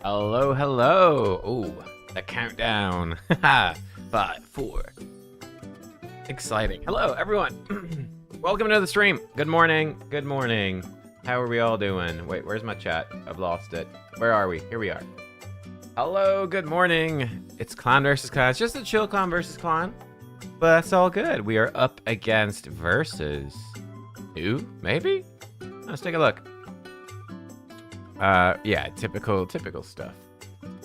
Hello, hello. Oh, the countdown. 5, 4. Exciting. Hello, everyone. Welcome to the stream. Good morning. Good morning. How are we all doing? Wait, where's my chat? I've lost it. Where are we? Here we are. Hello, good morning. It's clan versus clan. It's just a chill clan versus clan. But that's all good. We are up against versus 2, maybe? Let's take a look. Yeah, typical stuff.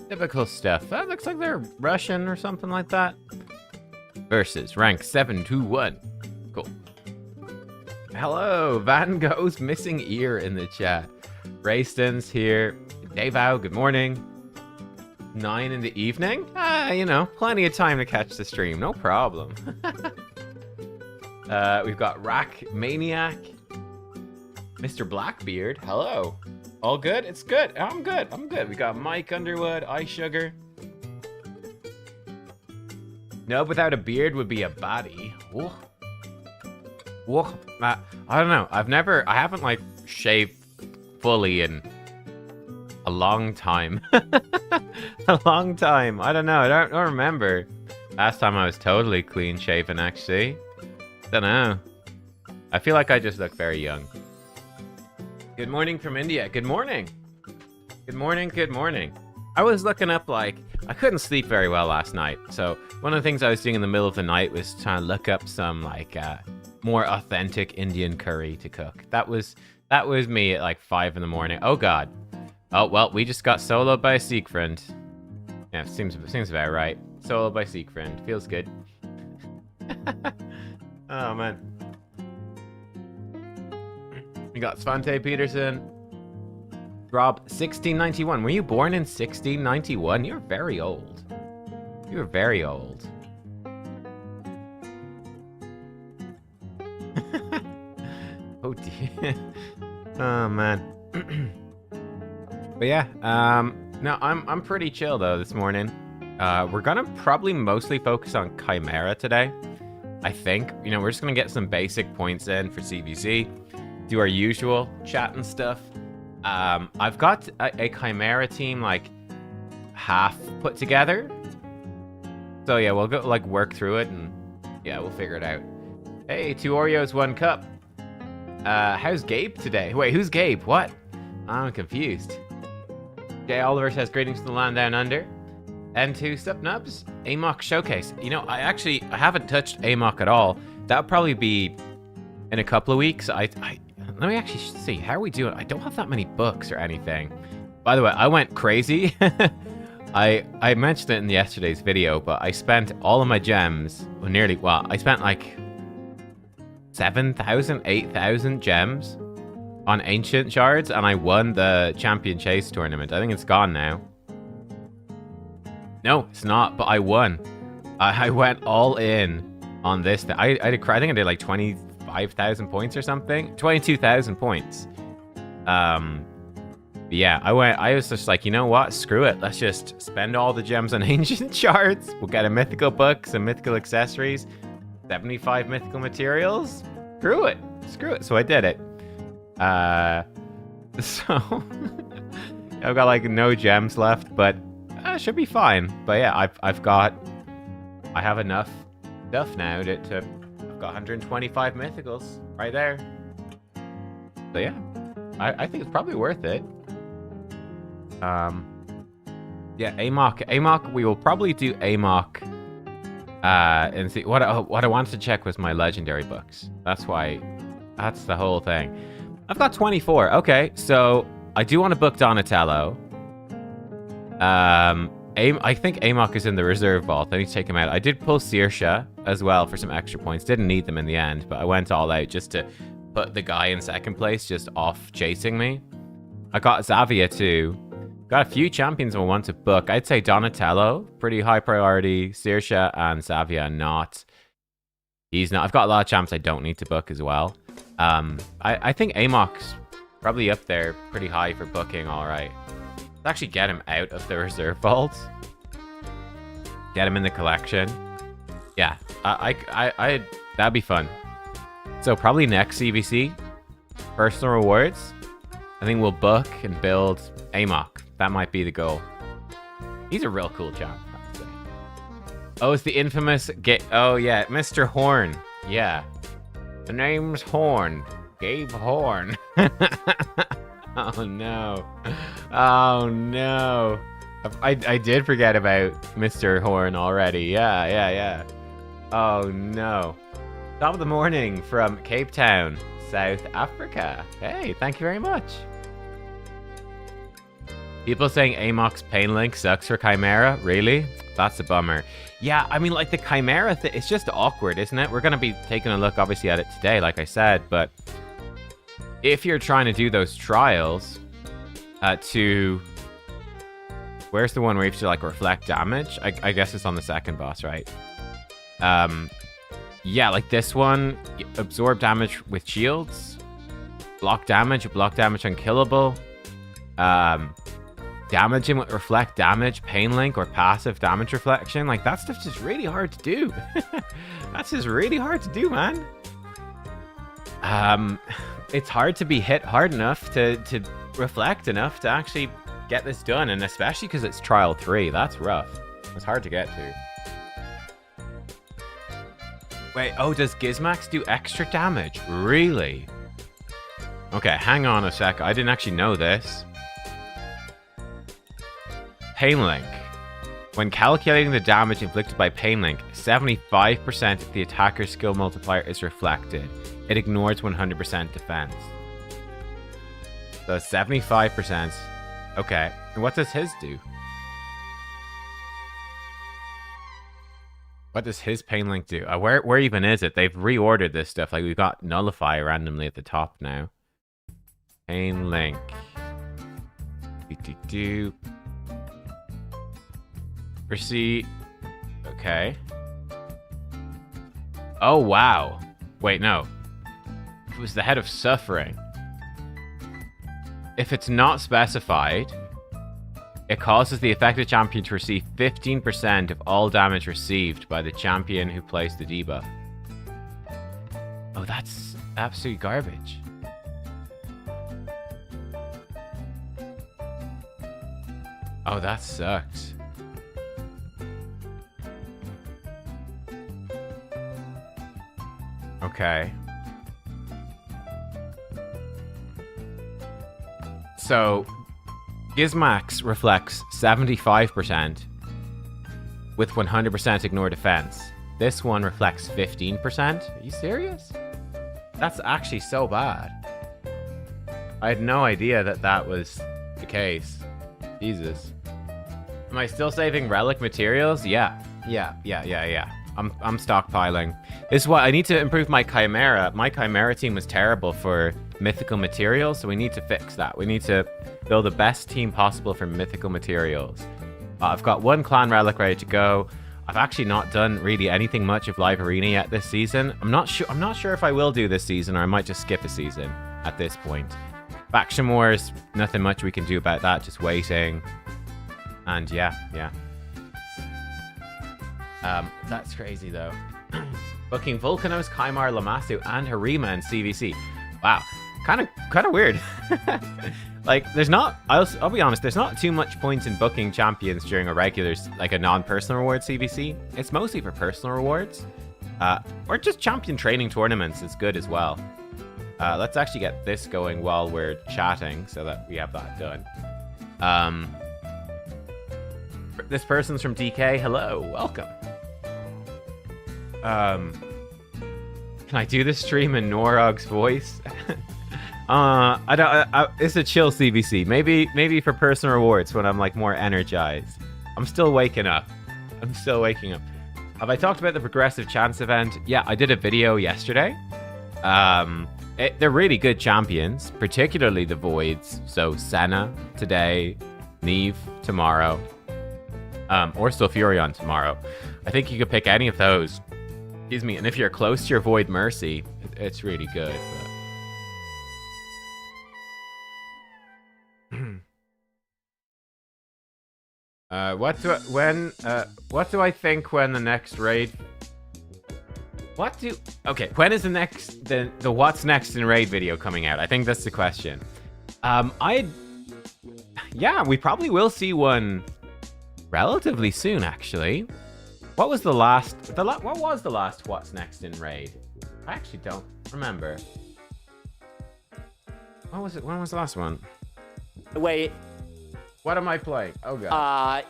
Typical stuff. That looks like they're Russian or something like that. Versus rank 721. Cool. Hello, Van Gogh's missing ear in the chat. Rayston's here. Davao, good morning. 9 in the evening? You know, plenty of time to catch the stream. No problem. We've got Rack Maniac. Mr. Blackbeard, hello. All good? It's good. I'm good. I'm good. We got Mike Underwood, Ice Sugar. No, without a beard would be a baddie. Whoa. Whoa. I don't know. I haven't like shaved fully in a long time. A long time. I don't know. I don't remember. Last time I was totally clean shaven, actually. Don't know. I feel like I just look very young. Good morning from India. Good morning. Good morning, good morning. I was looking up, like, I couldn't sleep very well last night. So one of the things I was doing in the middle of the night was trying to look up some, like, more authentic Indian curry to cook. That was me at, like, 5 in the morning. Oh, God. Oh, well, we just got soloed by a Sikh friend. Yeah, seems about right. Soloed by Sikh friend. Feels good. Oh, man. We got Svante Peterson. Rob, 1691. Were you born in 1691? You're very old. You're very old. Oh dear. Oh man. But yeah, no, I'm pretty chill though this morning. We're gonna probably mostly focus on Chimera today. I think. You know, we're just gonna get some basic points in for CvC. Do our usual chat and stuff. I've got a Chimera team like half put together. So yeah, we'll go like work through it and yeah, we'll figure it out. Hey, 2 Oreos, 1 cup. How's Gabe today? Wait, who's Gabe? What? I'm confused. Jay Oliver says greetings to the land down under. N2 Sup Nubs. AMOC Showcase. You know, I haven't touched AMOC at all. That would probably be in a couple of weeks. Let me actually see. How are we doing? I don't have that many books or anything. By the way, I went crazy. I mentioned it in yesterday's video, but I spent all of my gems, I spent like 7,000, 8,000 gems on ancient shards, and I won the champion chase tournament. I think it's gone now. No, it's not, but I won. I went all in on this. I think I did like 25,000 points or something. 22,000 points. Yeah, I was just like, you know what? Screw it. Let's just spend all the gems on ancient shards. We'll get a mythical book, some mythical accessories, 75 mythical materials. Screw it. So I did it. So I've got like no gems left, but it should be fine. But yeah, I have enough stuff now to I've got 125 mythicals right there. So yeah, I think it's probably worth it. Yeah, AMOC. We will probably do AMOC. And see what I wanted to check was my legendary books. That's the whole thing. I've got 24. Okay, so I do want to book Donatello. I think AMOC is in the reserve vault. I need to take him out. I did pull Saoirse as well for some extra points. Didn't need them in the end, but I went all out just to put the guy in second place, just off chasing me. I got Xavier too. Got a few champions I want to book. I'd say Donatello, pretty high priority. Saoirse and Xavier, not. He's not. I've got a lot of champs I don't need to book as well. I think AMOC's probably up there pretty high for booking, all right. Let's actually get him out of the reserve vault. Get him in the collection. Yeah, that'd be fun. So probably next CvC, personal rewards. I think we'll book and build Amok. That might be the goal. He's a real cool champ, I would say. Oh, it's the infamous... Oh, yeah, Mr. Horn. Yeah. The name's Horn. Gabe Horn. Oh, no. Oh, no. I did forget about Mr. Horn already. Yeah. Oh, no. Top of the morning from Cape Town, South Africa. Hey, thank you very much. People saying Amok's Pain Link sucks for Chimera? Really? That's a bummer. Yeah, I mean, like, the Chimera thing, it's just awkward, isn't it? We're going to be taking a look, obviously, at it today, like I said, but if you're trying to do those trials to... Where's the one where you have to, like, reflect damage? I guess it's on the second boss, right? Yeah, like this one, absorb damage with shields, block damage unkillable, damage him with reflect damage, pain link, or passive damage reflection. Like, that stuff's just really hard to do. That's just really hard to do, man. It's hard to be hit hard enough to reflect enough to actually get this done, and especially because it's trial 3. That's rough. It's hard to get to. Wait, oh, does Gizmax do extra damage? Really? Okay, hang on a sec. I didn't actually know this. Pain Link. When calculating the damage inflicted by Pain Link, 75% of the attacker's skill multiplier is reflected. It ignores 100% defense. So 75%. Okay, and what does his do? What does his Pain Link do? Where even is it? They've reordered this stuff. Like, we've got Nullify randomly at the top now. Pain Link. Proceed. Okay. Oh, wow. Wait, no. It was the Head of Suffering. If it's not specified, it causes the affected champion to receive 15% of all damage received by the champion who placed the debuff. Oh, that's absolute garbage. Oh, that sucks. Okay. So, Gizmax reflects 75% with 100% ignore defense. This one reflects 15%? Are you serious? That's actually so bad. I had no idea that that was the case. Jesus. Am I still saving relic materials? Yeah. I'm stockpiling. This is what I need to improve my Chimera. My Chimera team was terrible for mythical materials, so we need to fix that. We need to build the best team possible for mythical materials. I've got one clan relic ready to go. I've actually not done really anything much of Live Arena yet this season. I'm not sure if I will do this season, or I might just skip a season at this point. Faction Wars, nothing much we can do about that, just waiting. And yeah. That's crazy though. Booking Volcanos, Chimera, Lamasu, and Harima in CvC. Wow, kind of weird. Like, there's not. I'll be honest. There's not too much points in booking champions during a regular, like a non-personal reward CvC. It's mostly for personal rewards, or just champion training tournaments is good as well. Let's actually get this going while we're chatting, so that we have that done. This person's from DK. Hello, welcome. Can I do this stream in Norog's voice? It's a chill CvC. Maybe for personal rewards when I'm like more energized. I'm still waking up. Have I talked about the progressive chance event? Yeah, I did a video yesterday. They're really good champions, particularly the Voids. So Senna today, Neve tomorrow, or Sulfurion tomorrow. I think you could pick any of those. Excuse me. And if you're close to your Void Mercy, it's really good. What do I think when the next raid? When is the what's next in raid video coming out? I think that's the question. yeah, we probably will see one relatively soon, actually. What was the last... what was the last What's Next in Raid? I actually don't remember. What was it? When was the last one? Wait. What am I playing? Oh, God.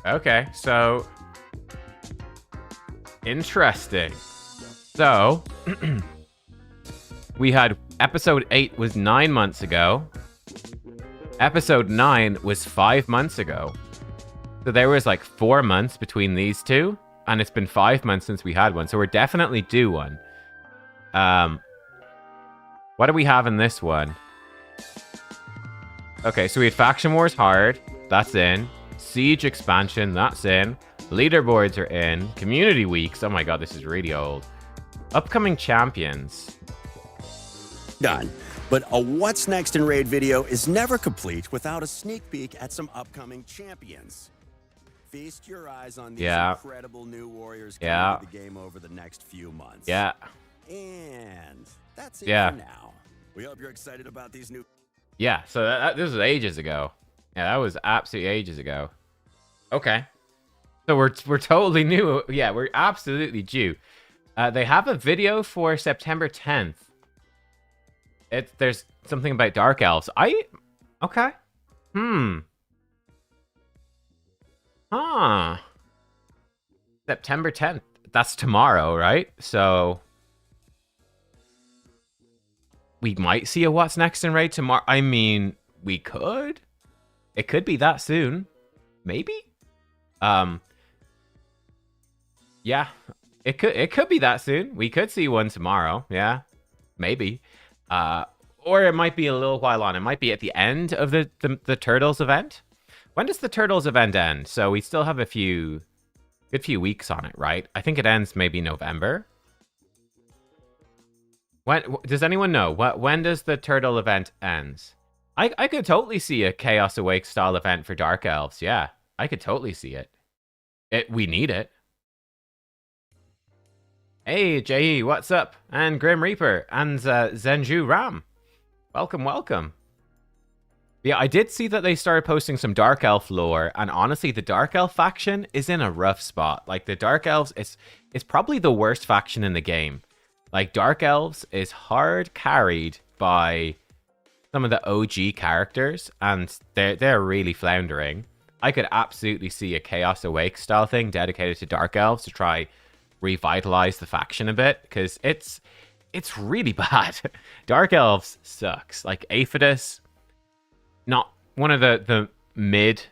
Okay, so... Interesting. So... we had... Episode 8 was 9 months ago. Episode 9 was 5 months ago. So there was like 4 months between these two. And it's been 5 months since we had one. So we're definitely due one. What do we have in this one? Okay, so we had Faction Wars Hard. That's in. Siege Expansion. That's in. Leaderboards are in. Community Weeks. Oh my god, this is really old. Upcoming Champions. Done. But a What's Next in Raid video is never complete without a sneak peek at some upcoming champions. Feast your eyes on these incredible new warriors coming to the game over the next few months. Yeah. And that's it for now. We hope you're excited about these new... Yeah, so this was ages ago. Yeah, that was absolutely ages ago. Okay. So we're totally new. Yeah, we're absolutely due. They have a video for September 10th. There's something about Dark Elves. Okay. September 10th. That's tomorrow, right? So we might see a What's Next in Raid tomorrow. I mean, we could. It could be that soon. Maybe? Yeah. It could be that soon. We could see one tomorrow. Yeah. Maybe. Or it might be a little while on. It might be at the end of the Turtles event. When does the Turtles event end? So we still have a good few weeks on it, right? I think it ends maybe November. When does anyone know? When does the Turtle event ends? I could totally see a Chaos Awake style event for Dark Elves. Yeah, I could totally see it. We need it. Hey, J.E., what's up? And Grim Reaper and Zenju Ram. Welcome, welcome. Yeah, I did see that they started posting some Dark Elf lore, and honestly, the Dark Elf faction is in a rough spot. Like, the Dark Elves, it's probably the worst faction in the game. Like, Dark Elves is hard carried by some of the OG characters, and they're really floundering. I could absolutely see a Chaos Awake style thing dedicated to Dark Elves to try revitalize the faction a bit, because it's really bad. Dark Elves sucks. Like, Aphodus, not one of the mid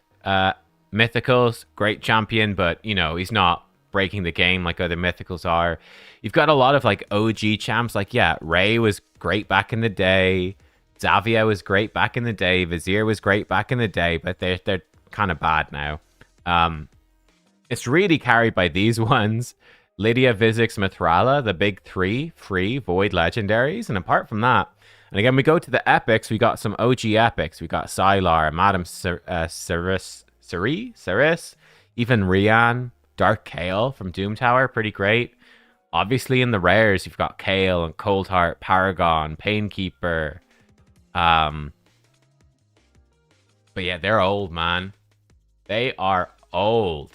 mythicals, great champion, but, you know, he's not breaking the game like other mythicals are. You've got a lot of, like, OG champs. Like, yeah, Ray was great back in the day. Zavia was great back in the day. Vizier was great back in the day, but they're kind of bad now. It's really carried by these ones. Lydia, Vizix, Mithrala, the big three free Void legendaries. And apart from that, and again, we go to the epics. We got some OG epics. We got Sylar, Madam Ceris, even Rian, Dark Kale from Doom Tower, pretty great. Obviously, in the rares, you've got Kale and Coldheart, Paragon, Painkeeper. But yeah, they're old, man. They are old.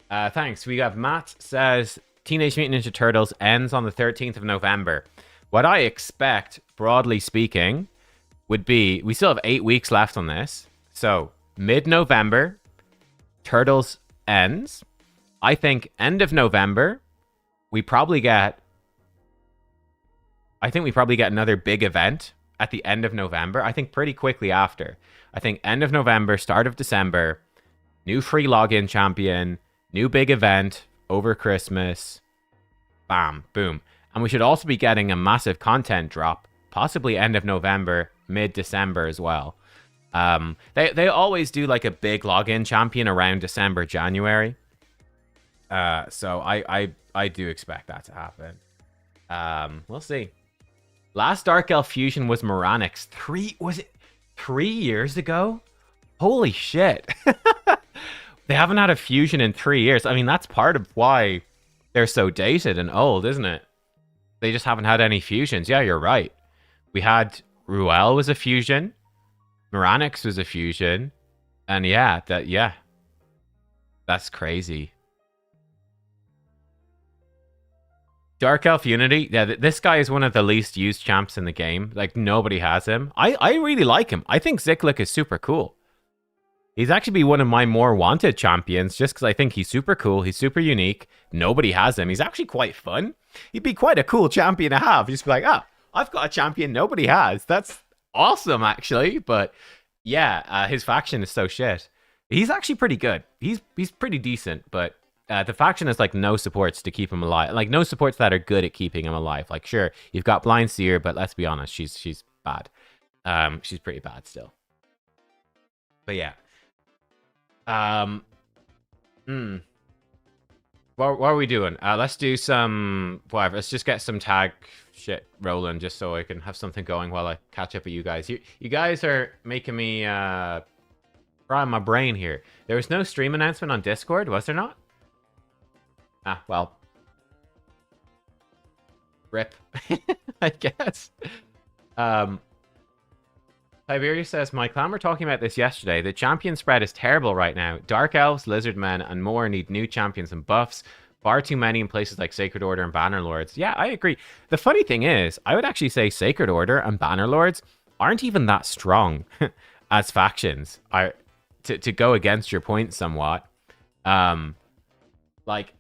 Thanks. We have Matt says Teenage Mutant Ninja Turtles ends on the 13th of November. What I expect, broadly speaking, would be we still have 8 weeks left on this. So mid-November, Turtles ends. I think end of November, we probably get another big event at the end of November. I think pretty quickly after. I think end of November, start of December, new free login champion, new big event over Christmas. Bam, boom. And we should also be getting a massive content drop, possibly end of November, mid-December as well. They always do like a big login champion around December, January. So I do expect that to happen. We'll see. Last Dark Elf fusion was Moranix. 3 years ago? Holy shit. They haven't had a fusion in 3 years. I mean, that's part of why they're so dated and old, isn't it? They just haven't had any fusions. Yeah, you're right. We had Ruel was a fusion. Miranix was a fusion. And yeah, that's crazy. Dark Elf Unity, yeah, this guy is one of the least used champs in the game. Like, nobody has him. I really like him. I think Ziklik is super cool. He's actually one of my more wanted champions, just because I think he's super cool. He's super unique. Nobody has him. He's actually quite fun. He'd be quite a cool champion to have. Just be like, oh, I've got a champion nobody has. That's awesome, actually. But yeah, his faction is so shit. He's actually pretty good. He's pretty decent, but the faction has like no supports to keep him alive. Like no supports that are good at keeping him alive. Like sure, you've got Blind Seer, but let's be honest, she's bad. She's pretty bad still. But yeah. What are we doing? Let's do some whatever. Let's just get some tag shit rolling, just so I can have something going while I catch up with you guys. You guys are making me fry my brain here. There was no stream announcement on Discord, was there not? Ah, well. Rip. I guess. Tiberius says, my clan were talking about this yesterday. The champion spread is terrible right now. Dark Elves, Lizard Men, and more need new champions and buffs. Far too many in places like Sacred Order and Bannerlords. Yeah, I agree. The funny thing is, I would actually say Sacred Order and Bannerlords aren't even that strong as factions. To go against your point somewhat. Like,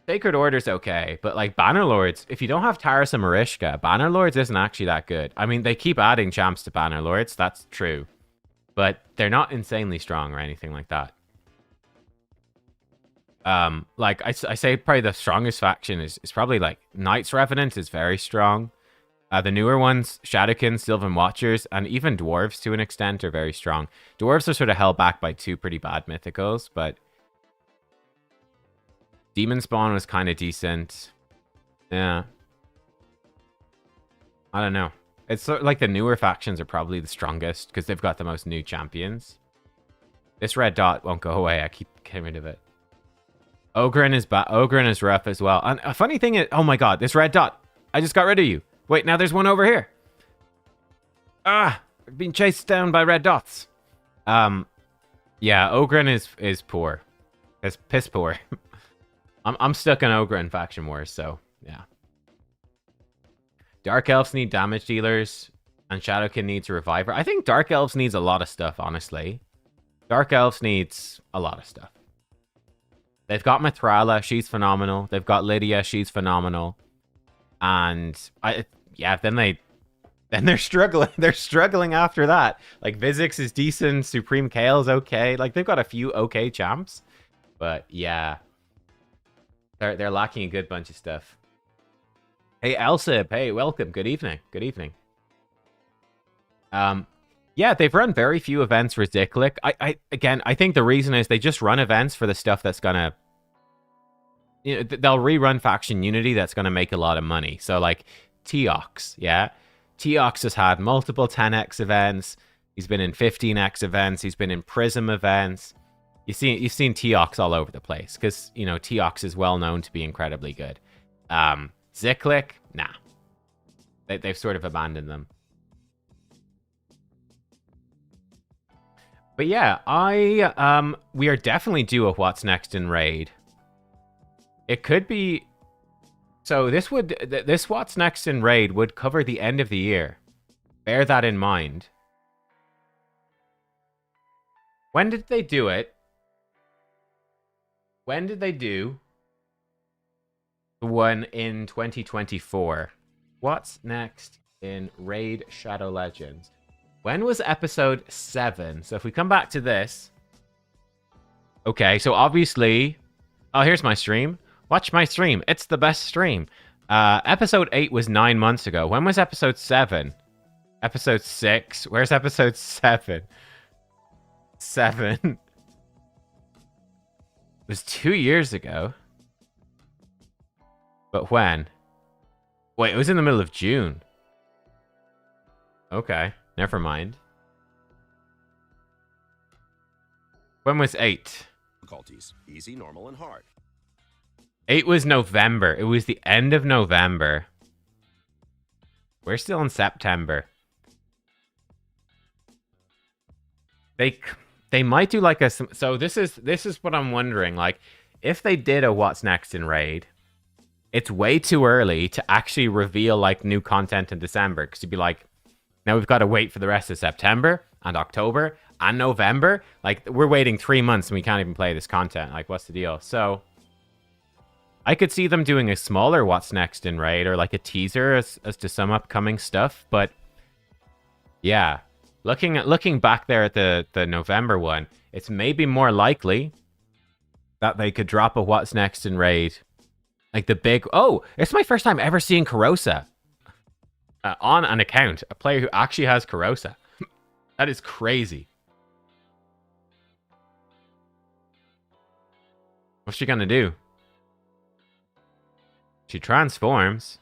Sacred Order's okay, but like Bannerlords, if you don't have Taris and Marishka, Bannerlords isn't actually that good. I mean, they keep adding champs to Bannerlords, that's true. But they're not insanely strong or anything like that. Like, I say probably the strongest faction is probably like Knights Revenant is very strong. The newer ones, Shadowkin, Sylvan Watchers, and even Dwarves to an extent are very strong. Dwarves are sort of held back by two pretty bad mythicals, but Demon Spawn was kind of decent. Yeah. I don't know. It's sort of like the newer factions are probably the strongest because they've got the most new champions. This red dot won't go away. I keep getting rid of it. Ogren is rough as well. And a funny thing is, oh my god, this red dot. I just got rid of you. Wait, now there's one over here. Ah, I've been chased down by red dots. Yeah, Ogren is poor. It's piss poor. I'm stuck in Ogren faction wars, so yeah. Dark Elves need damage dealers, and Shadowkin needs a reviver. I think Dark Elves needs a lot of stuff, honestly. Dark Elves needs a lot of stuff. They've got Mithrala, she's phenomenal. They've got Lydia, she's phenomenal. And then they're struggling. They're struggling after that. Like Vizix is decent, Supreme Kale's okay. Like they've got a few okay champs, but yeah. They're lacking a good bunch of stuff. Hey, Elsib. Hey, welcome. Good evening. Good evening. Yeah, they've run very few events for Ziklik. I think the reason is they just run events for the stuff that's gonna... You know, they'll rerun Faction Unity that's gonna make a lot of money. So, like, Teox, yeah? Teox has had multiple 10x events. He's been in 15x events. He's been in Prism events. You've seen Teox all over the place because, you know, Teox is well known to be incredibly good. Ziklik, nah. They've sort of abandoned them. But yeah, we are definitely due a What's Next in Raid. It could be... So this What's Next in Raid would cover the end of the year. Bear that in mind. When did they do it? When did they do the one in 2024? What's next in Raid Shadow Legends? When was episode 7? So if we come back to this... Okay, so obviously... Oh, here's my stream. Watch my stream. It's the best stream. Episode 8 was 9 months ago. When was episode 7? Episode 6? Where's episode 7? 7. It was 2 years ago. But when? Wait, it was in the middle of June. Okay, never mind. When was 8? difficulties: easy, normal, and hard. It was November. It was the end of November. We're still in September. They might do like a... So this is what I'm wondering. Like, if they did a What's Next in Raid, it's way too early to actually reveal like new content in December. Because you'd be like, now we've got to wait for the rest of September and October and November. Like, we're waiting 3 months and we can't even play this content. Like, what's the deal? So I could see them doing a smaller What's Next in Raid, or like a teaser as to some upcoming stuff. But yeah, looking back there at the November one, it's maybe more likely that they could drop a What's Next in Raid. Like the big... Oh, it's my first time ever seeing Karosa on an account. A player who actually has Karosa. That is crazy. What's she gonna do? She transforms.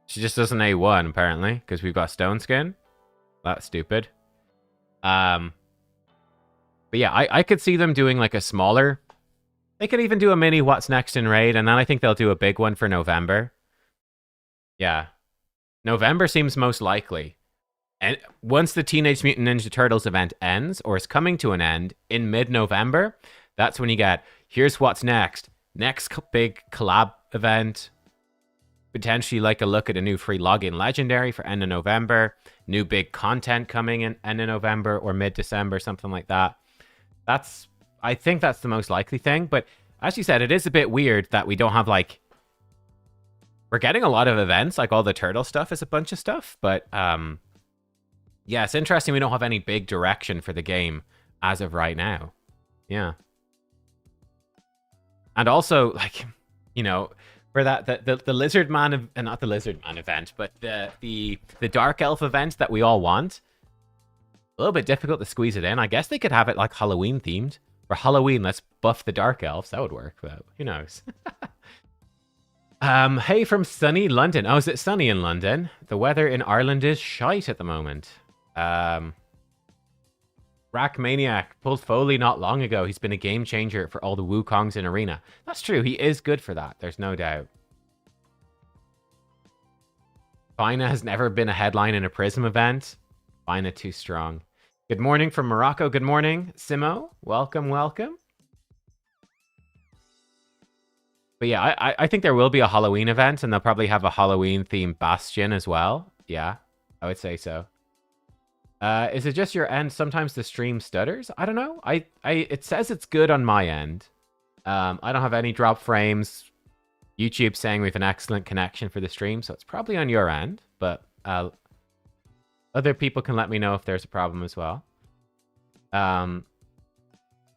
She just does an A1, apparently, because we've got Stone Skin. That's stupid. But yeah, I could see them doing like a smaller... They could even do a mini What's Next in Raid, and then I think they'll do a big one for November. Yeah. November seems most likely. And once the Teenage Mutant Ninja Turtles event ends, or is coming to an end, in mid-November, that's when you get, here's what's next. Next big collab event. Potentially like a look at a new free login legendary for end of November. New big content coming in end of November or mid-December, something like that. I think that's the most likely thing. But as you said, it is a bit weird that we don't have like... We're getting a lot of events, like all the turtle stuff is a bunch of stuff. But yeah, it's interesting we don't have any big direction for the game as of right now. Yeah. And also, like, you know, for that the Lizard Man, not the Lizard Man event, but the Dark Elf event that we all want, a little bit difficult to squeeze it in. I guess they could have it like Halloween themed. For Halloween, let's buff the Dark Elves. That would work, but who knows? Hey, from sunny London. Oh, is it sunny in London? The weather in Ireland is shite at the moment. Rack Maniac pulled Foley not long ago. He's been a game changer for all the Wukongs in Arena. That's true. He is good for that. There's no doubt. Fina has never been a headline in a Prism event. Fina too strong. Good morning from Morocco. Good morning, Simo. Welcome, welcome. But yeah, I think there will be a Halloween event, and they'll probably have a Halloween-themed Bastion as well. Yeah, I would say so. Is it just your end? Sometimes the stream stutters? I don't know. It says it's good on my end. I don't have any drop frames. YouTube saying we have an excellent connection for the stream, so it's probably on your end. But other people can let me know if there's a problem as well.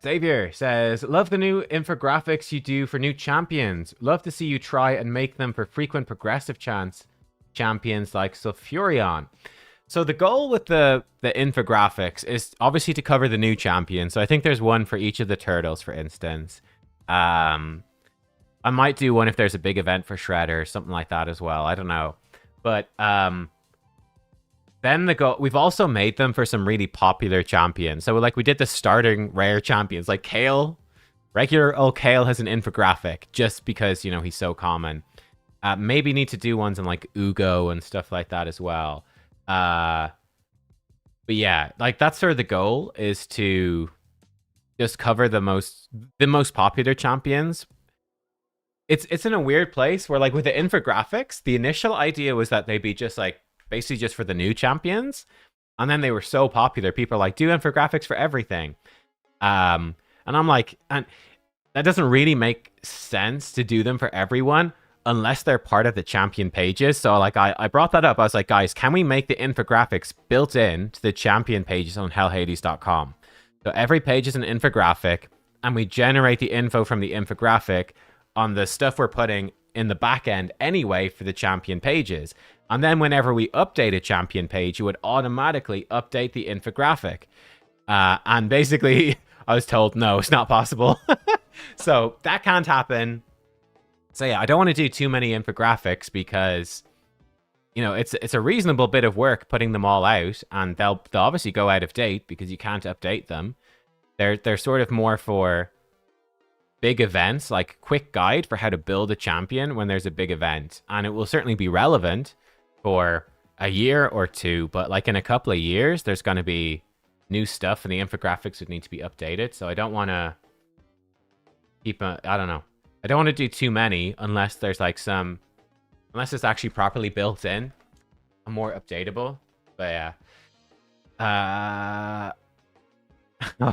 Xavier says, love the new infographics you do for new champions. Love to see you try and make them for frequent progressive champions like Sulfurion. So the goal with the infographics is obviously to cover the new champions. So I think there's one for each of the turtles, for instance. I might do one if there's a big event for Shredder or something like that as well. I don't know. But then we've also made them for some really popular champions. So like we did the starting rare champions, like Kale. Regular old Kale has an infographic just because, you know, he's so common. Maybe need to do ones on like Ugo and stuff like that as well. But yeah, like that's sort of the goal, is to just cover the most popular champions. It's in a weird place where, like, with the infographics, the initial idea was that they'd be just like basically just for the new champions, and then they were so popular, people are like, do infographics for everything. And I'm like, and that doesn't really make sense to do them for everyone unless they're part of the champion pages. So like I brought that up. I was like, guys, can we make the infographics built in to the champion pages on hellhades.com? So every page is an infographic, and we generate the info from the infographic on the stuff we're putting in the back end anyway for the champion pages. And then whenever we update a champion page, you would automatically update the infographic. And basically, I was told, no, it's not possible. So that can't happen. So yeah, I don't want to do too many infographics because, you know, it's a reasonable bit of work putting them all out, and they'll obviously go out of date because you can't update them. They're sort of more for big events, like quick guide for how to build a champion when there's a big event. And it will certainly be relevant for a year or two, but like in a couple of years, there's going to be new stuff and the infographics would need to be updated. So I don't want to I don't know. I don't want to do too many unless there's like unless it's actually properly built in and more updatable. But yeah.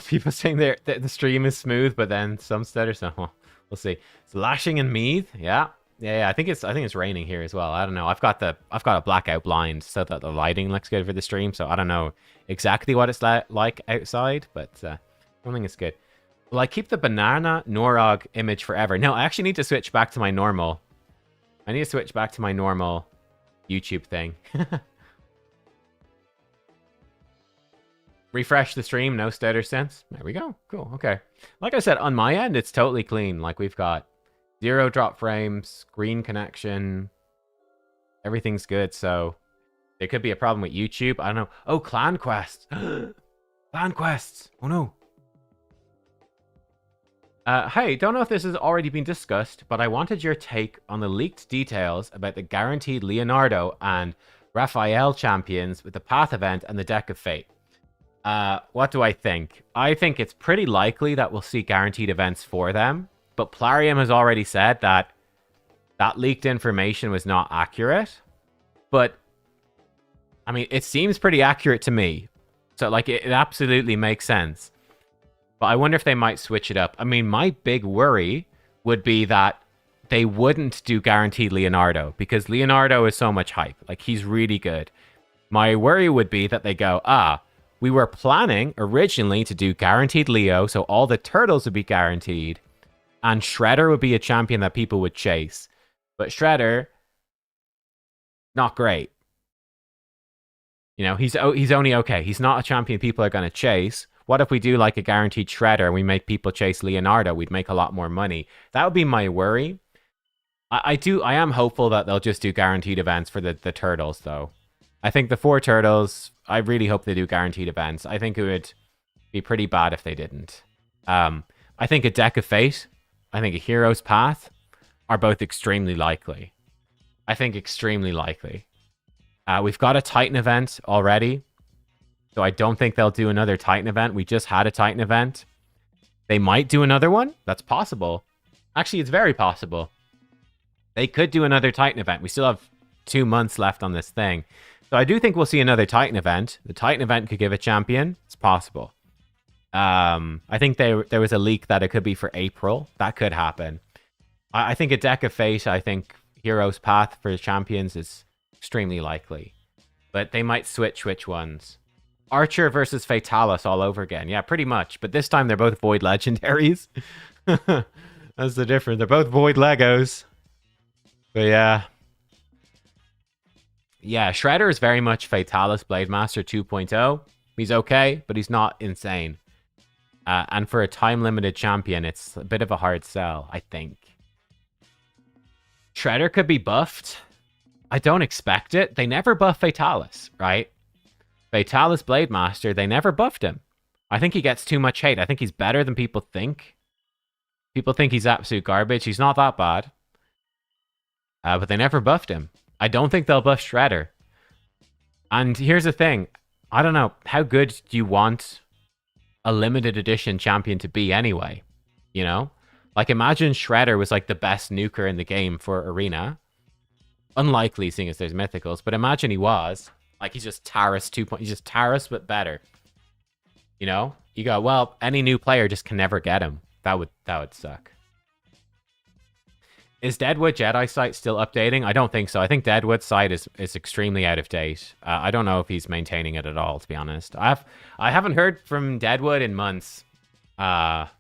People saying the stream is smooth, but then some stutter, so we'll see. It's lashing in Meath. Yeah. I think it's raining here as well. I don't know. I've got a blackout blind so that the lighting looks good for the stream. So I don't know exactly what it's like outside, but I don't think it's good. Will I keep the banana Norog image forever? No, I actually need to switch back to my normal. I need to switch back to my normal YouTube thing. Refresh the stream, no stutter sense. There we go. Cool. Okay. Like I said, on my end, it's totally clean. Like we've got 0 drop frames, green connection. Everything's good. So there could be a problem with YouTube. I don't know. Oh, clan quests. Clan quests. Oh no. Hey, don't know if this has already been discussed, but I wanted your take on the leaked details about the guaranteed Leonardo and Raphael champions with the Path event and the Deck of Fate. What do I think? I think it's pretty likely that we'll see guaranteed events for them, but Plarium has already said that leaked information was not accurate. But, I mean, it seems pretty accurate to me. So, like, it absolutely makes sense. But I wonder if they might switch it up. I mean, my big worry would be that they wouldn't do guaranteed Leonardo, because Leonardo is so much hype. Like, he's really good. My worry would be that they go, we were planning originally to do guaranteed Leo, so all the turtles would be guaranteed, and Shredder would be a champion that people would chase. But Shredder, not great. You know, he's only okay. He's not a champion people are going to chase. What if we do like a guaranteed Shredder and we make people chase Leonardo? We'd make a lot more money. That would be my worry. I am hopeful that they'll just do guaranteed events for the turtles, though. I think the 4 turtles, I really hope they do guaranteed events. I think it would be pretty bad if they didn't. I think a Deck of Fate, I think a Hero's Path are both extremely likely. I think extremely likely. We've got a Titan event already, so I don't think they'll do another Titan event. We just had a Titan event. They might do another one. That's possible. Actually, it's very possible. They could do another Titan event. We still have 2 months left on this thing. So I do think we'll see another Titan event. The Titan event could give a champion. It's possible. I think there was a leak that it could be for April. That could happen. I think a Deck of Fate, I think Hero's Path for champions is extremely likely. But they might switch which ones. Archer versus Fatalis all over again. Yeah, pretty much. But this time they're both Void Legendaries. That's the difference. They're both Void Legos. But yeah. Yeah, Shredder is very much Fatalis Blademaster 2.0. He's okay, but he's not insane. And for a time-limited champion, it's a bit of a hard sell, I think. Shredder could be buffed. I don't expect it. They never buff Fatalis, right? Fatalis Blademaster, they never buffed him. I think he gets too much hate. I think he's better than people think. People think he's absolute garbage. He's not that bad. But they never buffed him. I don't think they'll buff Shredder. And here's the thing. I don't know. How good do you want a limited edition champion to be anyway? You know? Like, imagine Shredder was like the best nuker in the game for Arena. Unlikely, seeing as there's mythicals. But imagine he was. Like, he's just Taurus 2. He's just Taurus, but better. You know? You go, well, any new player just can never get him. That would suck. Is Deadwood Jedi site still updating? I don't think so. I think Deadwood's site is extremely out of date. I don't know if he's maintaining it at all, to be honest. I haven't heard from Deadwood in months. But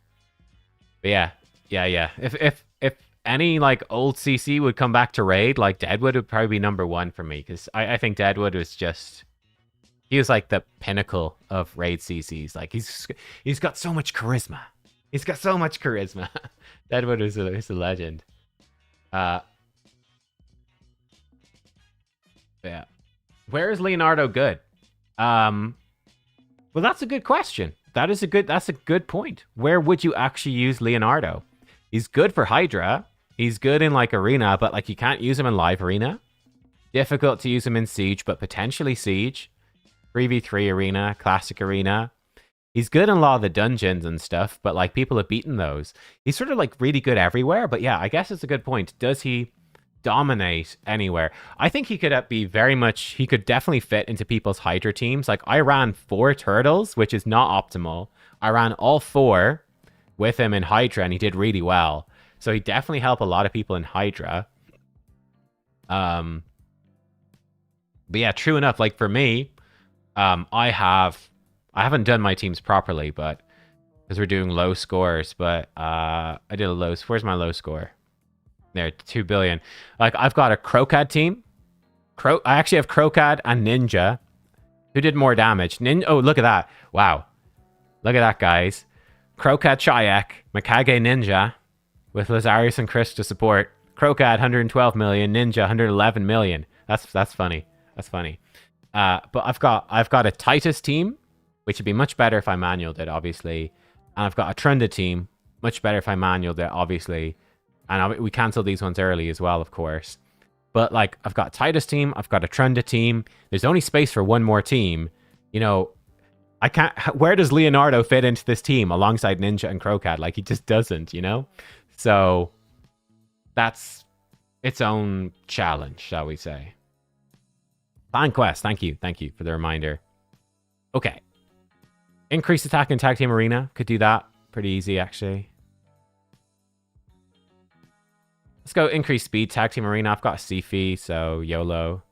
yeah. If any like old CC would come back to raid, like Deadwood would probably be number 1 for me, because I think Deadwood was just, he was like the pinnacle of raid CCs. Like he's got so much charisma. He's got so much charisma. Deadwood is a legend. Yeah. Where is Leonardo good? Well, that's a good question. that's a good point. Where would you actually use Leonardo? He's good for Hydra. He's good in like arena, but like you can't use him in live arena. Difficult to use him in Siege, but potentially Siege. 3v3 arena, classic arena. He's good in a lot of the dungeons and stuff, but like people have beaten those. He's sort of like really good everywhere, but yeah, I guess it's a good point. Does he dominate anywhere? I think he could be very much, he could definitely fit into people's Hydra teams. Like I ran 4 turtles, which is not optimal. I ran all 4 with him in Hydra and he did really well. So he definitely helped a lot of people in Hydra. But yeah, true enough. Like for me, I haven't done my teams properly, but because we're doing low scores, but I did a low. Where's my low score? There, 2 billion. Like I've got a Crocad team. I actually have Crocad and Ninja. Who did more damage? Oh, look at that. Wow. Look at that, guys. Crocad Shayak, Mikage Ninja, with Lazarus and Chris to support. Crocad 112 million, Ninja 111 million. That's funny. That's funny. But I've got a Titus team, which would be much better if I manualed it, obviously. And I've got a Trunda team, much better if I manualed it, obviously. And we cancelled these ones early as well, of course. But like, I've got a Titus team, I've got a Trunda team. There's only space for one more team. You know, I can't. Where does Leonardo fit into this team alongside Ninja and Crocad? Like, he just doesn't, you know? So that's its own challenge, shall we say. Fan Quest, thank you for the reminder. Okay. Increased attack in Tag Team Arena. Could do that. Pretty easy, actually. Let's go increase speed Tag Team Arena. I've got a CvC, so YOLO.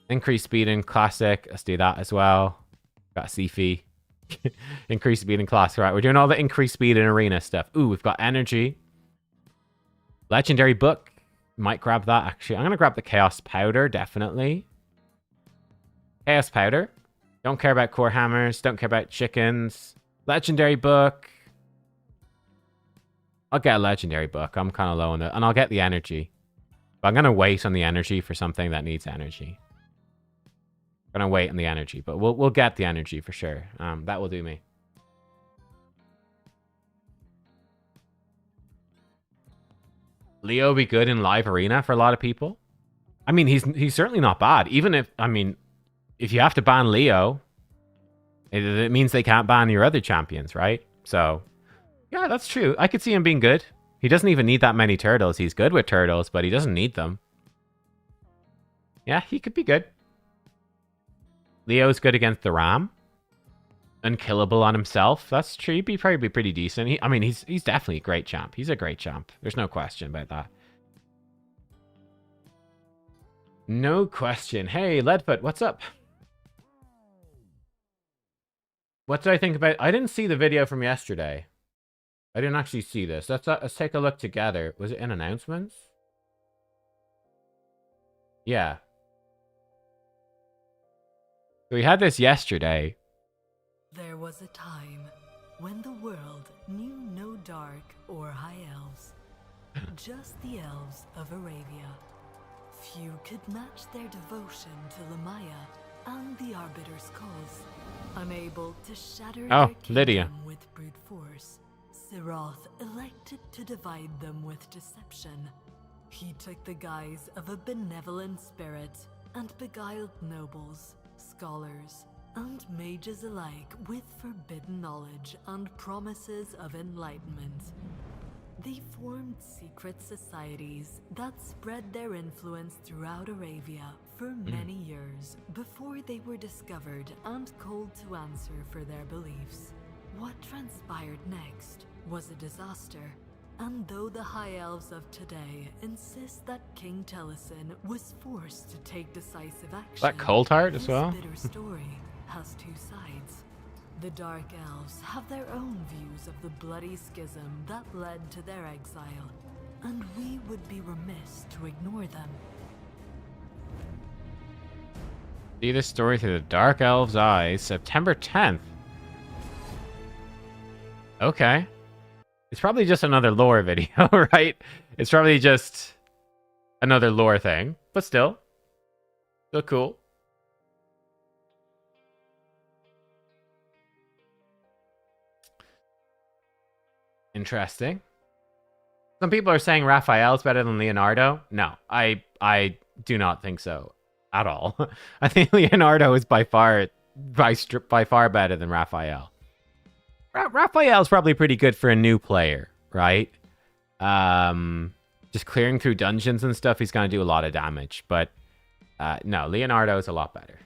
Increase speed in Classic. Let's do that as well. Got a CvC. Increase speed in Classic. Right, we're doing all the increased speed in Arena stuff. Ooh, we've got energy. Legendary Book. Might grab that, actually. I'm going to grab the Chaos Powder, definitely. Chaos Powder. Don't care about Core Hammers. Don't care about Chickens. Legendary Book. I'll get a Legendary Book. I'm kind of low on it. And I'll get the energy. But I'm going to wait on the energy for something that needs energy. I'm going to wait on the energy. But we'll get the energy for sure. That will do me. Leo be good in live arena for a lot of people. I mean, he's certainly not bad. Even if, I mean, if you have to ban Leo, it means they can't ban your other champions, right? So, yeah, that's true. I could see him being good. He doesn't even need that many turtles. He's good with turtles, but he doesn't need them. Yeah, he could be good. Leo's good against the Ram. Unkillable on himself. That's true. He'd probably be pretty decent. I mean, he's definitely a great champ. He's a great champ. There's no question about that. No question. Hey, Leadfoot, what's up? What did I think about... I didn't see the video from yesterday. I didn't actually see this. Let's take a look together. Was it in announcements? Yeah. So we had this yesterday. There was a time when the world knew no dark or high elves, just the elves of Arabia. Few could match their devotion to Lamaya and the Arbiter's cause. Unable to shatter their Lydia. kingdom with brute force, Siroth elected to divide them with deception. He took the guise of a benevolent spirit and beguiled nobles, scholars, and mages alike with forbidden knowledge and promises of enlightenment. They formed secret societies that spread their influence throughout Arabia for many years before they were discovered and called to answer for their beliefs. What transpired next was a disaster, and though the High Elves of today insist that King Telesin was forced to take decisive action, That Cold Heart as well? this bitter story has two sides. The Dark Elves have their own views of the bloody schism that led to their exile, and we would be remiss to ignore them. See this story through the Dark Elves' eyes. September 10th. Okay. It's probably just another lore video, right? It's probably just another lore thing, but still cool. Interesting. Some people are saying Raphael's better than Leonardo. No, I do not think so at all. I think Leonardo is by far better than Raphael. Raphael's probably pretty good for a new player, right? Just clearing through dungeons and stuff, he's going to do a lot of damage. But no, Leonardo is a lot better.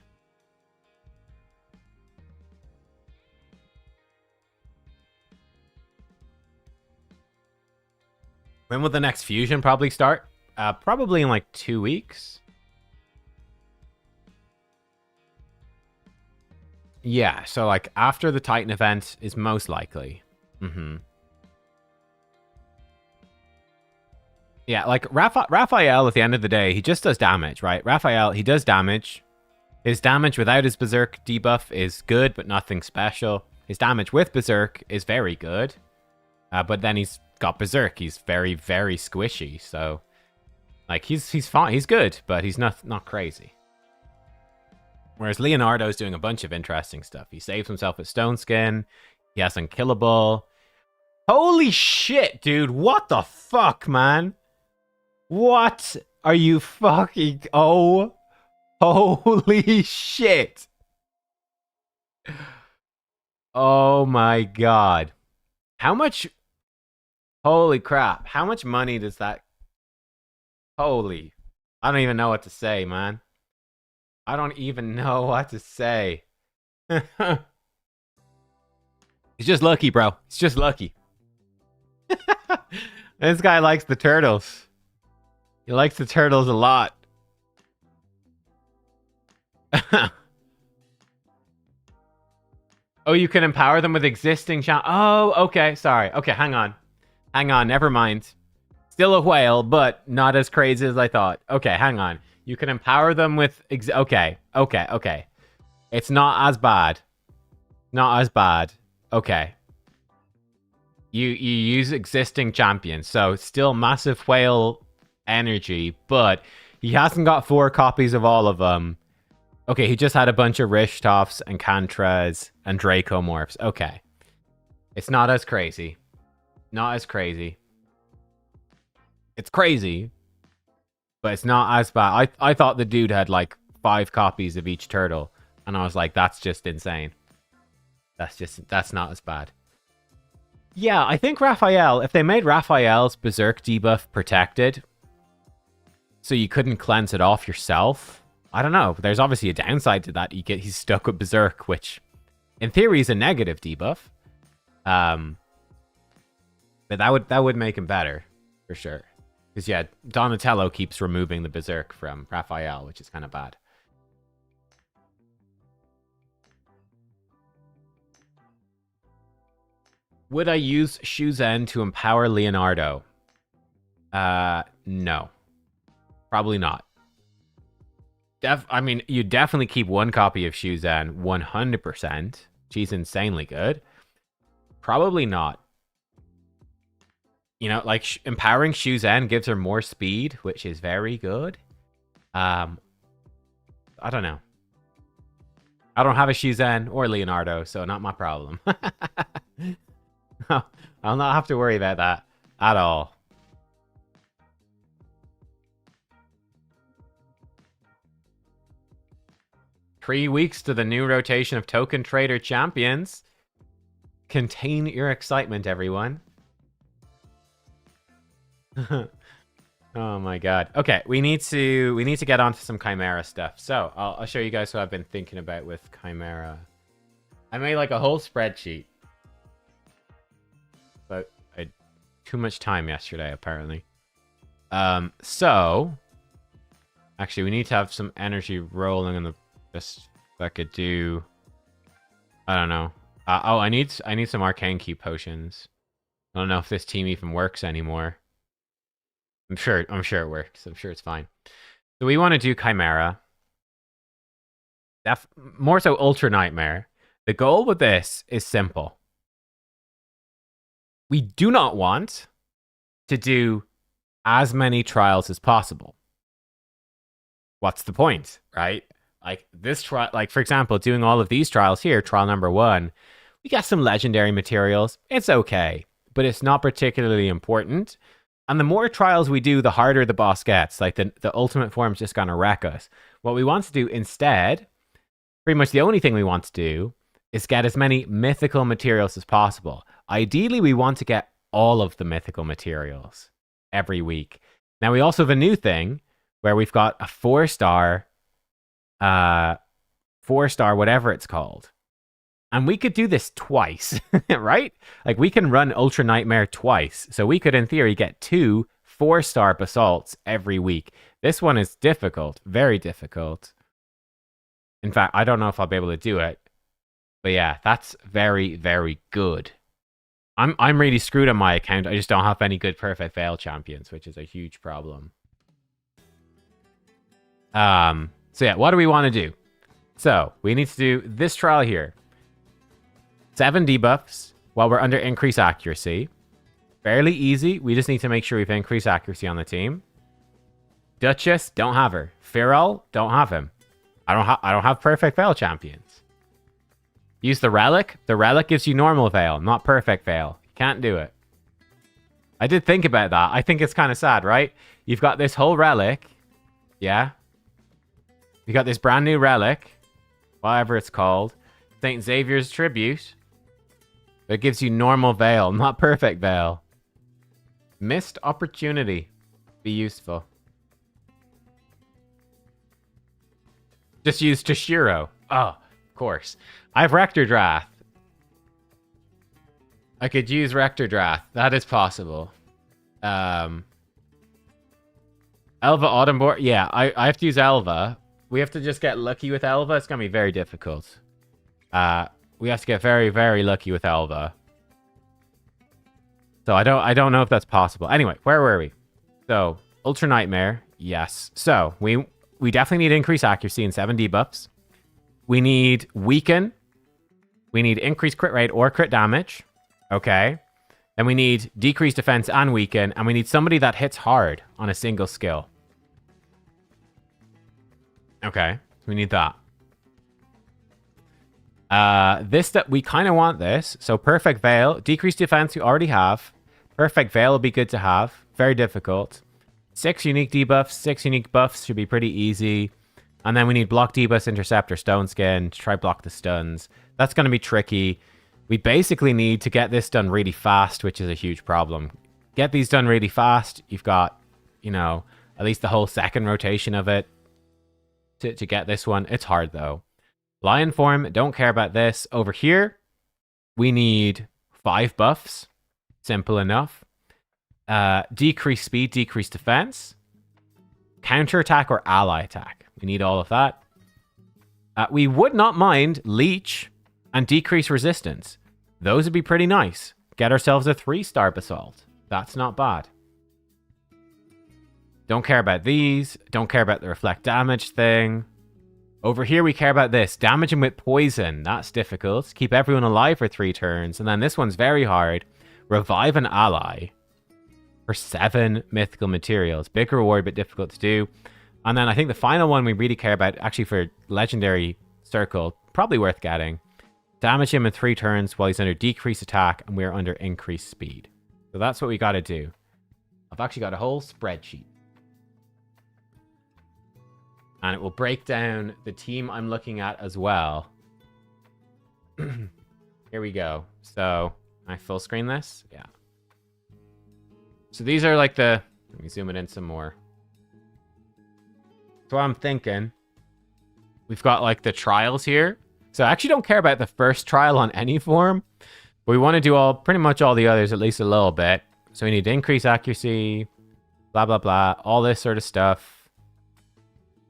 When will the next fusion probably start? Probably in like 2 weeks. Yeah, so like after the Titan event is most likely. Yeah, like Raphael at the end of the day, he just does damage, right? Raphael, he does damage. His damage without his Berserk debuff is good, but nothing special. His damage with Berserk is very good. But then he's got Berserk. He's very, very squishy. So, like, he's fine. He's good, but he's not crazy. Whereas Leonardo's doing a bunch of interesting stuff. He saves himself with Stone Skin. He has Unkillable. Holy shit, dude. What the fuck, man? What are you fucking... Oh, holy shit. Oh my god. How much... Holy crap. How much money does that... Holy... I don't even know what to say, man. I don't even know what to say. He's just lucky, bro. He's just lucky. This guy likes the turtles. He likes the turtles a lot. Oh, you can empower them with existing Oh, okay. Sorry. Okay, hang on. Hang on. Never mind. Still a whale, but not as crazy as I thought. Okay, hang on. You can empower them with... Okay. It's not as bad. Not as bad. Okay. You use existing champions, so still massive whale energy, but he hasn't got 4 copies of all of them. Okay, he just had a bunch of Rishtoffs and Kantras and Dracomorphs. Okay. It's not as crazy. Not as crazy. It's crazy, but it's not as bad. I thought the dude had like 5 copies of each turtle, and I was like, that's just insane. That's not as bad. Yeah, I think Raphael, if they made Raphael's Berserk debuff protected, so you couldn't cleanse it off yourself, I don't know. There's obviously a downside to that. He's stuck with Berserk, which in theory is a negative debuff. But that would make him better, for sure. Because, yeah, Donatello keeps removing the Berserk from Raphael, which is kind of bad. Would I use Shuzen to empower Leonardo? No. Probably not. I mean, you definitely keep 1 copy of Shuzen 100%. She's insanely good. Probably not. You know, like, empowering Shuzen gives her more speed, which is very good. I don't know. I don't have a Shuzen or Leonardo, so not my problem. I'll not have to worry about that at all. Three weeks to the new rotation of Token Trader Champions. Contain your excitement, everyone. Oh my god. Okay, we need to get onto some Chimera stuff. So I'll show you guys what I've been thinking about with Chimera. I made like a whole spreadsheet, but I had too much time yesterday apparently. So actually we need to have some energy rolling in the best I could do. I don't know. Oh, I need some arcane key potions. I don't know if this team even works anymore. I'm sure it works. I'm sure it's fine. So we want to do Chimera. More so Ultra Nightmare. The goal with this is simple. We do not want to do as many trials as possible. What's the point, right? Like this trial, like for example, doing all of these trials here, trial number 1, we got some legendary materials. It's okay. but it's not particularly important. And the more trials we do, the harder the boss gets. Like the ultimate form's just going to wreck us. What we want to do instead, pretty much the only thing we want to do, is get as many mythical materials as possible. Ideally, we want to get all of the mythical materials every week. Now, we also have a new thing where we've got a 4-star, whatever it's called. And we could do this twice, right? Like, we can run Ultra Nightmare twice. So we could, in theory, get 2 4-star basalts every week. This one is difficult, very difficult. In fact, I don't know if I'll be able to do it. But yeah, that's very, very good. I'm really screwed on my account. I just don't have any good Perfect Veil champions, which is a huge problem. So yeah, what do we want to do? So we need to do this trial here. 7 debuffs while we're under increased accuracy. Fairly easy. We just need to make sure we've increased accuracy on the team. Duchess, don't have her. Firol, don't have him. I don't have Perfect Veil champions. Use the Relic. The Relic gives you normal Veil, not Perfect Veil. You can't do it. I did think about that. I think it's kind of sad, right? You've got this whole Relic. Yeah. You got this brand new Relic. Whatever it's called. St. Xavier's Tribute. That gives you normal Veil, not Perfect Veil. Missed opportunity. Be useful. Just use Toshiro. Oh, of course. I have Rector Drath. I could use Rector Drath. That is possible. Elva Autumnborn. Yeah, I have to use Elva. We have to just get lucky with Elva. It's going to be very difficult. We have to get very, very lucky with Elva. So I don't know if that's possible. Anyway, where were we? So, Ultra Nightmare. Yes. So, we definitely need increased accuracy and 7 debuffs. We need Weaken. We need increased crit rate or crit damage. Okay. Then we need decreased defense and Weaken. And we need somebody that hits hard on a single skill. Okay. So we need that. We kind of want this. So Perfect Veil. Decreased defense we already have. Perfect Veil will be good to have. Very difficult. 6 unique debuffs. 6 unique buffs should be pretty easy. And then we need block debuffs, intercept, or stone skin to try block the stuns. That's going to be tricky. We basically need to get this done really fast, which is a huge problem. Get these done really fast. You've got, at least the whole second rotation of it to get this one. It's hard, though. Lion form, don't care about this. Over here, we need 5 buffs. Simple enough. Decrease speed, decrease defense. Counter attack or ally attack. We need all of that. We would not mind Leech and decrease resistance. Those would be pretty nice. Get ourselves a 3-star basalt. That's not bad. Don't care about these. Don't care about the reflect damage thing. Over here, we care about this. Damage him with poison. That's difficult. Keep everyone alive for 3 turns. And then this one's very hard. Revive an ally for 7 mythical materials. Big reward, but difficult to do. And then I think the final one we really care about, actually for Legendary Circle, probably worth getting. Damage him in 3 turns while he's under decreased attack and we're under increased speed. So that's what we got to do. I've actually got a whole spreadsheet. And it will break down the team I'm looking at as well. Here we go. So, can I full screen this? Yeah. So these are like let me zoom it in some more. So I'm thinking, we've got like the trials here. So I actually don't care about the first trial on any form. But we want to do pretty much all the others, at least a little bit. So we need to increase accuracy, blah, blah, blah, all this sort of stuff.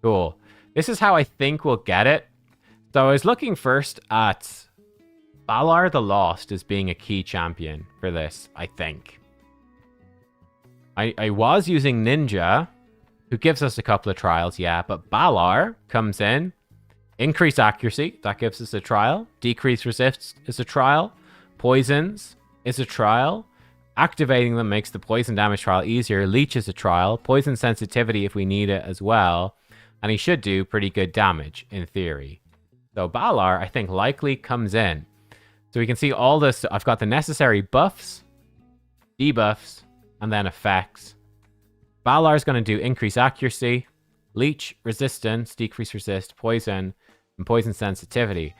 Cool. This is how I think we'll get it. So I was looking first at Valar the Lost as being a key champion for this, I think. I was using Ninja, who gives us a couple of trials, yeah, but Valar comes in. Increase accuracy, that gives us a trial. Decrease resist is a trial. Poisons is a trial. Activating them makes the poison damage trial easier. Leech is a trial. Poison sensitivity if we need it as well. And he should do pretty good damage, in theory. So Valar, I think, likely comes in. So we can see all this. I've got the necessary buffs. debuffs, and then effects. Valar's going to do increase accuracy, leech, resistance, decrease resist, poison, and poison sensitivity.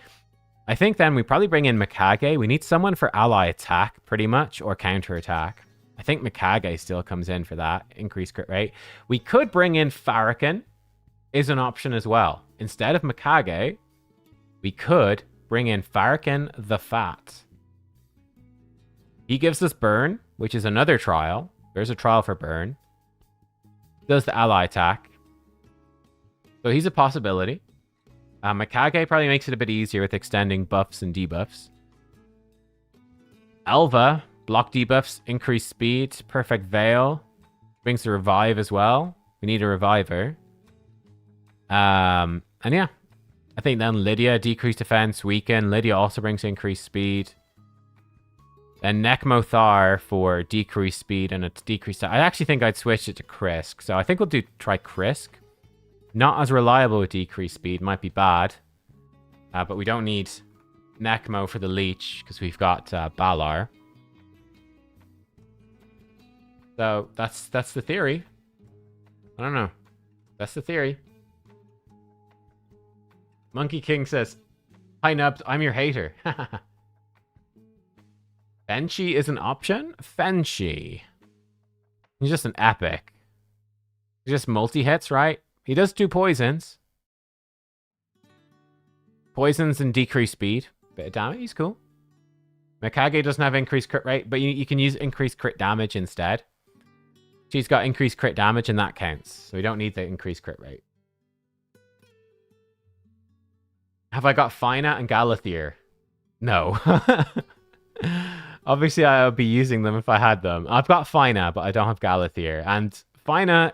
I think then we probably bring in Mikage. We need someone for ally attack, pretty much, or counter attack. I think Mikage still comes in for that, increased crit rate. We could bring in Farrakhan, is an option as well. Instead of Mikage, we could bring in Farrakhan the Fat. He gives us burn, which is another trial. There's a trial for burn. Does the ally attack. So he's a possibility. Mikage probably makes it a bit easier with extending buffs and debuffs. Elva, block debuffs, increase speed, perfect veil. Brings the revive as well. We need a reviver. And yeah. I think then Lydia, decreased defense, weaken. Lydia also brings increased speed. And Nekmothar for decreased speed and a decreased... I actually think I'd switch it to Krisk. So I think we'll try Krisk. Not as reliable with decreased speed. Might be bad. But we don't need Nekmo for the leech because we've got Balar. So that's the theory. I don't know. That's the theory. Monkey King says, "Hi Nubs, I'm your hater." Fenshi is an option? Fenshi. He's just an epic. He's just multi-hits, right? He does do poisons. Poisons and decreased speed. Bit of damage, he's cool. Mikage doesn't have increased crit rate, but you can use increased crit damage instead. She's got increased crit damage and that counts. So we don't need the increased crit rate. Have I got Fina and Galathier? No. Obviously, I would be using them if I had them. I've got Fina, but I don't have Galathier. And Fina,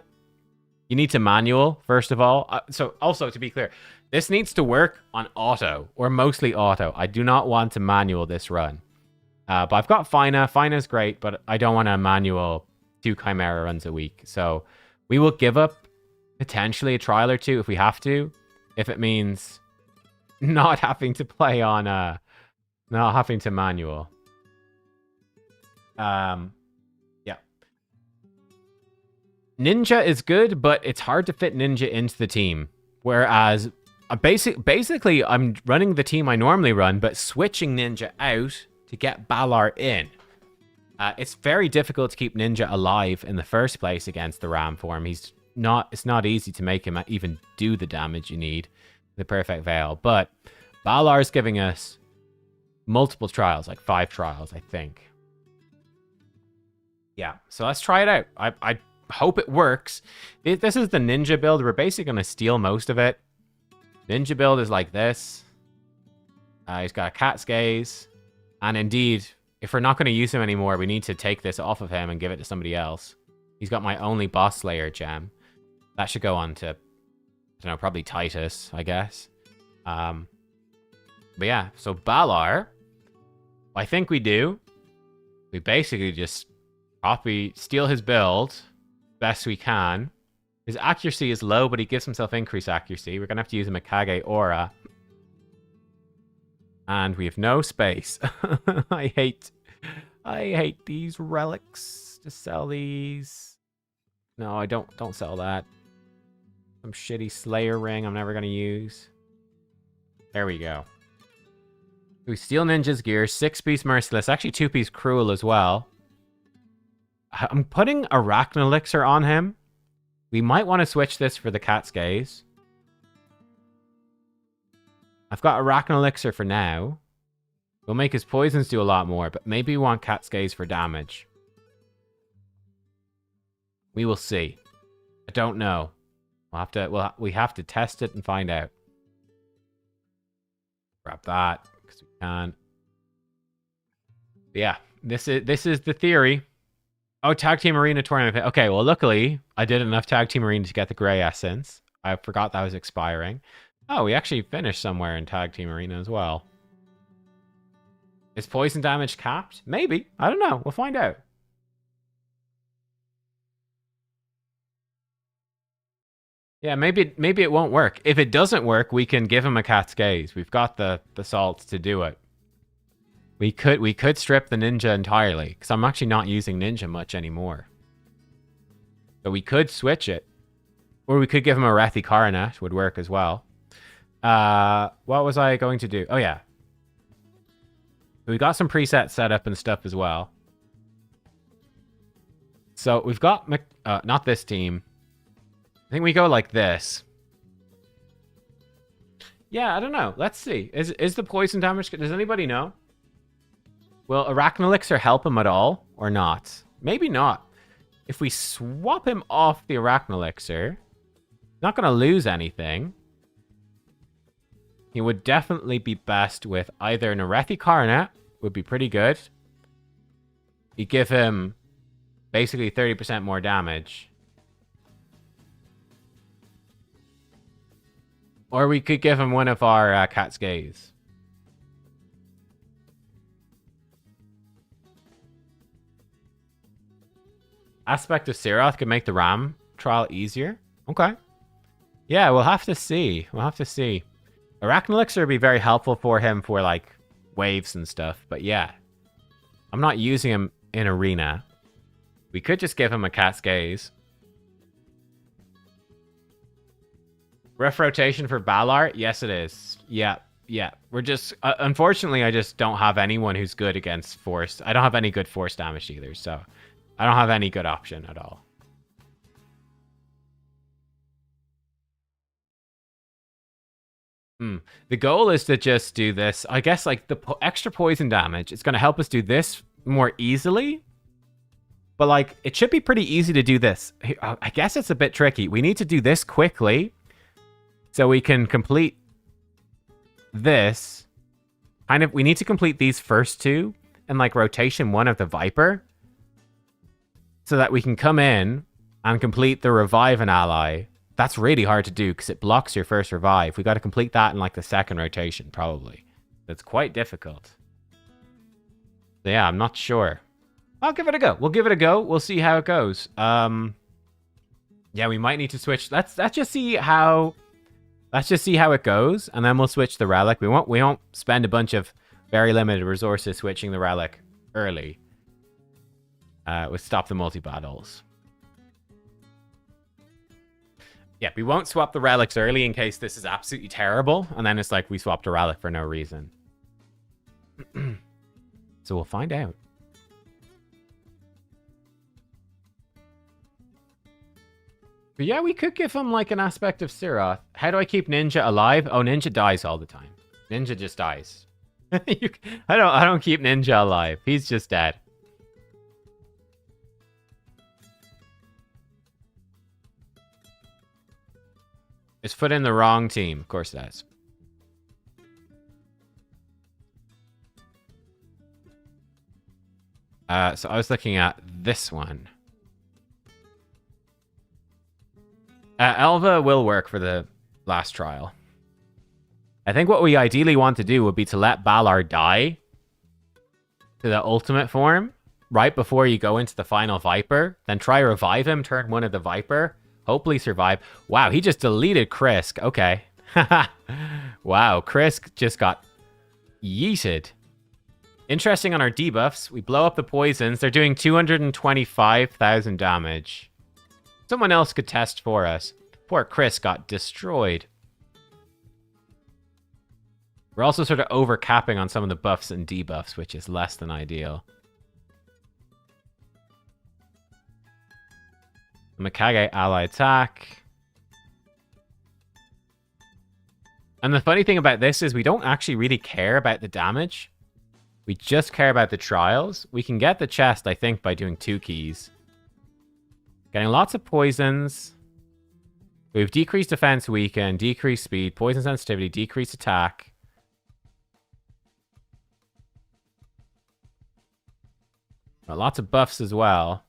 you need to manual, first of all. So also, to be clear, this needs to work on auto, or mostly auto. I do not want to manual this run. But I've got Fina. Fina's great, but I don't want to manual 2 Chimera runs a week. So we will give up potentially a trial or 2 if we have to. If it means not having to play on... not having to manual. Yeah. Ninja is good, but it's hard to fit Ninja into the team. Whereas, basically, I'm running the team I normally run, but switching Ninja out to get Balar in. It's very difficult to keep Ninja alive in the first place against the Ram form. It's not easy to make him even do the damage you need. The perfect veil. But Balar's giving us multiple trials, like 5 trials, I think. Yeah, so let's try it out. I hope it works. This is the ninja build. We're basically going to steal most of it. Ninja build is like this. He's got a cat's gaze. And indeed, if we're not going to use him anymore, we need to take this off of him and give it to somebody else. He's got my only boss slayer gem. That should go on to, I don't know, probably Titus, I guess. But yeah, so Balar, I think we do. We basically just steal his build best we can. His accuracy is low, but he gives himself increased accuracy. We're going to have to use a Mikage Aura. And we have no space. I hate these relics. Just sell these. No, I don't sell that. Some shitty Slayer ring I'm never going to use. There we go. We steal Ninja's gear, 6-piece Merciless, actually 2-piece Cruel as well. I'm putting Arachne Elixir on him. We might want to switch this for the Cat's Gaze. I've got Arachne Elixir for now. We'll make his poisons do a lot more, but maybe we want Cat's Gaze for damage. We will see. I don't know. We have to test it and find out. Grab that. We can. But yeah, this is the theory. Oh, Tag Team Arena tournament. Okay, well, luckily, I did enough Tag Team Arena to get the Grey Essence. I forgot that was expiring. Oh, we actually finished somewhere in Tag Team Arena as well. Is poison damage capped? Maybe. I don't know. We'll find out. Yeah, maybe it won't work. If it doesn't work, we can give him a Cat's Gaze. We've got the salt to do it. We could strip the ninja entirely, because I'm actually not using ninja much anymore. So we could switch it. Or we could give him a Rethi Coronet, would work as well. What was I going to do? Oh, yeah. We got some presets set up and stuff as well. So we've got... not this team. I think we go like this. Yeah, I don't know. Let's see. Is the poison damage... Does anybody know? Will Arachnelixir help him at all? Or not? Maybe not. If we swap him off the Arachnelixir, not going to lose anything. He would definitely be best with either an Arethi Coronet, would be pretty good. You give him basically 30% more damage. Or we could give him one of our Cat's Gaze. Aspect of Siroth could make the Ram trial easier. Okay. Yeah, we'll have to see. We'll have to see. Arachnelixir would be very helpful for him for, like, waves and stuff. But yeah. I'm not using him in Arena. We could just give him a Cat's Gaze. Ref rotation for Balar? Yes, it is. Yeah, yeah. We're just... unfortunately, I just don't have anyone who's good against Force. I don't have any good Force damage either, so... I don't have any good option at all. The goal is to just do this. I guess, like, the extra poison damage, it's going to help us do this more easily. But, like, it should be pretty easy to do this. I guess it's a bit tricky. We need to do this quickly so we can complete this. Kind of, we need to complete these first two and, like, rotation one of the Viper. So that we can come in and complete the revive an ally. That's really hard to do because it blocks your first revive. We got to complete that in like the second rotation, probably. That's quite difficult. So yeah, I'm not sure. I'll give it a go. We'll give it a go. We'll see how it goes. Yeah, we might need to switch. Let's just see how it goes, and then we'll switch the relic. We won't spend a bunch of very limited resources switching the relic early. With stop the multi-battles. Yeah, we won't swap the relics early in case this is absolutely terrible. And then it's like we swapped a relic for no reason. So we'll find out. But yeah, we could give him like an aspect of Siroth. How do I keep Ninja alive? Oh, Ninja dies all the time. Ninja just dies. I don't keep Ninja alive. He's just dead. It's put in the wrong team. Of course it has. So I was looking at this one. Elva will work for the last trial. I think what we ideally want to do would be to let Balar die to the ultimate form right before you go into the final Viper. Then try revive him, turn one of the Viper. Hopefully survive. Wow, he just deleted Krisk. Okay. Wow, Krisk just got yeeted. Interesting on our debuffs. We blow up the poisons. They're doing 225,000 damage. Someone else could test for us. Poor Krisk got destroyed. We're also sort of overcapping on some of the buffs and debuffs, which is less than ideal. Mikage ally attack. And the funny thing about this is we don't actually really care about the damage. We just care about the trials. We can get the chest, I think, by doing 2 keys. Getting lots of poisons. We've decreased defense weaken, decreased speed, poison sensitivity, decreased attack. But lots of buffs as well.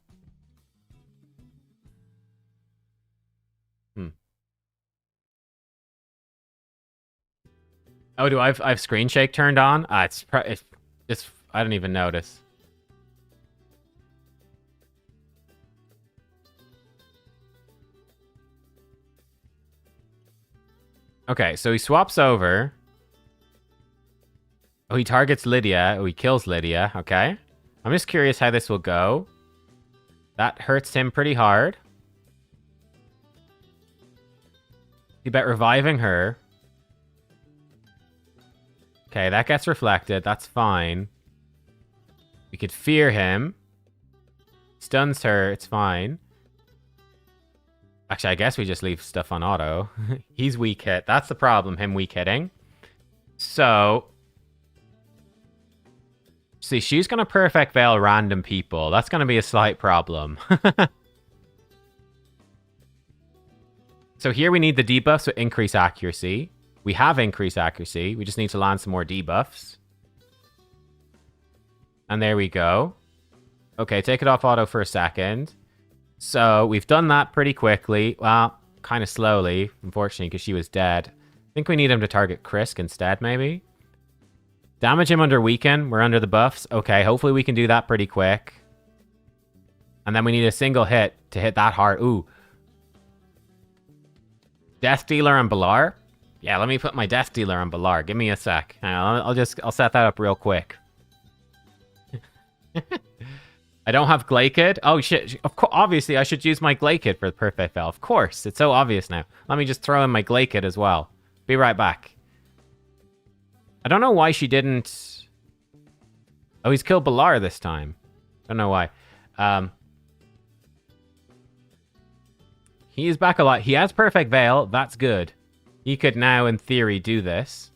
Oh, do I've screen shake turned on? It's I don't even notice. Okay, so he swaps over. Oh, he targets Lydia. Oh, he kills Lydia. Okay. I'm just curious how this will go. That hurts him pretty hard. You bet reviving her. Okay, that gets reflected. That's fine. We could fear him. Stuns her. It's fine. Actually, I guess we just leave stuff on auto. He's weak hit. That's the problem, him weak hitting. So... See, she's going to perfect veil random people. That's going to be a slight problem. So here we need the debuffs with increase accuracy. We have increased accuracy. We just need to land some more debuffs. And there we go. Okay, take it off auto for a second. So we've done that pretty quickly. Well, kind of slowly, unfortunately, because she was dead. I think we need him to target Krisk instead, maybe. Damage him under weaken. We're under the buffs. Okay, hopefully we can do that pretty quick. And then we need a single hit to hit that hard. Ooh. Death Dealer and Balar? Yeah, let me put my Death Dealer on Balar. Give me a sec. Hang on, I'll set that up real quick. I don't have Glakid. Oh shit! Of course, obviously I should use my Glakid for the perfect veil. Of course, it's so obvious now. Let me just throw in my Glakid as well. Be right back. I don't know why she didn't. Oh, he's killed Balar this time. Don't know why. He is back a lot. He has perfect veil. That's good. He could now, in theory, do this.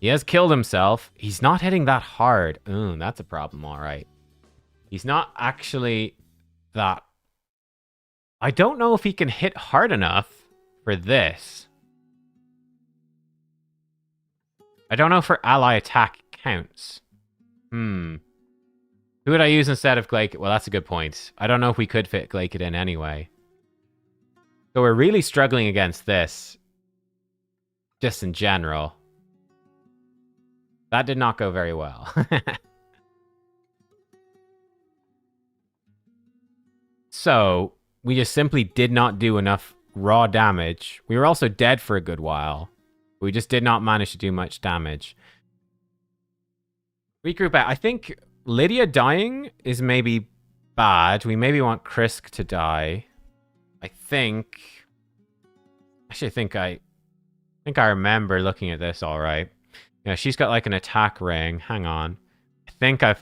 He has killed himself. He's not hitting that hard. Ooh, that's a problem, all right. He's not actually that... I don't know if he can hit hard enough for this. I don't know if for ally attack counts. Who would I use instead of Glakid? Well, that's a good point. I don't know if we could fit Glakid in anyway. So we're really struggling against this. Just in general. That did not go very well. So, we just simply did not do enough raw damage. We were also dead for a good while. We just did not manage to do much damage. Regroup out. I think Lydia dying is maybe bad. We maybe want Krisk to die. I think... Actually, I think I remember looking at this all right. Yeah, she's got like an attack ring. Hang on.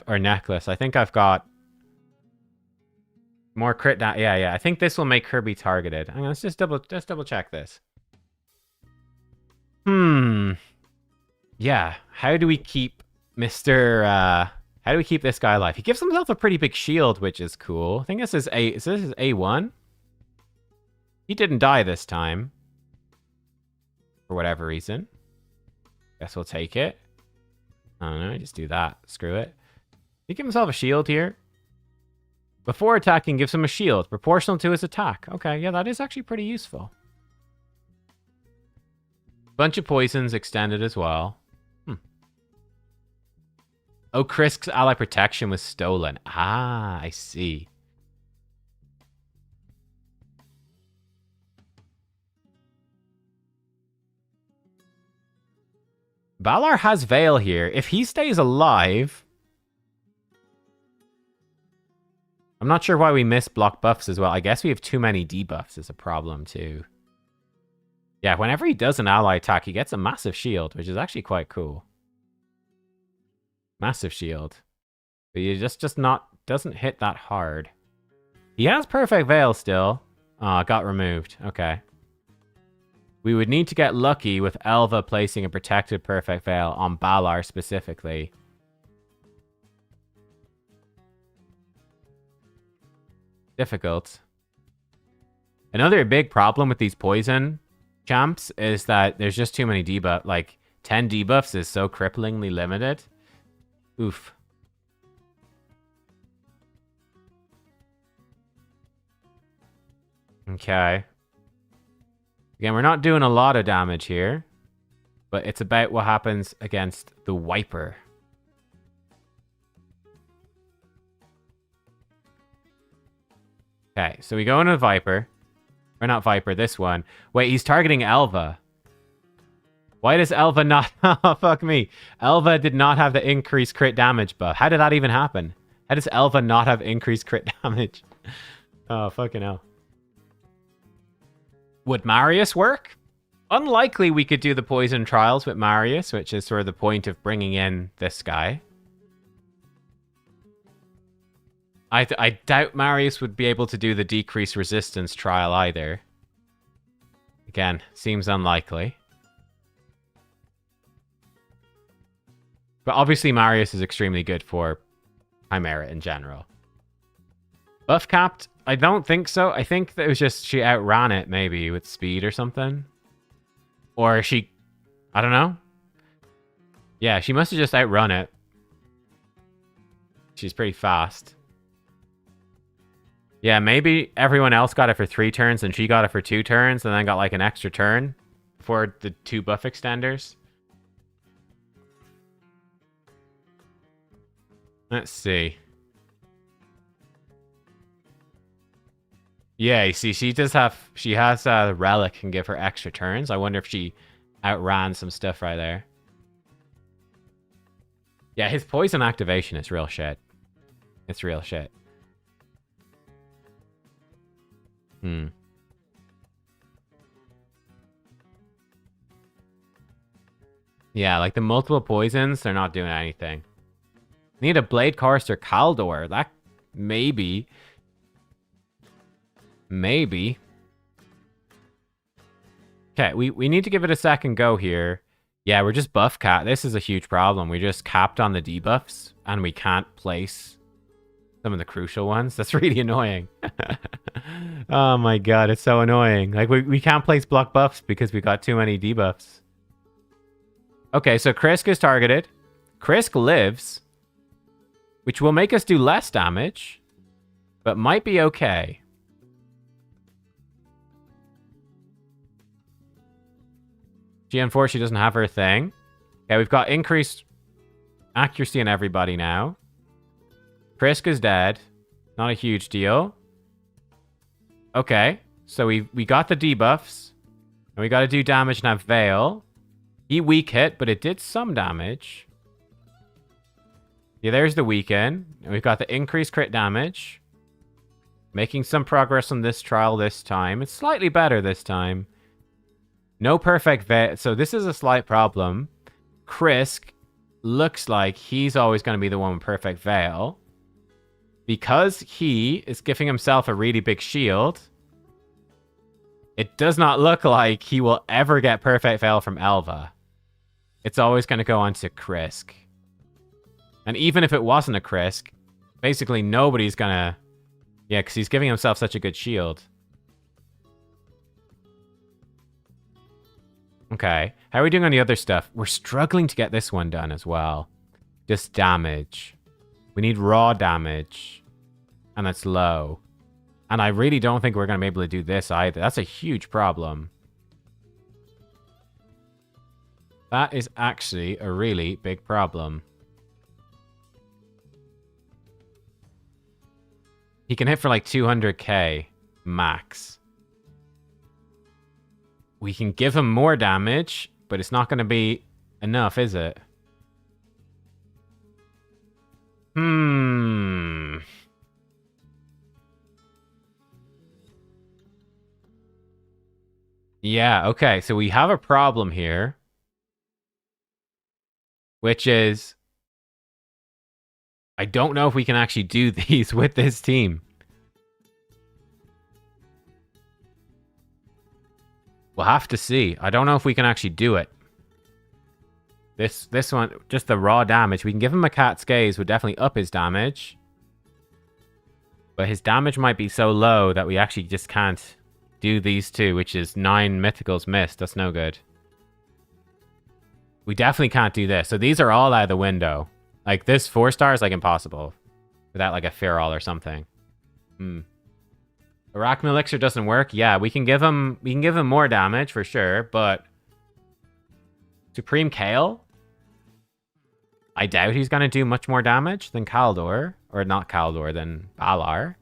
Or necklace. I think I've got more crit down. Yeah. I think this will make her be targeted. Hang on, let's just double check this. Yeah. How do we keep how do we keep this guy alive? He gives himself a pretty big shield, which is cool. I think this is A1. He didn't die this time. For whatever reason. Guess we'll take it. I don't know, just do that. Screw it. He give himself a shield here. Before attacking, gives him a shield, proportional to his attack. Okay, yeah, that is actually pretty useful. Bunch of poisons extended as well. Oh, Krisk's ally protection was stolen. Ah, I see. Balar has Veil here. If he stays alive... I'm not sure why we missed block buffs as well. I guess we have too many debuffs is a problem too. Yeah, whenever he does an ally attack, he gets a massive shield, which is actually quite cool. Massive shield. But he just not... doesn't hit that hard. He has Perfect Veil still. Oh, it got removed. Okay. We would need to get lucky with Elva placing a protected Perfect Veil on Balar specifically. Difficult. Another big problem with these poison champs is that there's just too many debuffs. Like, 10 debuffs is so cripplingly limited. Oof. Okay. Again, we're not doing a lot of damage here, but it's about what happens against the Wiper. Okay, so we go into Viper. Or not Viper, this one. Wait, he's targeting Elva. Why does Elva not... Oh, fuck me. Elva did not have the increased crit damage buff. How did that even happen? How does Elva not have increased crit damage? Oh, fucking hell. Would Marius work? Unlikely we could do the poison trials with Marius, which is sort of the point of bringing in this guy. I doubt Marius would be able to do the decreased resistance trial either. Again, seems unlikely. But obviously Marius is extremely good for Chimera in general. Buff capped? I don't think so. I think that it was just she outran it maybe with speed or something. Or she... I don't know. Yeah, she must have just outrun it. She's pretty fast. Yeah, maybe everyone else got it for 3 turns and she got it for 2 turns and then got like an extra turn for the 2 buff extenders. Let's see. Yeah, you see, she has a relic can give her extra turns. I wonder if she outran some stuff right there. Yeah, his poison activation is real shit. It's real shit. Yeah, like the multiple poisons, they're not doing anything. Need a Blade Courser Kaldor. That maybe. Maybe. Okay, we need to give it a second go here. Yeah, we're just buff capped. This is a huge problem. We're just capped on the debuffs, and we can't place some of the crucial ones. That's really annoying. Oh my god, it's so annoying. Like, we can't place block buffs because we got too many debuffs. Okay, so Krisk is targeted. Krisk lives, which will make us do less damage, but might be okay. She unfortunately doesn't have her thing. Okay, we've got increased accuracy in everybody now. Krisk is dead. Not a huge deal. Okay, so we got the debuffs. And we got to do damage and have Veil. He weak hit, but it did some damage. Yeah, there's the weaken. And we've got the increased crit damage. Making some progress on this trial this time. It's slightly better this time. No perfect Veil. So this is a slight problem. Krisk looks like he's always going to be the one with perfect Veil. Because he is giving himself a really big shield, it does not look like he will ever get perfect Veil from Elva. It's always going to go on to Krisk. And even if it wasn't a Krisk, basically nobody's going to... Yeah, because he's giving himself such a good shield. Okay. How are we doing on the other stuff? We're struggling to get this one done as well. Just damage. We need raw damage. And that's low. And I really don't think we're going to be able to do this either. That's a huge problem. That is actually a really big problem. He can hit for like 200k max. We can give him more damage, but it's not going to be enough, is it? Yeah, okay, so we have a problem here. Which is... I don't know if we can actually do these with this team. We'll have to see. I don't know if we can actually do it. This one, just the raw damage. We can give him a Cat's Gaze, would definitely up his damage. But his damage might be so low that we actually just can't do these two, which is 9 mythicals missed. That's no good. We definitely can't do this. So these are all out of the window. Like, this 4-star is, like, impossible. Without, like, a Feral or something. Arachne Elixir doesn't work. Yeah, we can give him more damage, for sure, but... Supreme Kale? I doubt he's going to do much more damage than Kaldor. Or not Kaldor, than Valar.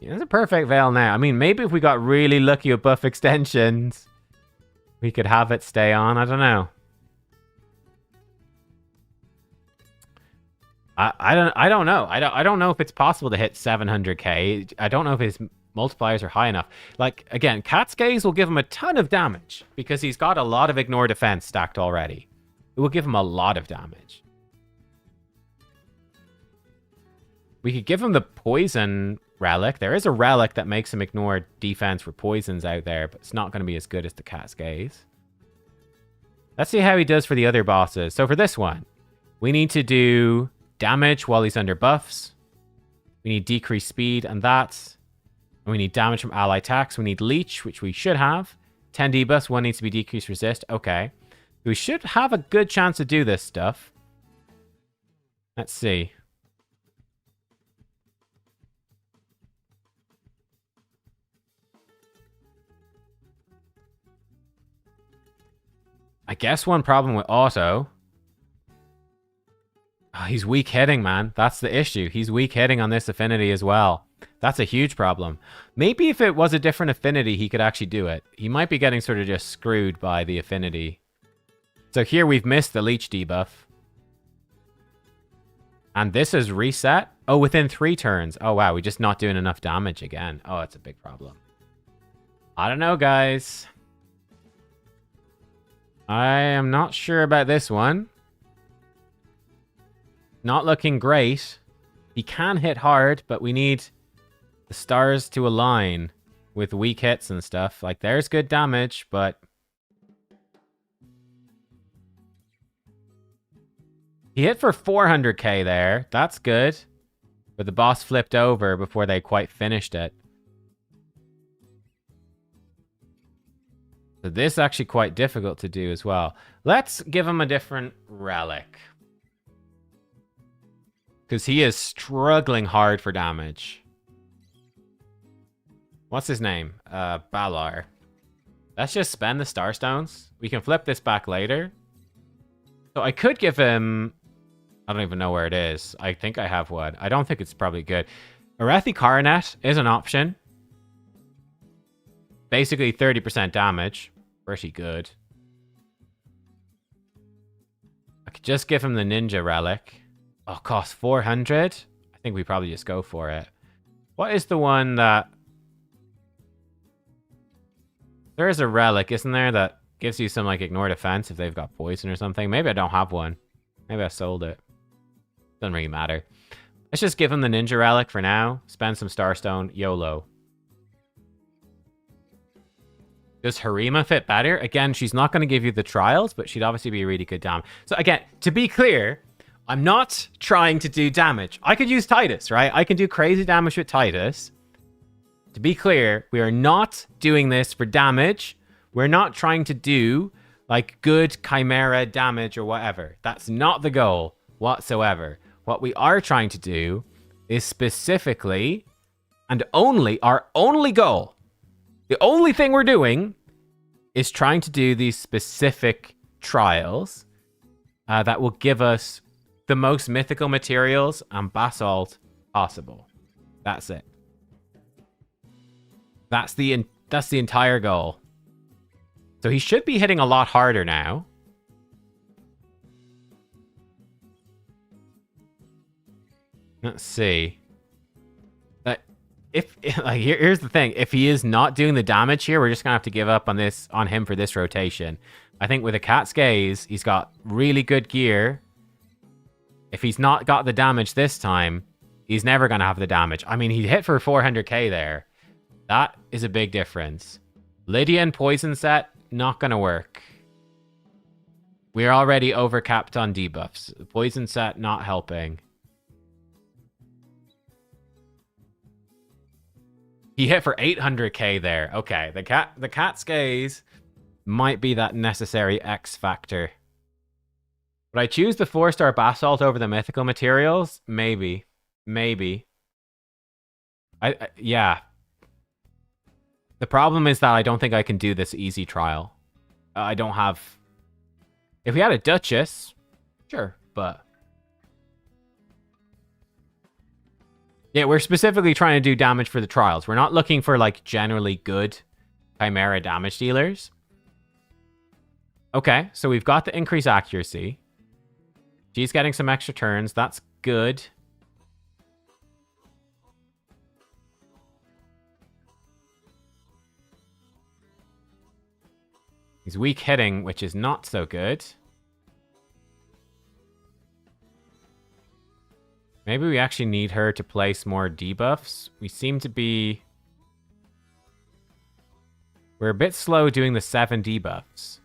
It's a perfect veil now. I mean, maybe if we got really lucky with buff extensions, we could have it stay on. I don't know. I don't know. I don't know if it's possible to hit 700k. I don't know if his multipliers are high enough. Like, again, Cat's Gaze will give him a ton of damage because he's got a lot of ignore defense stacked already. It will give him a lot of damage. We could give him the poison relic. There is a relic that makes him ignore defense for poisons out there, but it's not going to be as good as the Cat's Gaze. Let's see how he does for the other bosses. So for this one, we need to do damage while he's under buffs. We need decreased speed and that. And we need damage from ally attacks. We need leech, which we should have. 10 debuffs. One needs to be decreased resist. Okay. We should have a good chance to do this stuff. Let's see. I guess one problem with auto. Oh, he's weak hitting, man. That's the issue. He's weak hitting on this affinity as well. That's a huge problem. Maybe if it was a different affinity, he could actually do it. He might be getting sort of just screwed by the affinity. So here we've missed the leech debuff. And this is reset. Oh, within 3 turns. Oh, wow. We're just not doing enough damage again. Oh, it's a big problem. I don't know, guys. I am not sure about this one. Not looking great. He can hit hard, but we need the stars to align with weak hits and stuff. Like, there's good damage, but he hit for 400k there. That's good. But the boss flipped over before they quite finished it. So this is actually quite difficult to do as well. Let's give him a different relic. Because he is struggling hard for damage. What's his name? Balar. Let's just spend the Starstones. We can flip this back later. So I could give him... I don't even know where it is. I think I have one. I don't think it's probably good. Arethi Coronet is an option. Basically 30% damage. Pretty good. I could just give him the Ninja Relic. Oh, cost 400? I think we probably just go for it. What is the one that... There is a relic, isn't there, that gives you some, like, ignore defense if they've got poison or something? Maybe I don't have one. Maybe I sold it. Doesn't really matter. Let's just give him the Ninja Relic for now. Spend some Starstone. YOLO. Does Harima fit better? Again, she's not going to give you the trials, but she'd obviously be a really good damage. So again, to be clear, I'm not trying to do damage. I could use Titus, right? I can do crazy damage with Titus. To be clear, we are not doing this for damage. We're not trying to do like good Chimera damage or whatever. That's not the goal whatsoever. What we are trying to do is specifically and only our only goal. The only thing we're doing is trying to do these specific trials that will give us the most mythical materials and basalt possible. That's it. That's the entire goal. So he should be hitting a lot harder now. Let's see. Here's the thing. If he is not doing the damage here, we're just gonna have to give up on him for this rotation. I think with a Cat's Gaze, he's got really good gear. If he's not got the damage this time, he's never gonna have the damage. I mean, he hit for 400k there. That is a big difference. Lydian poison set, not gonna work. We're already overcapped on debuffs. The poison set not helping. He hit for 800k there. Okay, the Cat's Gaze might be that necessary X factor. Would I choose the 4-star basalt over the mythical materials? Maybe. Maybe. Yeah. The problem is that I don't think I can do this easy trial. I don't have... If we had a Duchess, sure, but... Yeah, we're specifically trying to do damage for the trials. We're not looking for, like, generally good Chimera damage dealers. Okay, so we've got the increased accuracy. She's getting some extra turns. That's good. He's weak hitting, which is not so good. Maybe we actually need her to place more debuffs. We seem to be... We're a bit slow doing the 7 debuffs.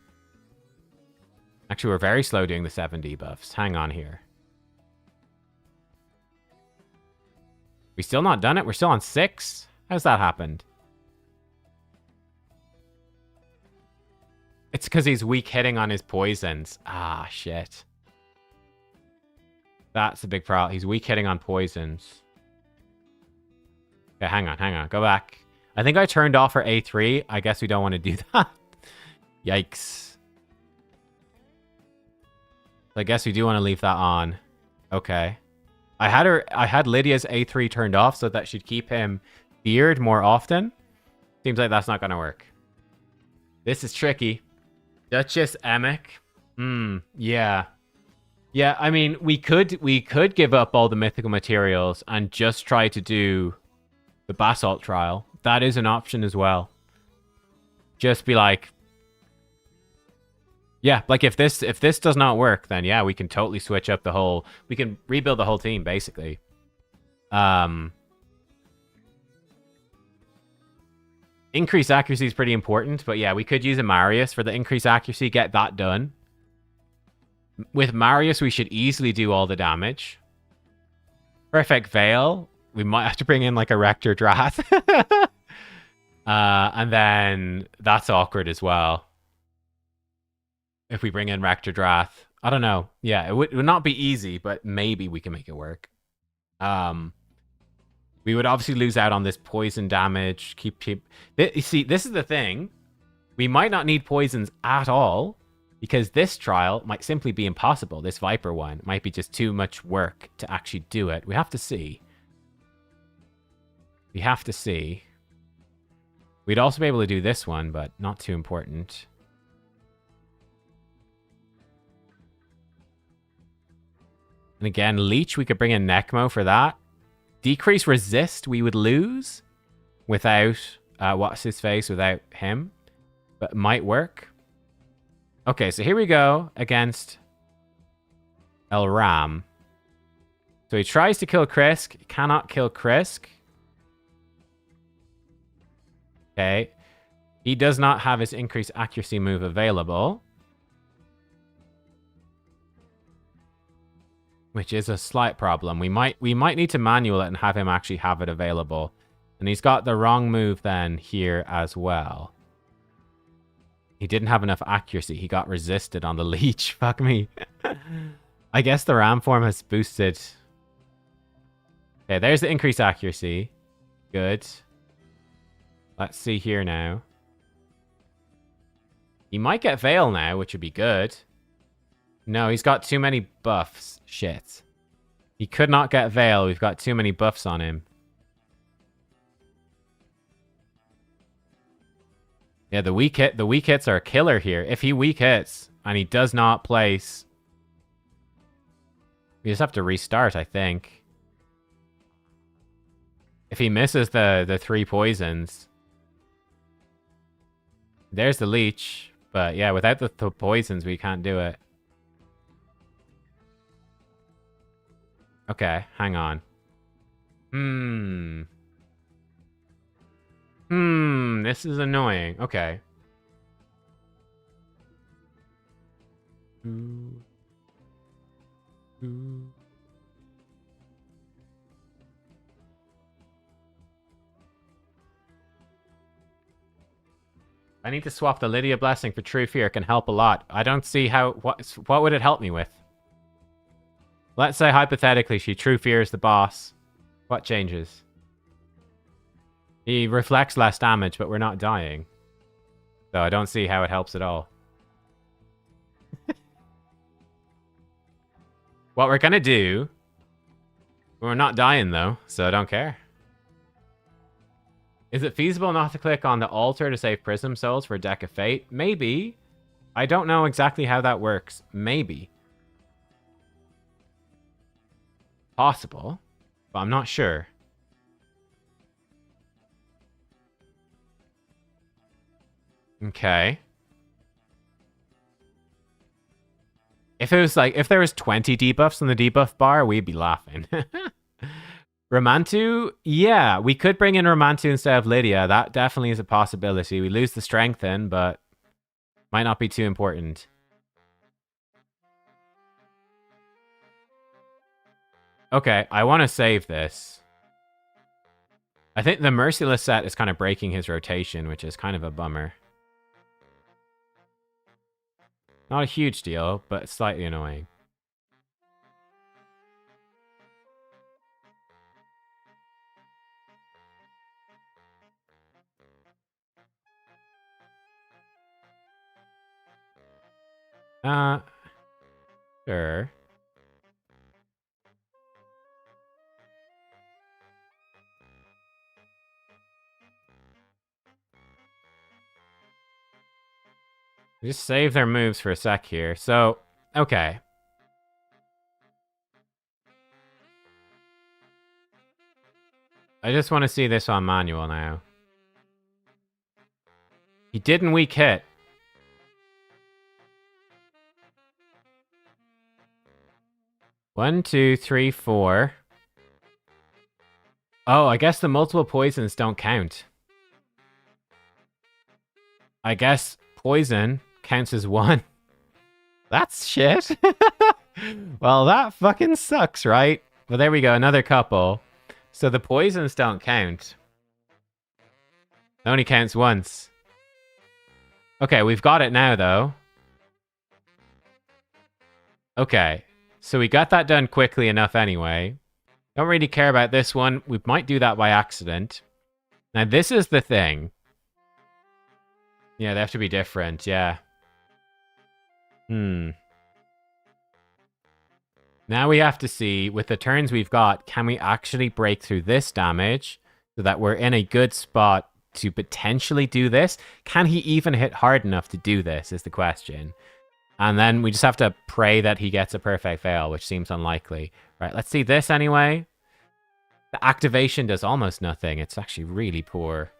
Actually, we're very slow doing the 7 debuffs. Hang on here. We still not done it? We're still on 6? How's that happened? It's because he's weak hitting on his poisons. Ah, shit. That's a big problem. He's weak hitting on poisons. Okay, hang on. Go back. I think I turned off her A3. I guess we don't want to do that. Yikes. I guess we do want to leave that on. Okay. I had Lydia's A3 turned off so that she'd keep him feared more often. Seems like that's not going to work. This is tricky. Duchess Emic. Yeah. Yeah, I mean, we could give up all the mythical materials and just try to do the basalt trial. That is an option as well. Just be like, yeah, like if this does not work, then yeah, we can totally switch up the whole. We can rebuild the whole team basically. Increased accuracy is pretty important, but yeah, we could use a Marius for the increased accuracy. Get that done. With Marius, we should easily do all the damage. Perfect Veil. We might have to bring in like a Rector Drath. And then that's awkward as well. If we bring in Rector Drath. I don't know. Yeah, it would not be easy, but maybe we can make it work. We would obviously lose out on this poison damage. You see, this is the thing. We might not need poisons at all. Because this trial might simply be impossible. This Viper one might be just too much work to actually do it. We have to see. We have to see. We'd also be able to do this one, but not too important. And again, Leech, we could bring in Necmo for that. Decrease resist, we would lose without, what's his face, without him. But it might work. Okay, so here we go against El Ram. So he tries to kill Krisk. Cannot kill Krisk. Okay. He does not have his increased accuracy move available. Which is a slight problem. We might need to manual it and have him actually have it available. And he's got the wrong move then here as well. He didn't have enough accuracy. He got resisted on the leech. Fuck me. I guess the Ram form has boosted. Okay, there's the increased accuracy. Good. Let's see here now. He might get Veil now, which would be good. No, he's got too many buffs. Shit. He could not get Veil. We've got too many buffs on him. Yeah, the weak hits are a killer here. If he weak hits and he does not place, we just have to restart, I think. If he misses the 3 poisons, there's the leech. But yeah, without the poisons, we can't do it. Okay, hang on. This is annoying. Okay. I need to swap the Lydia Blessing for True Fear. It can help a lot. I don't see how... What would it help me with? Let's say, hypothetically, she True Fear is the boss. What changes? He reflects less damage, but we're not dying. So I don't see how it helps at all. What we're going to do We're not dying, though, so I don't care. Is it feasible not to click on the altar to save Prism Souls for a Deck of Fate? Maybe. I don't know exactly how that works. Maybe. Possible, but I'm not sure. Okay. If it was like, if there was 20 debuffs on the debuff bar, we'd be laughing. Romantu? Yeah, we could bring in Romantu instead of Lydia. That definitely is a possibility. We lose the strengthen, but might not be too important. Okay, I want to save this. I think the Merciless set is kind of breaking his rotation, which is kind of a bummer. Not a huge deal, but slightly annoying. Sure. Just save their moves for a sec here. So, okay. I just want to see this on manual now. He didn't weak hit. One, two, three, four. Oh, I guess the multiple poisons don't count. I guess poison counts as one. That's shit. Well, that fucking sucks, right? Well, there we go, another couple. So the poisons don't count. It only counts once. Okay, we've got it now, though. Okay, so we got that done quickly enough anyway. Don't really care about this one. We might do that by accident. Now, this is the thing. Yeah, they have to be different, yeah. Now we have to see, with the turns we've got, can we actually break through this damage so that we're in a good spot to potentially do this? Can he even hit hard enough to do this is the question. And then we just have to pray that he gets a perfect fail, which seems unlikely. Right, let's see this anyway. The activation does almost nothing. It's actually really poor.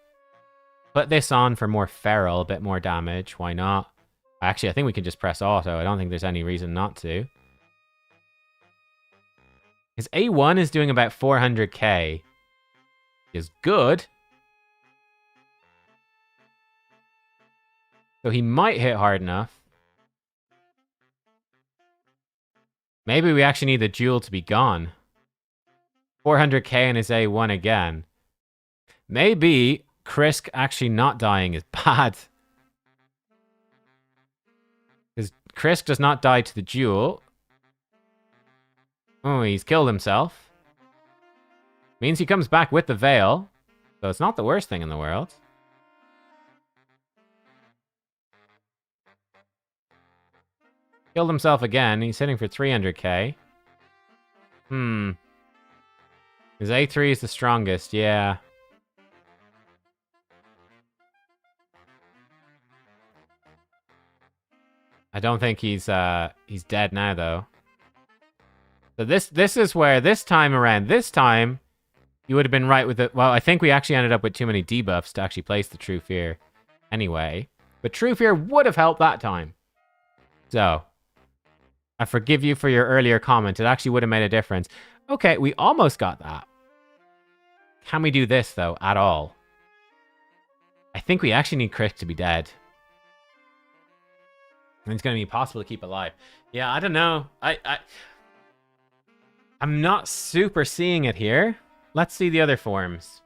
Put this on for more feral, a bit more damage. Why not? Actually, I think we can just press auto. I don't think there's any reason not to. His A1 is doing about 400k. Is good. So he might hit hard enough. Maybe we actually need the jewel to be gone. 400k in his A1 again. Maybe Krisk actually not dying is bad. Because Krisk does not die to the jewel. Oh, he's killed himself. Means he comes back with the veil. So it's not the worst thing in the world. Killed himself again. He's hitting for 300k. His A3 is the strongest, yeah. I don't think he's dead now, though. So this is where, this time, you would have been right with it. Well, I think we actually ended up with too many debuffs to actually place the True Fear anyway. But True Fear would have helped that time. So, I forgive you for your earlier comment. It actually would have made a difference. Okay, we almost got that. Can we do this, though, at all? I think we actually need Krisk to be dead. And it's going to be impossible to keep alive. Yeah, I don't know. I'm not super seeing it here. Let's see the other forms.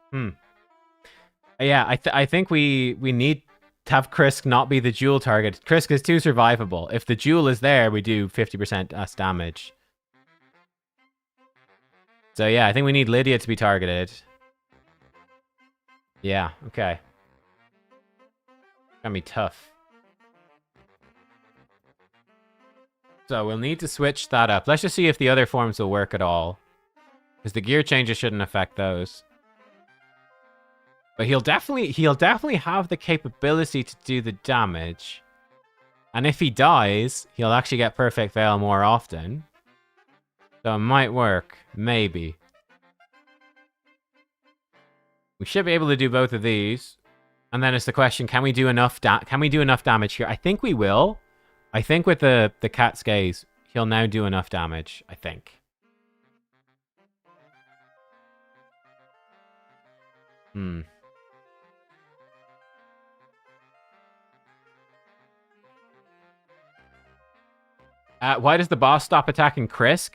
Yeah, I think we need to have Krisk not be the jewel target. Krisk is too survivable. If the jewel is there, we do 50% less damage. So yeah, I think we need Lydia to be targeted. Yeah, okay. Gonna be tough. So we'll need to switch that up. Let's just see if the other forms will work at all. Because the gear changes shouldn't affect those. But he'll definitely have the capability to do the damage. And if he dies, he'll actually get Perfect Veil more often. So it might work. Maybe. We should be able to do both of these. And then it's the question, can we do enough damage here? I think we will. I think with the cat's gaze, he'll now do enough damage, I think. Why does the boss stop attacking Krisk?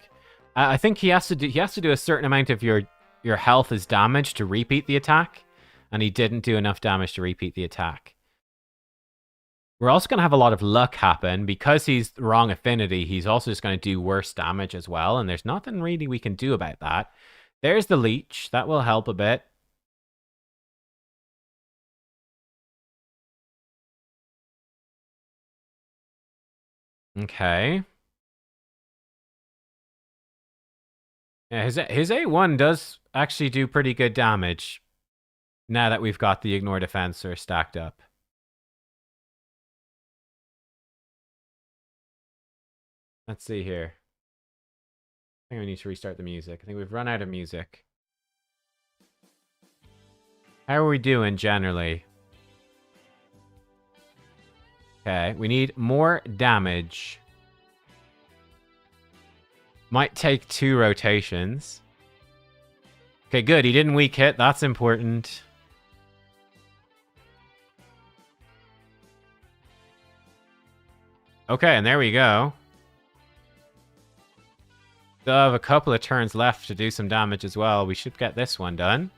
I think he has to do a certain amount of your health is damaged to repeat the attack, and he didn't do enough damage to repeat the attack. We're also going to have a lot of luck happen. Because he's the wrong affinity, he's also just going to do worse damage as well, and there's nothing really we can do about that. There's the leech. That will help a bit. Okay. Yeah, his A1 does actually do pretty good damage now that we've got the Ignore Defensor stacked up. Let's see here. I think we need to restart the music. I think we've run out of music. How are we doing generally? Okay, we need more damage. Might take 2 rotations. Okay, good. He didn't weak hit. That's important. Okay, and there we go. Still have a couple of turns left to do some damage as well. We should get this one done.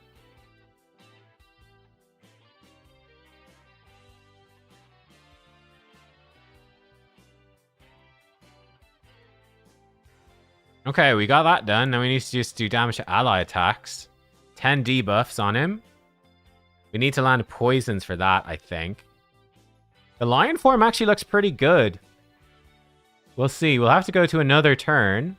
Okay, we got that done. Now we need to just do damage to ally attacks. 10 debuffs on him. We need to land poisons for that, I think. The lion form actually looks pretty good. We'll see. We'll have to go to another turn.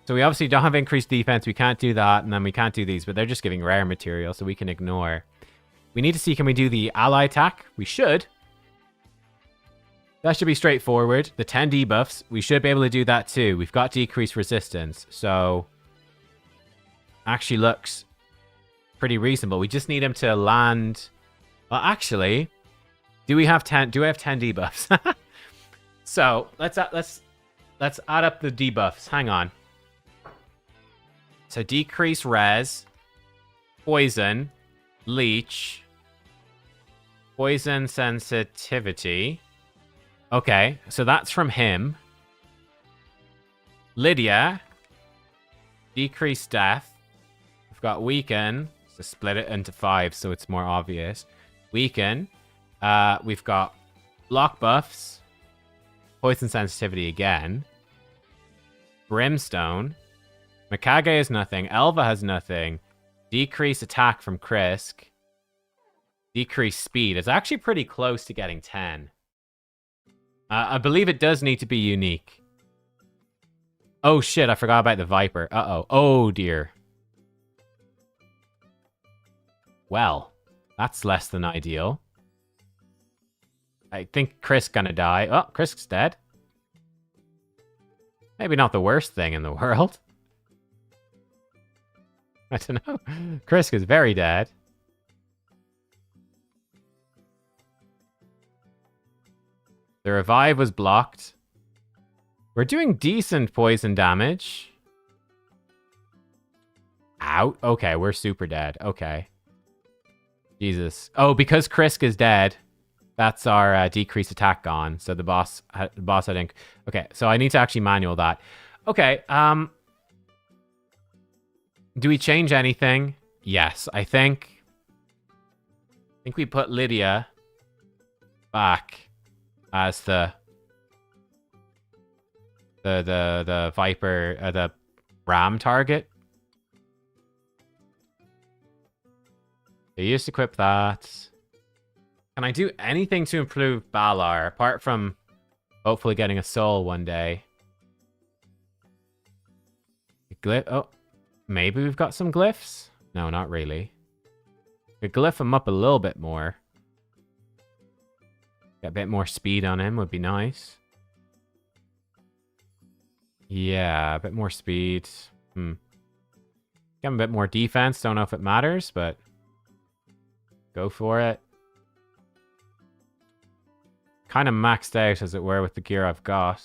So we obviously don't have increased defense. We can't do that, and then we can't do these, but they're just giving rare material, so we can ignore. We need to see, can we do the ally attack? We should. That should be straightforward. The 10 debuffs, we should be able to do that too. We've got decreased resistance, so actually looks pretty reasonable. We just need him to land. Well, actually, do we have 10? Do I have 10 debuffs? So let's add up the debuffs. Hang on. So decrease res, poison, leech, poison sensitivity. Okay, so that's from him. Lydia, decrease death. We've got weaken, so split it into 5 so it's more obvious. Weaken. We've got block buffs, poison sensitivity again. Brimstone. Mikage has nothing. Elva has nothing. Decrease attack from Krisk. Decrease speed. It's actually pretty close to getting 10. I believe it does need to be unique. Oh shit, I forgot about the Viper. Uh-oh. Oh dear. Well, that's less than ideal. I think Krisk's gonna die. Oh, Krisk's dead. Maybe not the worst thing in the world. I don't know. Krisk is very dead. The revive was blocked. We're doing decent poison damage. Out. Okay, we're super dead. Okay. Jesus. Oh, because Krisk is dead, that's our decreased attack gone. So the boss, I think. Okay, so I need to actually manual that. Okay. Do we change anything? Yes, I think we put Lydia back as the Viper, the Ram target. They used to equip that. Can I do anything to improve Balar apart from hopefully getting a soul one day? Glyph. Oh, maybe we've got some glyphs? No, not really. Could glyph him up a little bit more. Get a bit more speed on him would be nice. Yeah, a bit more speed. Get him a bit more defense. Don't know if it matters, but go for it. Kind of maxed out, as it were, with the gear I've got.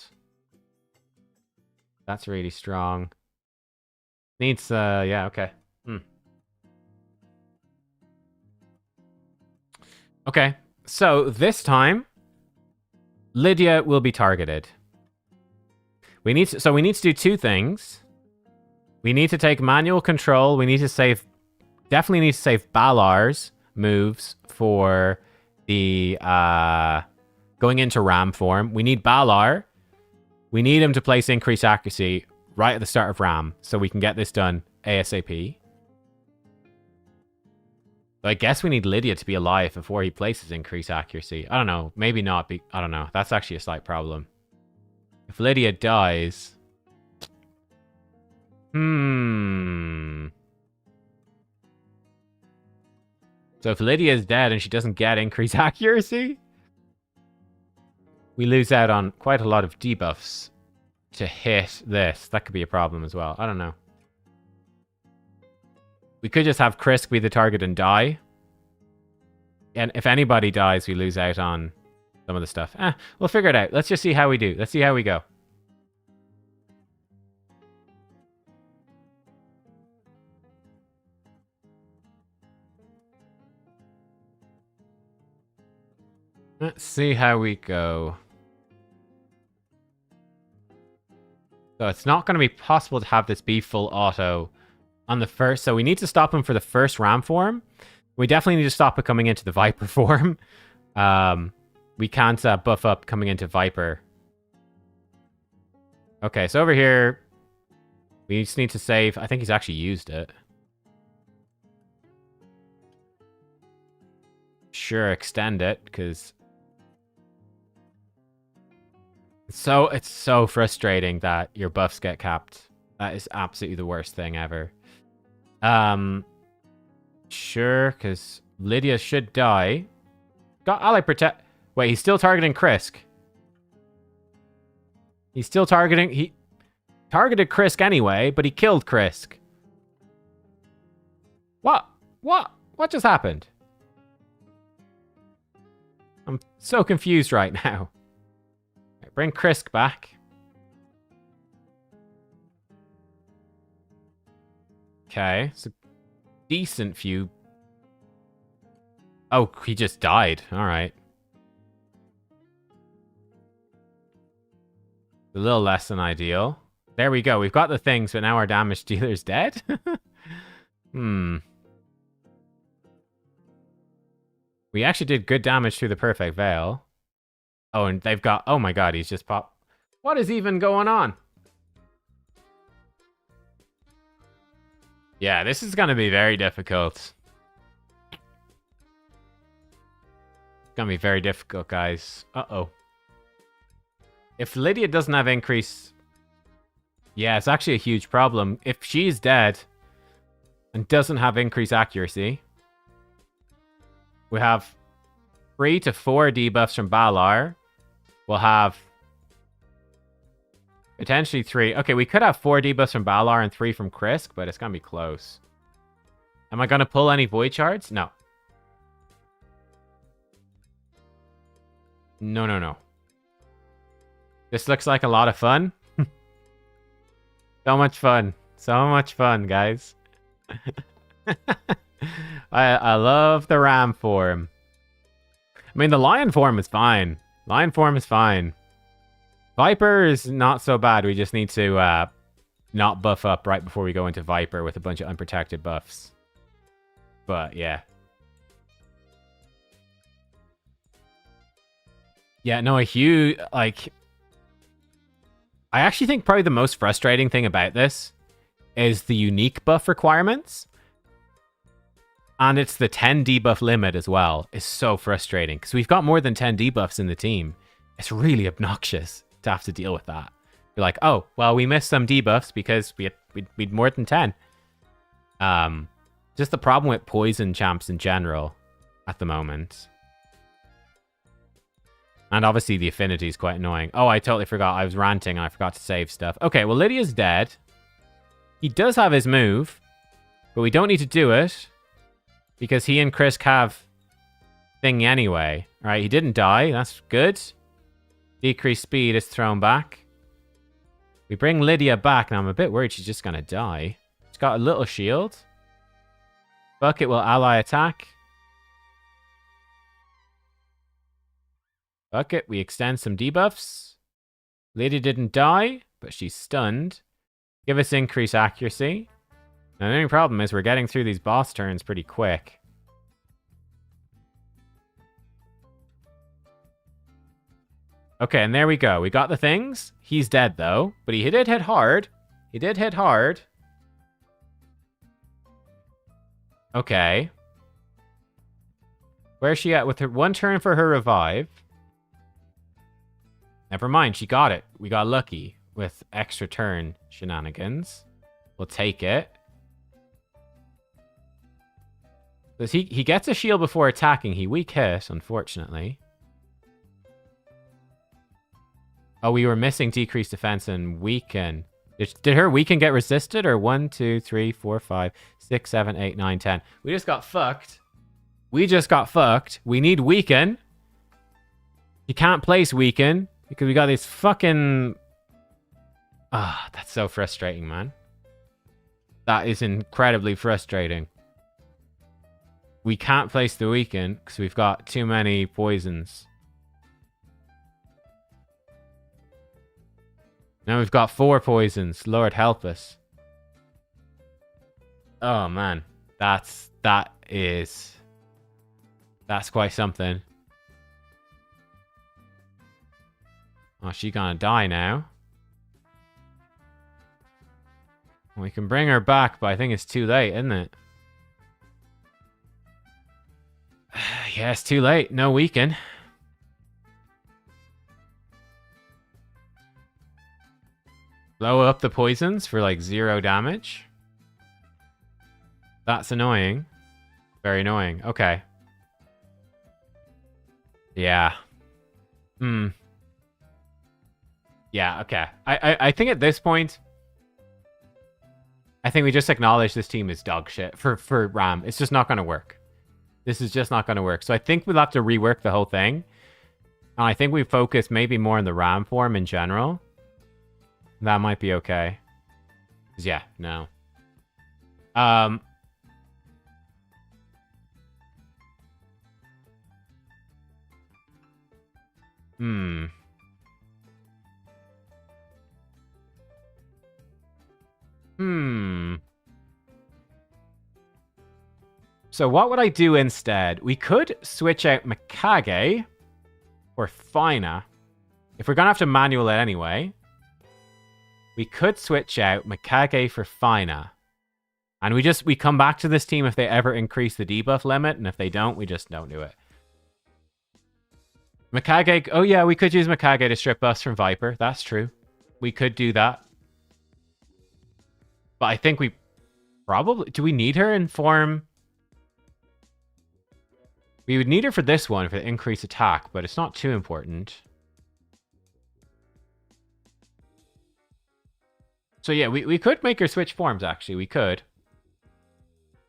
That's really strong. Needs, yeah, okay. Okay, so this time, Lydia will be targeted. We need to do two things. We need to take manual control. We need to save, definitely need to save Balar's moves for the, going into Ram form. We need Balar. We need him to place increased accuracy right at the start of Ram so we can get this done ASAP. So I guess we need Lydia to be alive before he places increased accuracy. I don't know. Maybe not. I don't know. That's actually a slight problem. If Lydia dies... So if Lydia is dead and she doesn't get increased accuracy, we lose out on quite a lot of debuffs to hit this. That could be a problem as well. I don't know. We could just have Krisk be the target and die. And if anybody dies, we lose out on some of the stuff. We'll figure it out. Let's just see how we do. Let's see how we go. Let's see how we go. So it's not going to be possible to have this be full auto on the first. So we need to stop him for the first Ram form. We definitely need to stop it coming into the Viper form. We can't buff up coming into Viper. Okay, so over here, we just need to save. I think he's actually used it. Sure, extend it, because... it's so frustrating that your buffs get capped. That is absolutely the worst thing ever. Sure, because Lydia should die. Got ally protect. Wait, he's still targeting Krisk. He's still targeting... He targeted Krisk anyway, but he killed Krisk. What? What? What just happened? I'm so confused right now. Bring Krisk back. Okay, it's a decent few. Oh, he just died. All right. A little less than ideal. There we go. We've got the things, but now our damage dealer's dead. We actually did good damage through the Perfect Veil. Oh, and they've got... Oh my god, he's just popped... What is even going on? Yeah, this is going to be very difficult. It's going to be very difficult, guys. Uh-oh. If Lydia doesn't have increase... Yeah, it's actually a huge problem. If she's dead and doesn't have increased accuracy, we have 3 to 4 debuffs from Balar. We'll have potentially 3. Okay, we could have 4 debuffs from Balar and 3 from Krisk, but it's going to be close. Am I going to pull any Void Shards? No. No, no, no. This looks like a lot of fun. So much fun. So much fun, guys. I love the Ram form. I mean, the Lion form is fine. Lion form is fine. Viper is not so bad. We just need to not buff up right before we go into Viper with a bunch of unprotected buffs. But, yeah. Yeah, no, a huge... Like... I actually think probably the most frustrating thing about this is the unique buff requirements. And it's the 10 debuff limit as well. It's so frustrating because we've got more than 10 debuffs in the team. It's really obnoxious to have to deal with that. Be like, oh, well, we missed some debuffs because we'd more than 10. Just the problem with poison champs in general at the moment. And obviously the affinity is quite annoying. Oh, I totally forgot. I was ranting and I forgot to save stuff. Okay, well, Lydia's dead. He does have his move, but we don't need to do it because he and Chris have thing anyway. All right, he didn't die. That's good. Decreased speed is thrown back. We bring Lydia back. Now, I'm a bit worried she's just going to die. She's got a little shield. Bucket will ally attack. Bucket, we extend some debuffs. Lydia didn't die, but she's stunned. Give us increased accuracy. Now, the only problem is we're getting through these boss turns pretty quick. Okay, and there we go. We got the things. He's dead, though. But he did hit hard. He did hit hard. Okay. Where's she at with her 1 turn for her revive? Never mind, she got it. We got lucky with extra turn shenanigans. We'll take it. Because he gets a shield before attacking. He weak hit, unfortunately. Oh, we were missing decreased defense and weaken. Did her weaken get resisted? Or 1, 2, 3, 4, 5, 6, 7, 8, 9, 10. We just got fucked. We just got fucked. We need weaken. You can't place weaken because we got these fucking... Ah, that's so frustrating, man. That is incredibly frustrating. We can't place the weaken because we've got too many poisons. Now we've got 4 poisons. Lord help us. Oh man. That's quite something. Oh, she gonna die now. We can bring her back, but I think it's too late, isn't it? Yeah, it's too late. No weaken. Blow up the poisons for like 0 damage. That's annoying. Very annoying. Okay. Yeah. Yeah, okay. I think at this point, I think we just acknowledge this team is dog shit for Ram. It's just not going to work. This is just not going to work. So I think we'll have to rework the whole thing. And I think we focus maybe more on the Ram form in general. That might be okay. 'Cause yeah, no. So what would I do instead? We could switch out Mikage or Fina. If we're going to have to manual it anyway, we could switch out Mikage for Fina. And we come back to this team if they ever increase the debuff limit, and if they don't, we just don't do it. Mikage, oh yeah, we could use Mikage to strip us from Viper. That's true. We could do that. But I think we probably... Do we need her in form... We would need her for this one for the increased attack, but it's not too important. So yeah, we could make her switch forms, actually. We could.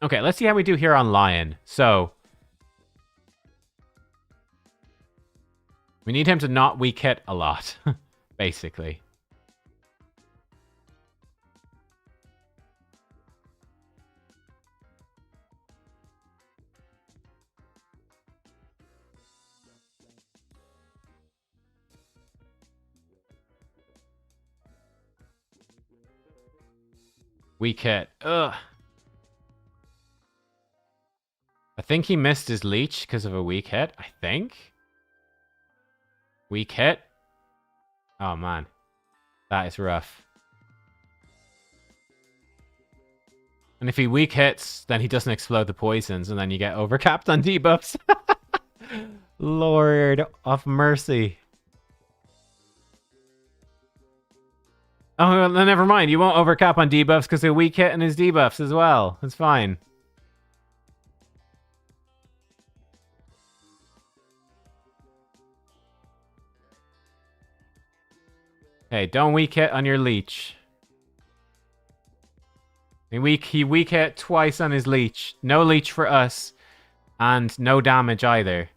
Okay, let's see how we do here on Lion. So... we need him to not weak hit a lot, basically. Weak hit. Ugh. I think he missed his leech because of a weak hit. I think. Weak hit. Oh, man. That is rough. And if he weak hits, then he doesn't explode the poisons, and then you get overcapped on debuffs. Lord of mercy. Oh, well, never mind. You won't overcap on debuffs because they're weak hit and his debuffs as well. It's fine. Hey, don't weak hit on your leech. He weak hit twice on his leech. No leech for us. And no damage either.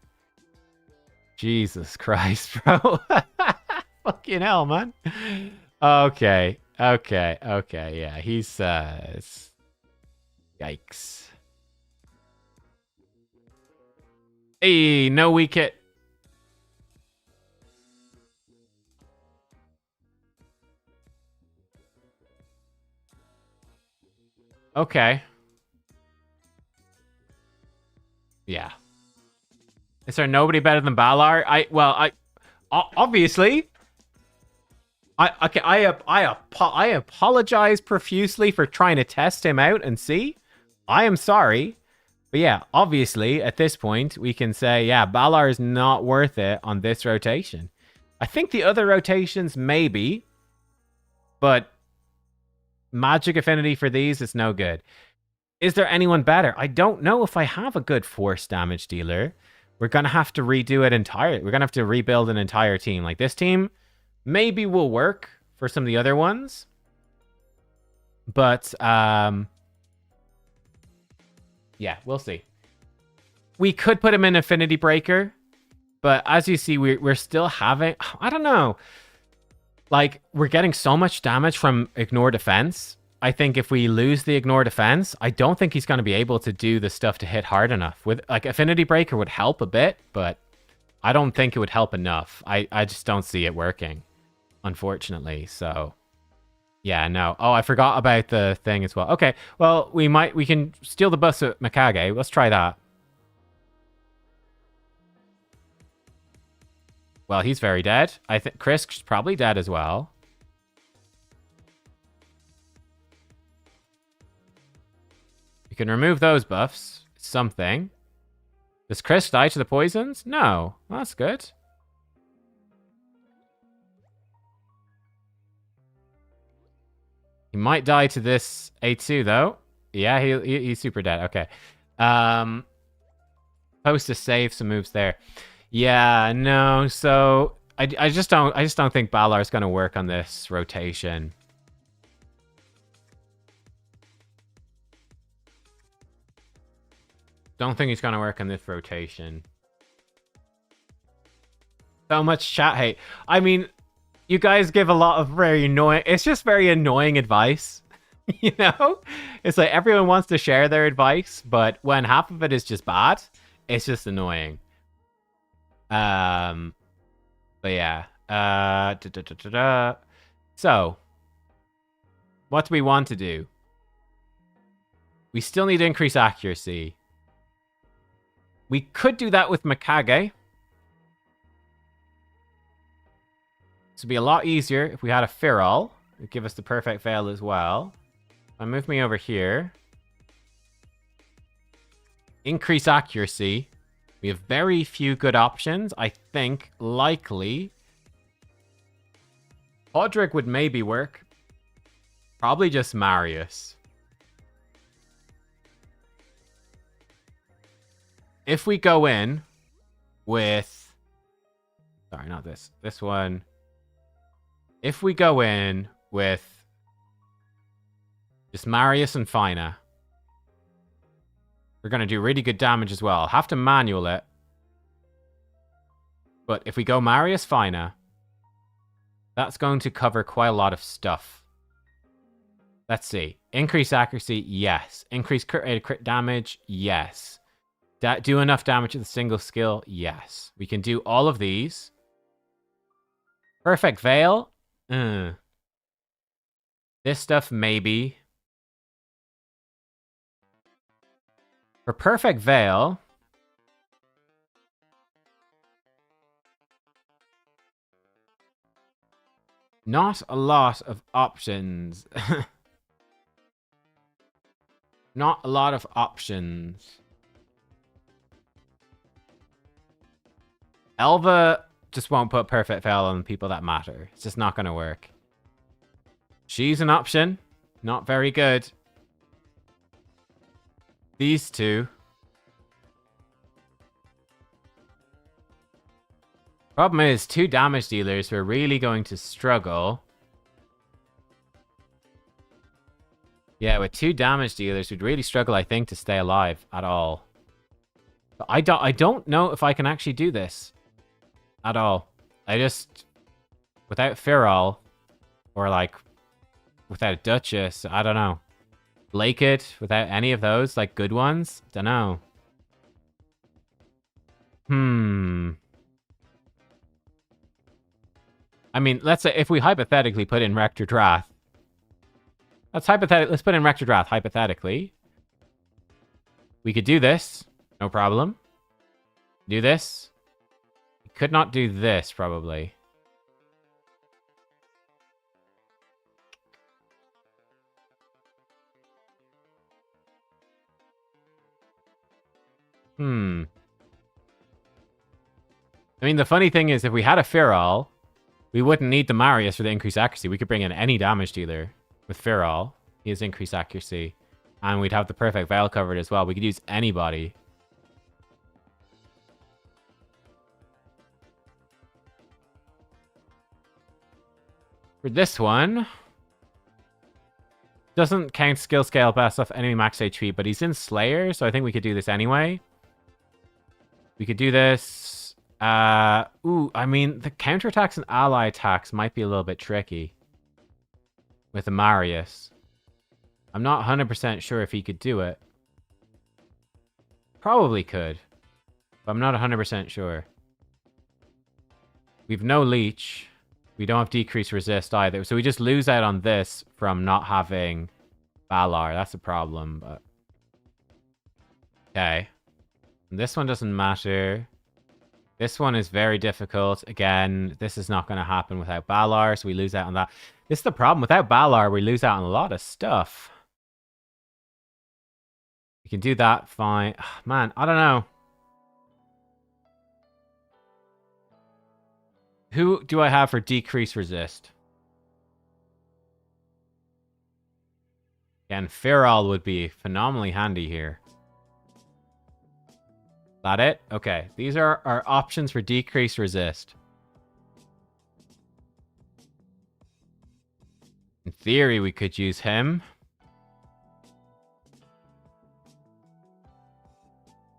Jesus Christ, bro. Fucking hell, man. Okay. Yeah, he's yikes. Hey, no weak hit. Okay. Yeah. Is there nobody better than Balar? Obviously. I apologize profusely for trying to test him out and see. I am sorry. But yeah, obviously, at this point, we can say, yeah, Balar is not worth it on this rotation. I think the other rotations, maybe. But magic affinity for these is no good. Is there anyone better? I don't know if I have a good force damage dealer. We're going to have to redo it entirely. We're going to have to rebuild an entire team. Like, this team maybe will work for some of the other ones. But, yeah, we'll see. We could put him in Affinity Breaker. But as you see, we're still having... I don't know. Like, we're getting so much damage from Ignore Defense. I think if we lose the Ignore Defense, I don't think he's going to be able to do the stuff to hit hard enough. With like, Affinity Breaker would help a bit, but I don't think it would help enough. I just don't see it working, unfortunately. So, yeah, no. Oh, I forgot about the thing as well. Okay, well, we can steal the bus at Mikage. Let's try that. Well, he's very dead. I think Krisk's probably dead as well. You can remove those buffs. Something. Does Krisk die to the poisons? No. Well, that's good. He might die to this A2, though. Yeah, he's super dead. Okay. Supposed to save some moves there. Yeah, no. So I just don't think Balar's gonna work on this rotation. Don't think he's gonna work on this rotation. So much chat hate. I mean, you guys give a lot of very annoying... It's just very annoying advice. You know? It's like everyone wants to share their advice, but when half of it is just bad, it's just annoying. But yeah. So, what do we want to do? We still need to increase accuracy. We could do that with Mikage. This would be a lot easier if we had a Feral. It would give us the perfect veil as well. Move me over here. Increase accuracy. We have very few good options. I think, likely, Podrick would maybe work. Probably just Marius. If we go in with... Sorry, not this. This one. If we go in with just Marius and Fina, we're going to do really good damage as well. I'll have to manual it. But if we go Marius, Fina, that's going to cover quite a lot of stuff. Let's see. Increase accuracy, yes. Increase crit damage, yes. Do enough damage with a single skill, yes. We can do all of these. Perfect Veil. This stuff, maybe. For Perfect Veil, not a lot of options. Not a lot of options. Elva just won't put Perfect Veil on people that matter. It's just not going to work. She's an option. Not very good. These two. Problem is, 2 damage dealers, we're really going to struggle. Yeah, with 2 damage dealers, we'd really struggle, I think, to stay alive at all. But I don't know if I can actually do this at all. I just, without Feral, or like, without a Duchess, I don't know. Blaked, without any of those, like, good ones? Don't know. I mean, let's say, if we hypothetically put in Rector Drath. Let's put in Rector Drath, hypothetically. We could do this. No problem. Do this. We could not do this, probably. I mean, the funny thing is, if we had a Feral, we wouldn't need the Marius for the increased accuracy. We could bring in any damage dealer with Feral. He has increased accuracy. And we'd have the perfect Veil covered as well. We could use anybody. For this one, doesn't count skill scale based off enemy max HP, but he's in Slayer, so I think we could do this anyway. We could do this. I mean, the counterattacks and ally attacks might be a little bit tricky with the Marius. I'm not 100% sure if he could do it. Probably could, but I'm not 100% sure. We've no leech. We don't have decreased resist either. So we just lose out on this from not having Valar. That's a problem, but... Okay. And this one doesn't matter. This one is very difficult. Again, this is not going to happen without Valar, so we lose out on that. This is the problem. Without Valar, we lose out on a lot of stuff. We can do that fine. Man, I don't know. Who do I have for decrease resist? Again, Feral would be phenomenally handy here. That it? Okay. These are our options for decrease resist. In theory, we could use him.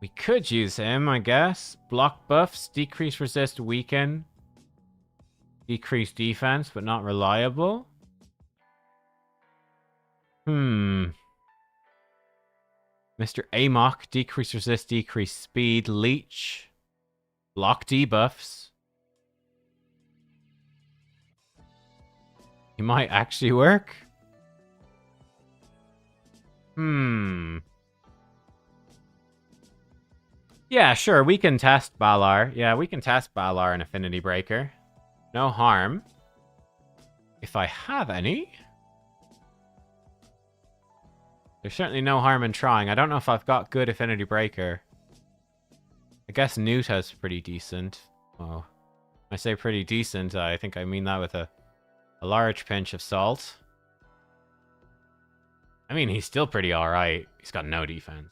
We could use him, I guess. Block buffs, decrease resist, weaken. Decrease defense, but not reliable. Mr. Amok, decrease resist, decrease speed, leech. Block debuffs. He might actually work. Yeah, sure, we can test Valar. Yeah, we can test Valar and Affinity Breaker. No harm. If I have any. There's certainly no harm in trying. I don't know if I've got good Affinity Breaker. I guess Nuta's pretty decent. Oh. When I say pretty decent, I think I mean that with a large pinch of salt. I mean, he's still pretty alright. He's got no defense.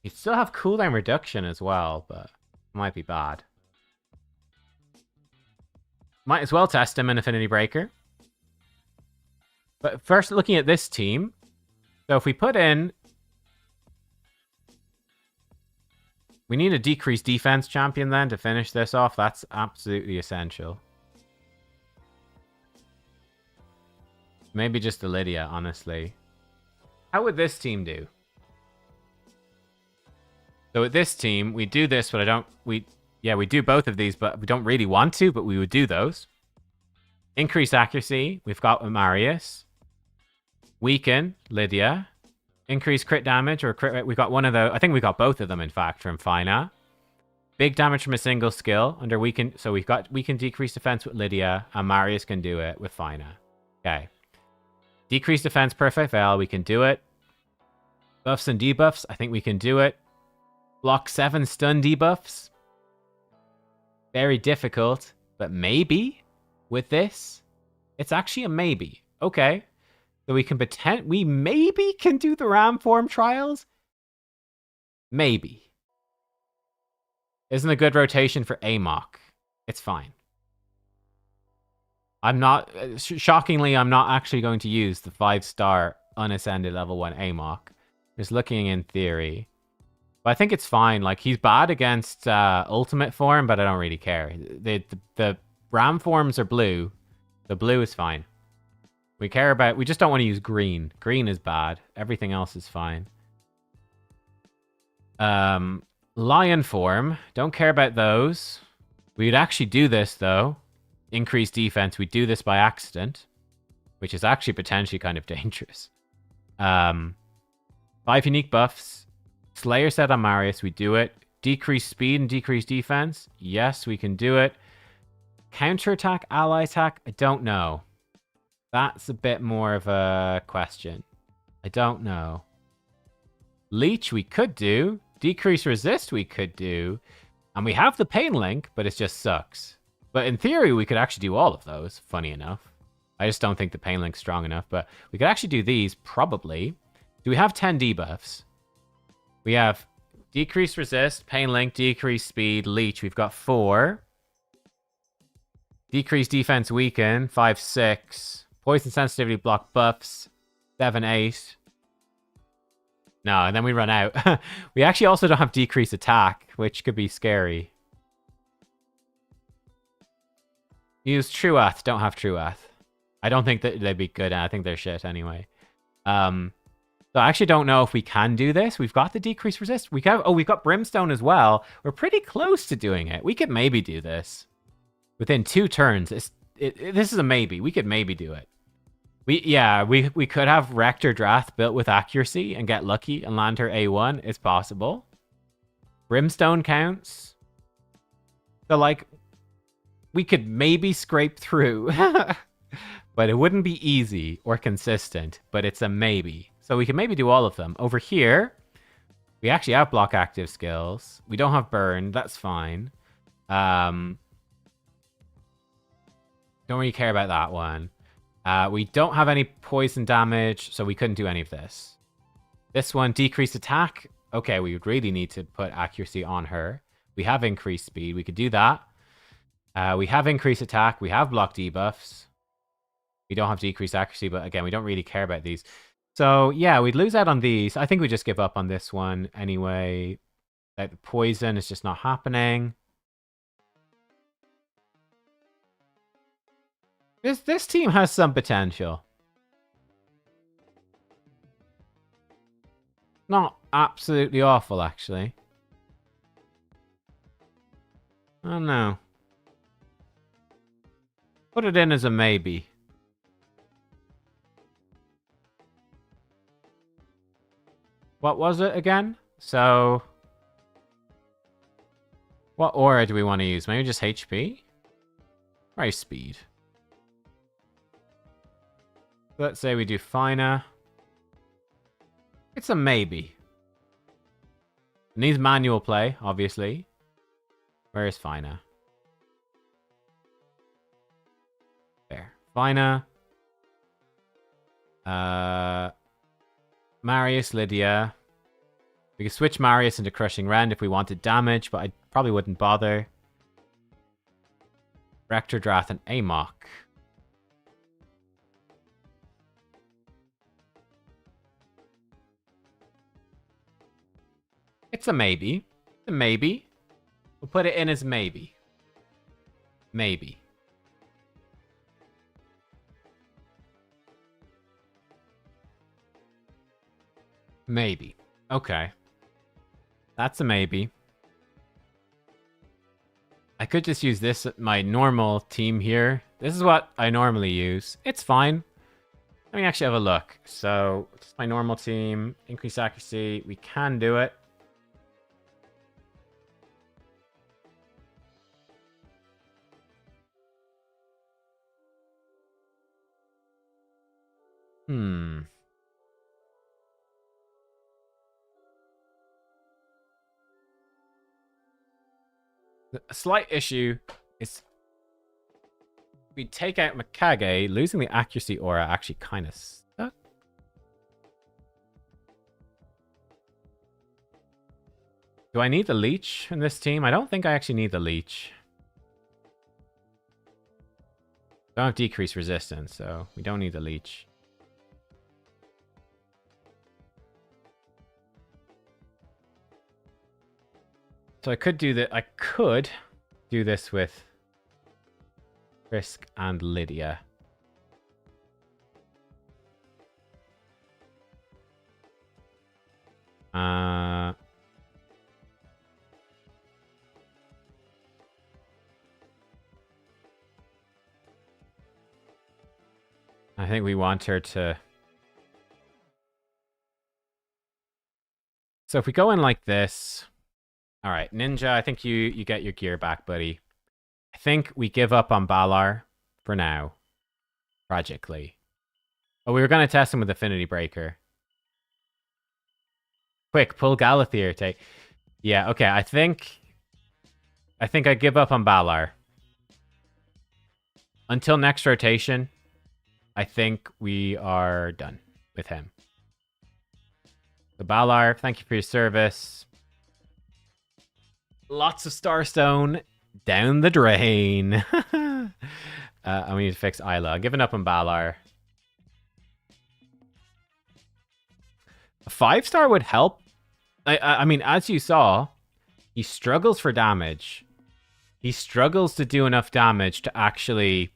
You still have cooldown reduction as well, but might be bad. Might as well test him in Affinity Breaker. But first, looking at this team. So if we put in... We need a decreased defense champion then to finish this off. That's absolutely essential. Maybe just the Lydia, honestly. How would this team do? So with this team, we do this, but we do both of these, but we don't really want to, but we would do those. Increase accuracy, we've got Marius. Weaken, Lydia. Increase crit damage, or crit rate, we got one of those. I think we got both of them, in fact, from Fina. Big damage from a single skill under Weaken. So we can decrease defense with Lydia, and Marius can do it with Fina. Okay. Decrease defense, Perfect Veil, we can do it. Buffs and debuffs, I think we can do it. Block 7 stun debuffs. Very difficult, but maybe with this, it's actually a maybe. Okay. So we can we maybe can do the ram form trials? Maybe. Isn't a good rotation for Amok. It's fine. I'm not... shockingly, I'm not actually going to use the 5-star unascended level 1 Amok. Just looking in theory. But I think it's fine. Like, he's bad against ultimate form, but I don't really care. The ram forms are blue. The blue is fine. We care about... we just don't want to use green. Green is bad. Everything else is fine. Lion form. Don't care about those. We'd actually do this, though. Increase defense. We do this by accident. Which is actually potentially kind of dangerous. 5 unique buffs. Slayer set on Marius. We do it. Decrease speed and decrease defense. Yes, we can do it. Counterattack, ally attack. I don't know. That's a bit more of a question. I don't know. Leech we could do. Decrease resist we could do. And we have the pain link, but it just sucks. But in theory, we could actually do all of those, funny enough. I just don't think the pain link's strong enough, but we could actually do these, probably. Do we have 10 debuffs? We have decrease resist, pain link, decrease speed, leech. We've got 4. Decrease defense weaken, 5, 6. Poison sensitivity block buffs, 7, 8. No, and then we run out. We actually also don't have decrease attack, which could be scary. Use Truath, don't have Truath. I don't think that they'd be good, and I think they're shit anyway. So I actually don't know if we can do this. We've got the decrease resist. We've got Brimstone as well. We're pretty close to doing it. We could maybe do this. Within 2 turns. This is a maybe. We could maybe do it. We could have Rector Drath built with accuracy and get lucky and land her A1. It's possible. Brimstone counts. So, like, we could maybe scrape through. But it wouldn't be easy or consistent. But it's a maybe. So we can maybe do all of them. Over here, we actually have block active skills. We don't have burn. That's fine. Don't really care about that one. We don't have any poison damage, so we couldn't do any of this. This one, decreased attack. Okay, we would really need to put accuracy on her. We have increased speed. We could do that. We have increased attack. We have block debuffs. We don't have decreased accuracy, but again, we don't really care about these. So, yeah, we'd lose out on these. I think we just give up on this one anyway. Like the poison is just not happening. This team has some potential. Not absolutely awful, actually. I don't know. Put it in as a maybe. What was it again? So... what aura do we want to use? Maybe just HP? Or speed? Let's say we do finer. It's a maybe. It needs manual play, obviously. Where is finer? There. Finer. Marius, Lydia. We could switch Marius into Crushing Rend if we wanted damage, but I probably wouldn't bother. Rector Drath and Amok. It's a maybe. It's a maybe. We'll put it in as maybe. Maybe. Maybe. Okay. That's a maybe. I could just use this at my normal team here. This is what I normally use. It's fine. Let me actually have a look. So, it's my normal team. Increase accuracy. We can do it. A slight issue is we take out Mikage, losing the accuracy aura actually kind of stuck. Do I need the leech in this team? I don't think I actually need the leech. Don't have decreased resistance, so we don't need the leech. So I could do that. I could do this with Frisk and Lydia. I think we want her to... So if we go in like this... Alright, Ninja, I think you get your gear back, buddy. I think we give up on Balar for now. Tragically. Oh, we were going to test him with Affinity Breaker. Quick, pull Galathier. Take... Yeah, okay, I think I give up on Balar. Until next rotation... I think we are done with him. So Balar, thank you for your service. Lots of Starstone down the drain. And we need to fix Isla. Giving up on Balar. A 5-star would help. I mean, as you saw, he struggles for damage. He struggles to do enough damage to actually...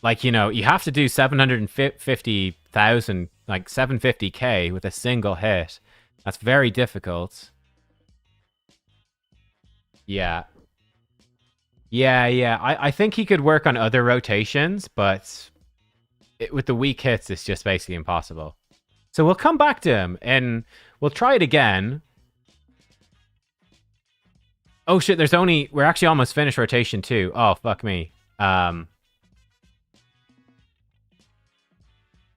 Like, you know, you have to do 750,000, like 750k with a single hit. That's very difficult. Yeah. Yeah. I think he could work on other rotations, but with the weak hits, it's just basically impossible. So we'll come back to him, and we'll try it again. Oh, shit, we're actually almost finished rotation 2. Oh, fuck me.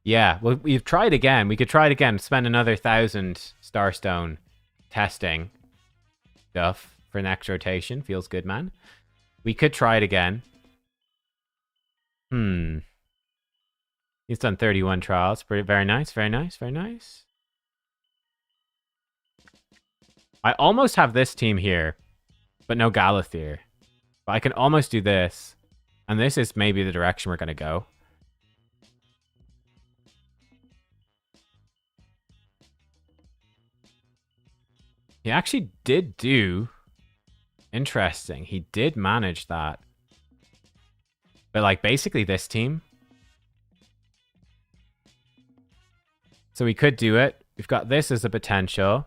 Yeah, well, we've tried again. We could try it again. Spend another 1,000 Starstone testing stuff for next rotation. Feels good, man. We could try it again. He's done 31 trials. Very nice, very nice, very nice. I almost have this team here, but no Galathier. But I can almost do this. And this is maybe the direction we're going to go. He actually did do... Interesting. He did manage that. But, like, basically this team. So we could do it. We've got this as a potential.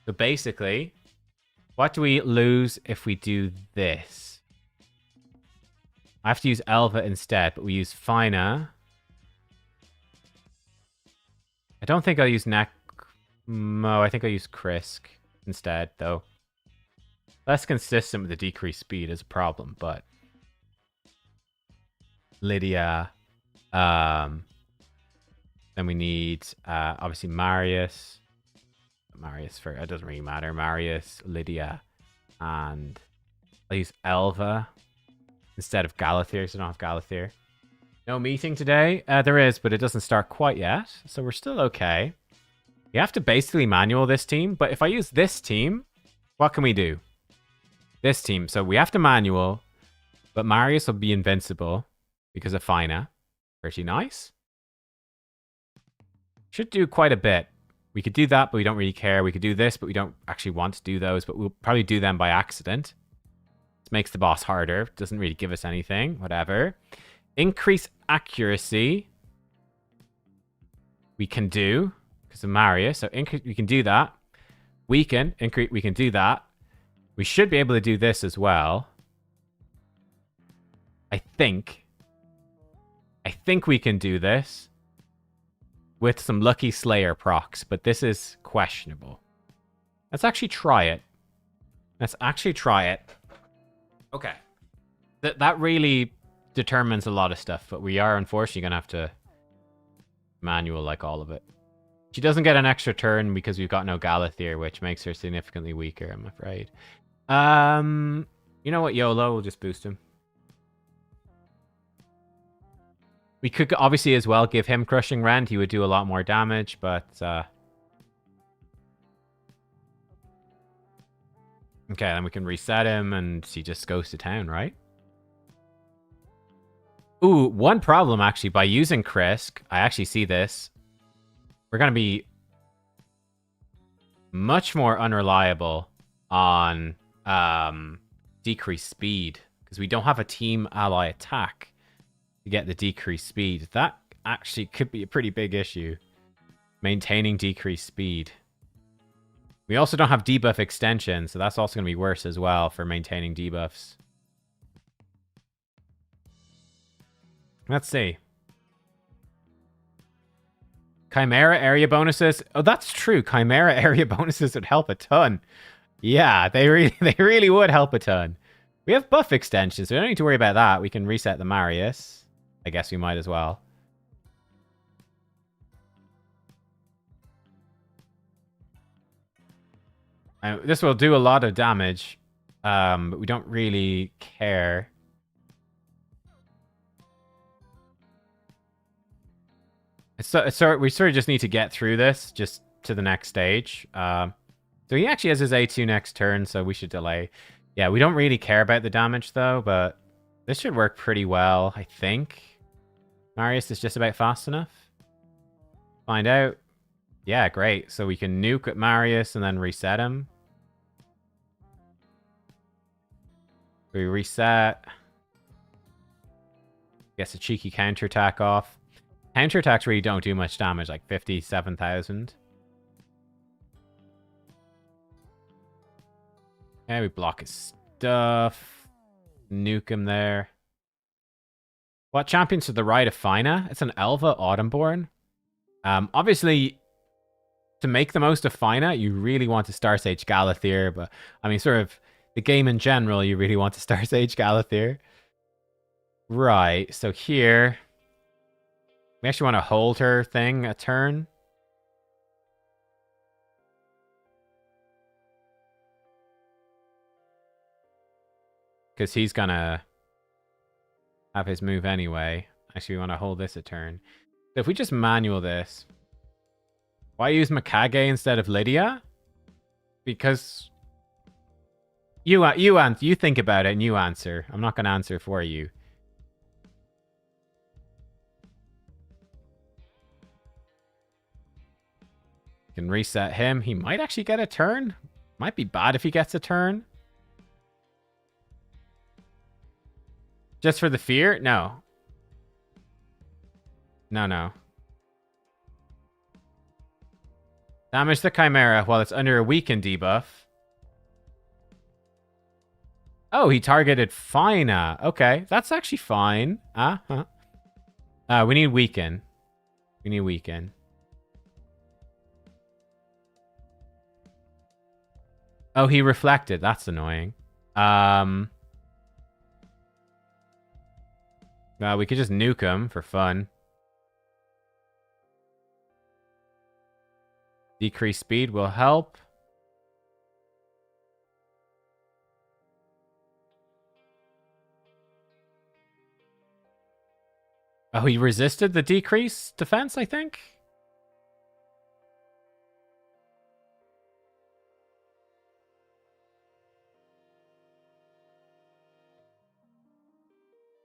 So basically, what do we lose if we do this? I have to use Elva instead, but we use Fina. I don't think I'll use Nekmo. I think I'll use Krisk instead, though. Less consistent with the decreased speed is a problem, but... Lydia. Then we need, obviously, Marius. It doesn't really matter. Marius, Lydia, and I'll use Elva instead of Galathier, so I don't have Galathier. No meeting today? There is, but it doesn't start quite yet, so we're still okay. You have to basically manual this team, but if I use this team, what can we do? This team. So we have to manual, but Marius will be invincible because of Fina. Pretty nice. Should do quite a bit. We could do that, but we don't really care. We could do this, but we don't actually want to do those, but we'll probably do them by accident. This makes the boss harder. Doesn't really give us anything. Whatever. Increase accuracy. We can do because of Marius. So we can do that. Weaken. Increase. We can do that. We should be able to do this as well. I think we can do this with some Lucky Slayer procs, but this is questionable. Let's actually try it. Okay. That really determines a lot of stuff, but we are unfortunately going to have to manual like all of it. She doesn't get an extra turn because we've got no Galathier, which makes her significantly weaker, I'm afraid. You know what, YOLO, we'll just boost him. We could obviously as well give him Crushing Rend. He would do a lot more damage, but... Okay, then we can reset him and he just goes to town, right? Ooh, one problem actually, by using Krisk, I actually see this. We're going to be much more unreliable on decreased speed because we don't have a team ally attack to get the decreased speed. That actually could be a pretty big issue. Maintaining decreased speed. We also don't have debuff extension, so that's also going to be worse as well for maintaining debuffs. Let's see. Chimera area bonuses. Oh, that's true. Chimera area bonuses would help a ton. Yeah, they really would help a ton. We have buff extensions, so we don't need to worry about that. We can reset the Marius. I guess we might as well. This will do a lot of damage, but we don't really care. So we sort of just need to get through this, just to the next stage. So he actually has his A2 next turn, so we should delay. Yeah, we don't really care about the damage, though, but this should work pretty well, I think. Marius is just about fast enough. Find out. Yeah, great. So we can nuke at Marius and then reset him. We reset. Gets a cheeky counterattack off. Counterattacks really don't do much damage, like 57,000. Yeah, we block his stuff. Nuke him there. What champions to the right of Fina? It's an Elva Autumnborn. Obviously, to make the most of Fina, you really want to Star Sage Galathir, but I mean, sort of the game in general, you really want to Star Sage Galathir. Right, so here, we actually want to hold her thing a turn. Because he's gonna have his move anyway. Actually, we want to hold this a turn. So if we just manual this, why use Mikage instead of Lydia? Because you think about it and you answer. I'm not going to answer for you. Can reset him. He might actually get a turn. Might be bad if he gets a turn. Just for the fear? No. No. Damage the Chimera while it's under a weaken debuff. Oh, he targeted Fina. Okay, that's actually fine. We need weaken. We need weaken. Oh, he reflected. That's annoying. We could just nuke him for fun. Decreased speed will help. Oh, he resisted the decreased defense, I think?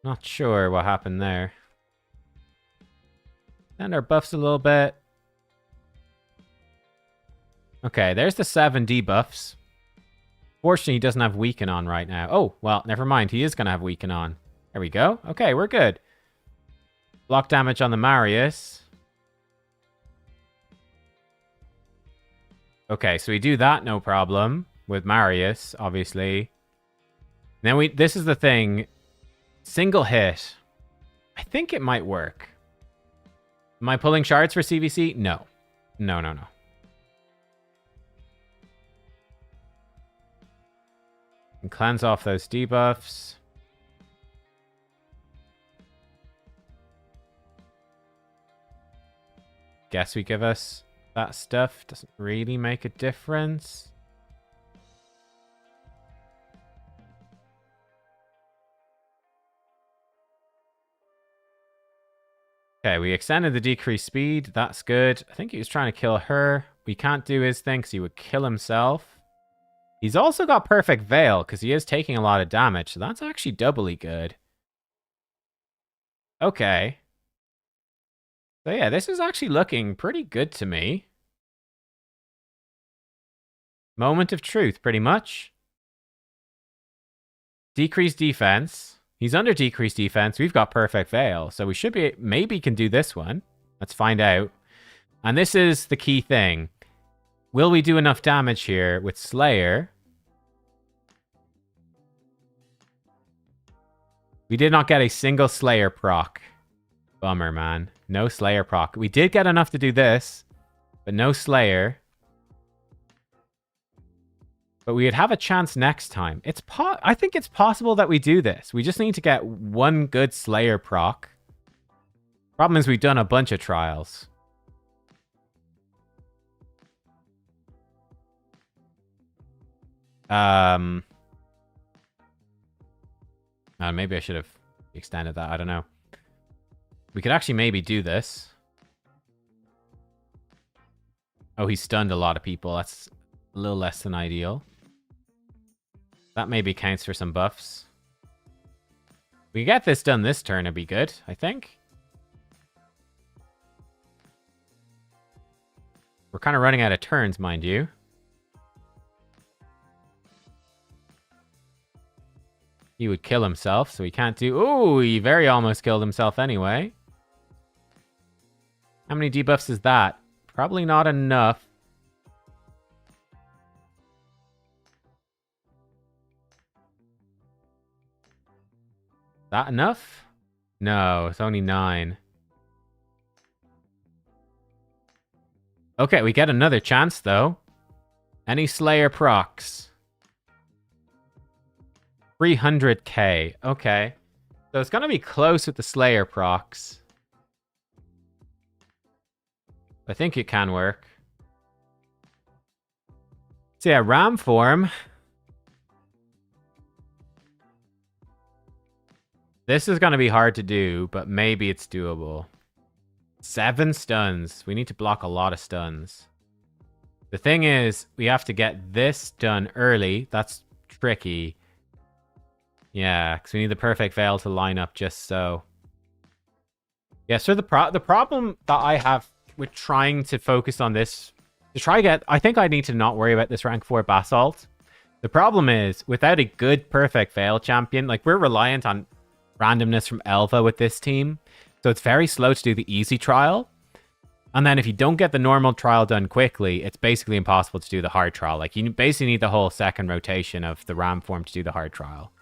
Not sure what happened there. And our buffs a little bit. Okay, there's the 7 debuffs. Fortunately, he doesn't have weaken on right now. Oh, well, never mind. He is going to have weaken on. There we go. Okay, we're good. Block damage on the Marius. Okay, so we do that, no problem. With Marius, obviously. Then this is the thing. Single hit. I think it might work. Am I pulling shards for CvC? No. No. And cleanse off those debuffs. Guess we give us that stuff. Doesn't really make a difference. Okay, we extended the decreased speed. That's good. I think he was trying to kill her. We can't do his thing because he would kill himself. He's also got perfect veil because he is taking a lot of damage. So that's actually doubly good. Okay. So yeah, this is actually looking pretty good to me. Moment of truth, pretty much. Decreased defense. He's under decreased defense. We've got perfect veil. So we should be, maybe can do this one. Let's find out. And this is the key thing. Will we do enough damage here with Slayer? We did not get a single Slayer proc. Bummer, man. No Slayer proc. We did get enough to do this, but no Slayer. But we'd have a chance next time. I think it's possible that we do this. We just need to get one good Slayer proc. Problem is we've done a bunch of trials. Maybe I should have extended that. I don't know. We could actually maybe do this. Oh, he stunned a lot of people. That's a little less than ideal. That maybe counts for some buffs. We get this done this turn, it'd be good, I think. We're kind of running out of turns, mind you. He would kill himself, so he can't do... Ooh, he very almost killed himself anyway. How many debuffs is that? Probably not enough. That enough? No, it's only 9. Okay, we get another chance, though. Any Slayer procs? 300k. Okay. So it's going to be close with the Slayer procs. I think it can work. So yeah, Ram form. This is going to be hard to do, but maybe it's doable. 7 stuns. We need to block a lot of stuns. The thing is, we have to get this done early. That's tricky. Yeah, because we need the perfect veil to line up just so. Yeah, so the problem that I have with trying to focus on this, to try get, I think I need to not worry about this rank 4 Basalt. The problem is, without a good perfect veil champion, like we're reliant on randomness from Elva with this team. So it's very slow to do the easy trial. And then if you don't get the normal trial done quickly, it's basically impossible to do the hard trial. Like you basically need the whole second rotation of the Ram form to do the hard trial.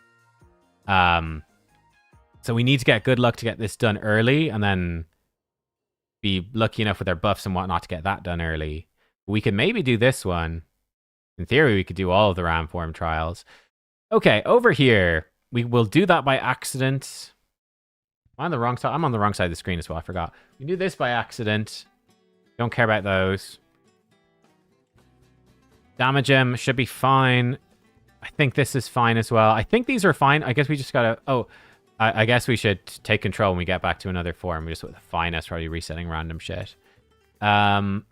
So we need to get good luck to get this done early and then be lucky enough with our buffs and whatnot to get that done early. We could maybe do this one. In theory, we could do all of the Ram form trials. Okay, over here. We will do that by accident. I'm on the wrong side. I'm on the wrong side of the screen as well. I forgot. We do this by accident. Don't care about those. Damage him. Should be fine. I think this is fine as well. I think these are fine. I guess we just gotta... Oh, I guess we should take control when we get back to another form. We just with the finest, probably resetting random shit. Can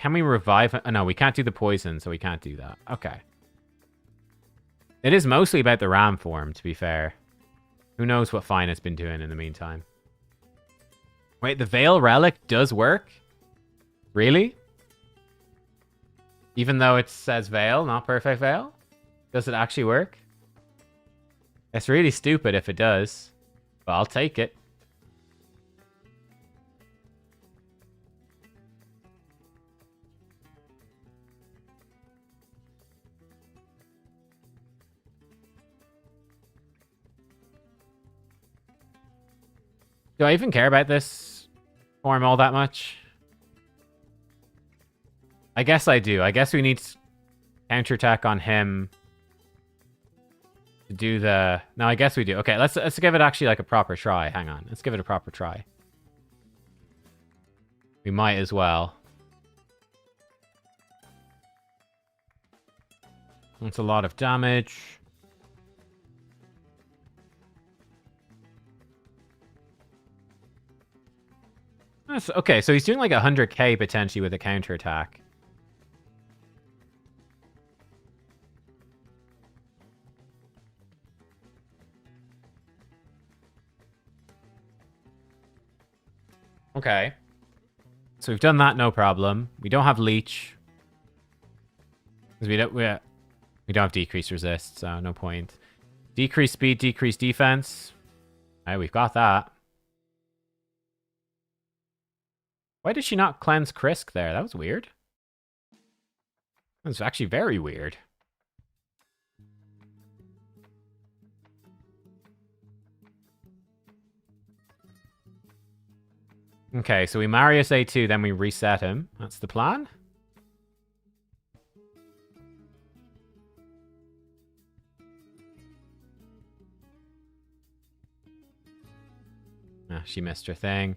we revive... Oh, no, we can't do the poison, so we can't do that. Okay. It is mostly about the Ram form, to be fair. Who knows what Fine has been doing in the meantime. Wait, the Veil Relic does work? Really? Even though it says Veil, not Perfect Veil? Does it actually work? It's really stupid if it does. But I'll take it. Do I even care about this form all that much? I guess I do. I guess we need counterattack on him to do the... No, I guess we do. Okay, let's give it actually like a proper try. Hang on. Let's give it a proper try. We might as well. That's a lot of damage. Okay, so he's doing like 100k potentially with a counterattack. Okay. So we've done that, no problem. We don't have leech. Because we don't have decreased resist, so no point. Decrease speed, decrease defense. Alright, we've got that. Why did she not cleanse Krisk there? That was weird. That was actually very weird. Okay, so we Marius A2, then we reset him. That's the plan. Ah, she missed her thing.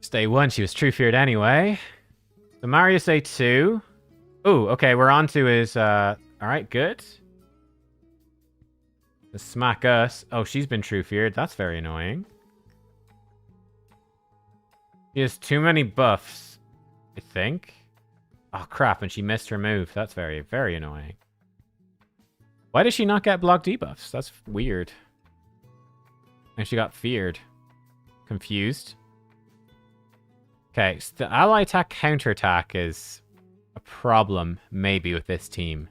Stay 1, she was true feared anyway. So Marius A2. Ooh, okay, we're on to his... Alright, good. The smack us. Oh, she's been true feared. That's very annoying. She has too many buffs, I think. Oh, crap, and she missed her move. That's very, very annoying. Why does she not get block debuffs? That's weird. And she got feared. Confused. Okay, so the ally attack counterattack is a problem, maybe, with this team.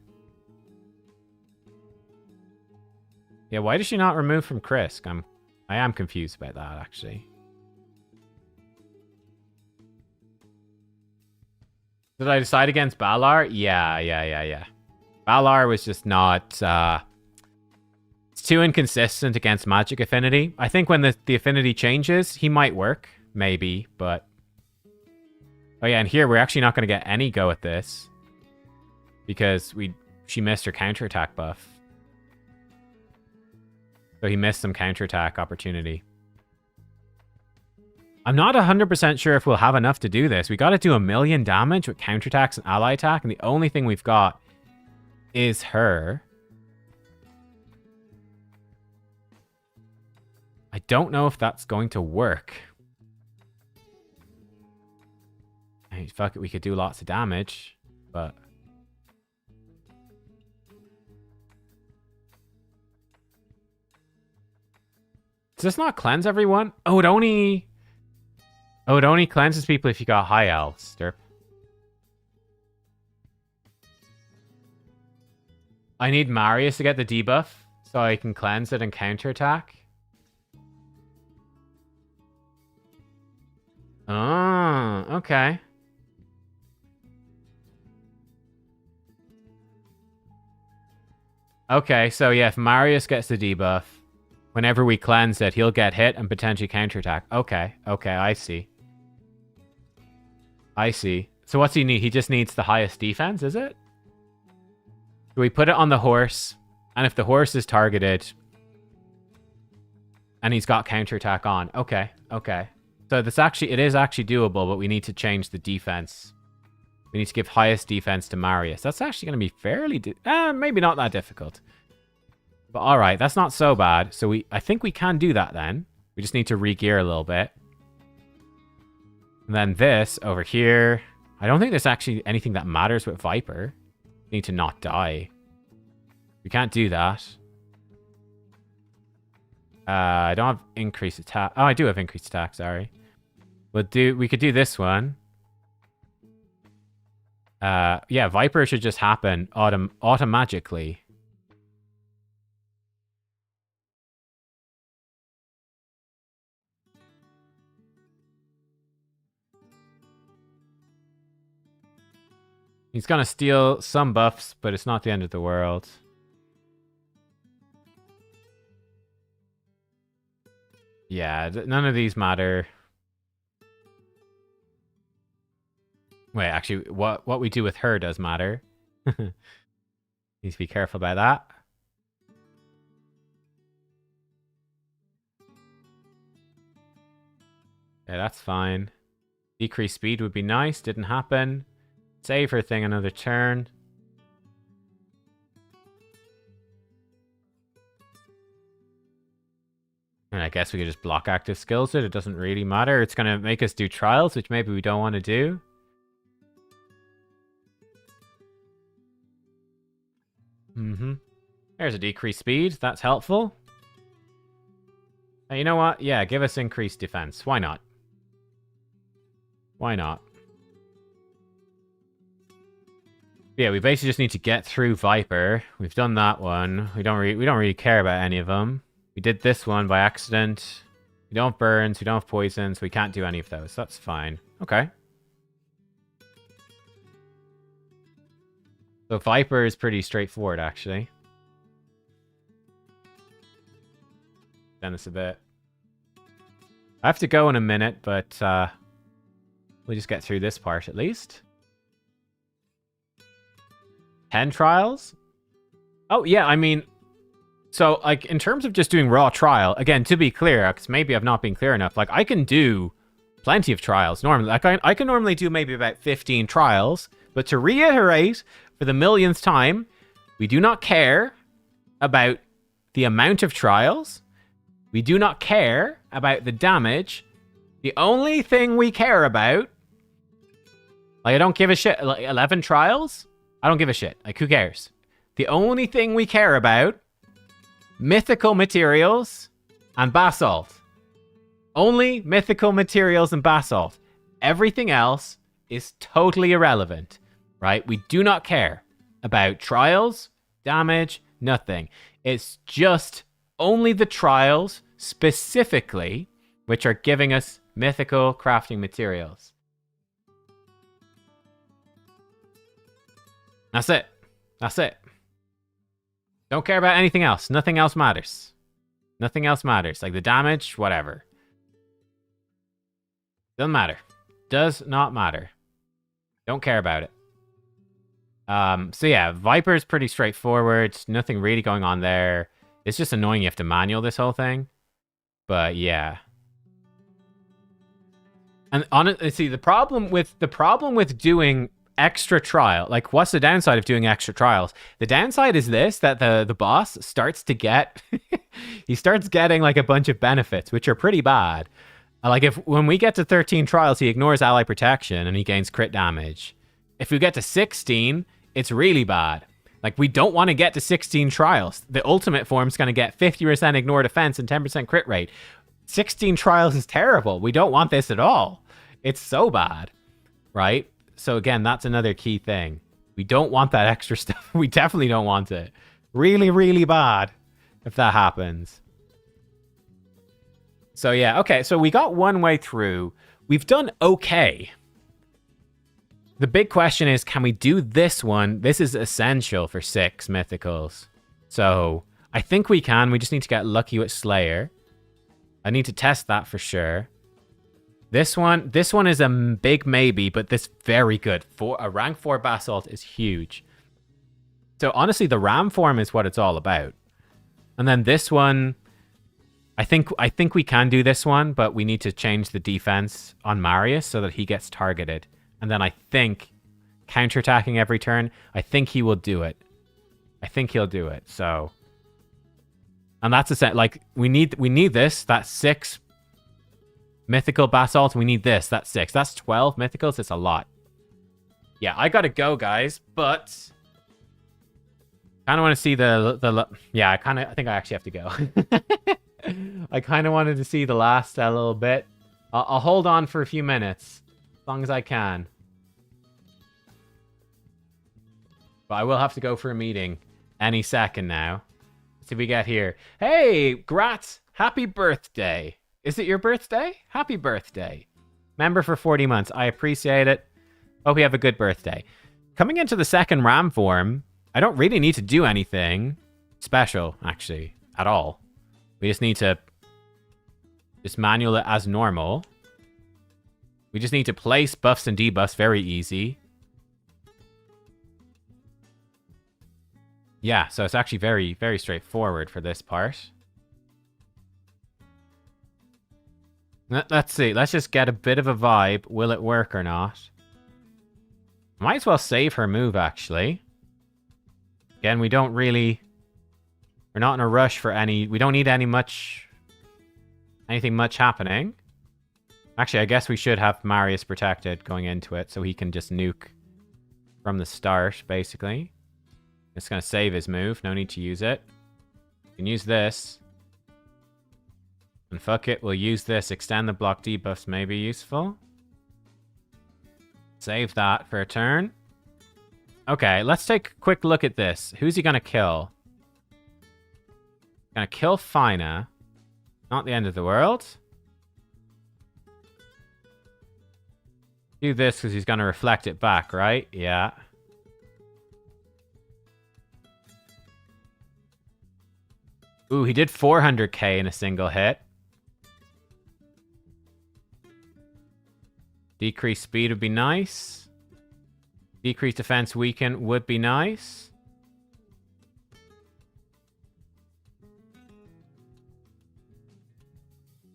Yeah, why does she not remove from Krisk? I am confused about that, actually. Did I decide against Balar? Yeah. Balar was just not... it's too inconsistent against Magic Affinity. I think when the affinity changes, he might work. Maybe, but... Oh yeah, and here we're actually not going to get any go at this. Because she missed her counterattack buff. So he missed some counterattack opportunity. I'm not 100% sure if we'll have enough to do this. We got to do 1,000,000 damage with counterattacks and ally attack, and the only thing we've got is her. I don't know if that's going to work. I mean, fuck it, we could do lots of damage, but... Does this not cleanse everyone? Oh, it only cleanses people if you got high elves, Derp. I need Marius to get the debuff so I can cleanse it and counterattack. Oh, okay. Okay, so yeah, if Marius gets the debuff, whenever we cleanse it, he'll get hit and potentially counterattack. Okay, I see. So what's he need? He just needs the highest defense, is it? Do we put it on the horse? And if the horse is targeted and he's got counterattack on. Okay. So it is actually doable, but we need to change the defense. We need to give highest defense to Marius. That's actually going to be fairly... maybe not that difficult. But alright, that's not so bad. So I think we can do that then. We just need to re-gear a little bit. And then this over here. I don't think there's actually anything that matters with Viper. We need to not die. We can't do that. I don't have increased attack. Oh, I do have increased attack, sorry. We could do this one. Yeah, Viper should just happen automagically. He's gonna steal some buffs, but it's not the end of the world. Yeah, none of these matter. Wait, actually, what we do with her does matter. Need to be careful about that. Yeah, that's fine. Decrease speed would be nice. Didn't happen. Save her thing another turn. And I guess we could just block active skills it. It doesn't really matter. It's going to make us do trials, which maybe we don't want to do. There's a decreased speed. That's helpful. You know what? Yeah, give us increased defense. Why not? Why not? Yeah, we basically just need to get through Viper. We've done that one. We don't really care about any of them. We did this one by accident. We don't have burns. We don't have poisons. We can't do any of those. That's fine. Okay. So Viper is pretty straightforward, actually. Then it's a bit. I have to go in a minute, but we'll just get through this part at least. 10 trials? Oh, yeah, I mean... So, like, in terms of just doing raw trial, again, to be clear, because maybe I've not been clear enough, like, I can do plenty of trials normally. Like, I can normally do maybe about 15 trials, but to reiterate, for the millionth time, we do not care about the amount of trials. We do not care about the damage. The only thing we care about... Like, I don't give a shit. Like, 11 trials? I don't give a shit. Like, who cares? The only thing we care about... Mythical materials and basalt. Only mythical materials and basalt. Everything else is totally irrelevant, right? We do not care about trials, damage, nothing. It's just only the trials specifically which are giving us mythical crafting materials. That's it. That's it. Don't care about anything else. Nothing else matters. Nothing else matters. Like the damage, whatever. Doesn't matter. Does not matter. Don't care about it. So yeah, Viper is pretty straightforward. Nothing really going on there. It's just annoying you have to manual this whole thing. But yeah. And honestly, see, the problem with doing extra trial, like what's the downside of doing extra trials? The downside is this, that the boss starts to get he starts getting like a bunch of benefits, which are pretty bad. Like when we get to 13 trials, he ignores ally protection and he gains crit damage. If we get to 16, it's really bad. Like we don't want to get to 16 trials. The ultimate form's going to get 50% ignore defense and 10% crit rate. 16 trials is terrible. We don't want this at all. It's so bad, right? So again, that's another key thing. We don't want that extra stuff. We definitely don't want it. Really, really bad if that happens. So yeah, okay. So we got one way through. We've done okay. The big question is, can we do this one? This is essential for 6 mythicals. So I think we can. We just need to get lucky with Slayer. I need to test that for sure. This one is a big maybe, but this very good. For a rank 4 basalt is huge. So honestly, the ram form is what it's all about. And then this one, I think we can do this one, but we need to change the defense on Marius so that he gets targeted. And then I think counterattacking every turn, I think he will do it. I think he'll do it. So, and that's a set. Like we need this. That's 6. Mythical basalt, we need this. That's 6. That's 12 mythicals. It's a lot. Yeah, I gotta go, guys. But kind of want to see the. Yeah, I think I actually have to go. I kind of wanted to see the last little bit. I'll hold on for a few minutes, as long as I can. But I will have to go for a meeting any second now. Let's see if we get here. Hey, Grat! Happy birthday! Is it your birthday? Happy birthday. Member for 40 months. I appreciate it. Hope you have a good birthday. Coming into the second ram form, I don't really need to do anything special, actually, at all. We just need to just manual it as normal. We just need to place buffs and debuffs. Very easy. Yeah, so it's actually very, very straightforward for this part. Let's see. Let's just get a bit of a vibe. Will it work or not? Might as well save her move, actually. Again, we don't really... We're not in a rush for any... We don't need any much Anything much happening? Actually, I guess we should have Marius protected going into it, so he can just nuke from the start, basically. It's going to save his move. No need to use it. We can use this. And fuck it, we'll use this. Extend the block debuffs may be useful. Save that for a turn. Okay, let's take a quick look at this. Who's he going to kill? Going to kill Fina. Not the end of the world. Do this because he's going to reflect it back, right? Yeah. Ooh, he did 400k in a single hit. Decreased speed would be nice. Decreased defense weaken would be nice.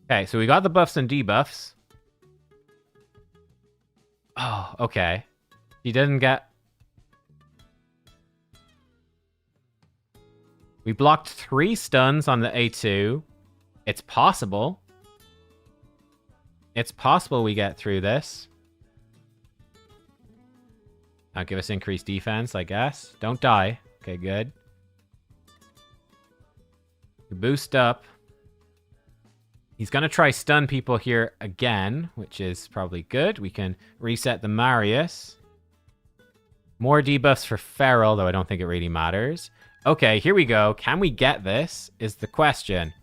Okay, so we got the buffs and debuffs. Oh, okay. He didn't get... We blocked 3 stuns on the A2. It's possible. It's possible we get through this. That'll give us increased defense, I guess. Don't die. Okay, good. Boost up. He's going to try stun people here again, which is probably good. We can reset the Marius. More debuffs for Feral, though I don't think it really matters. Okay, here we go. Can we get this is the question.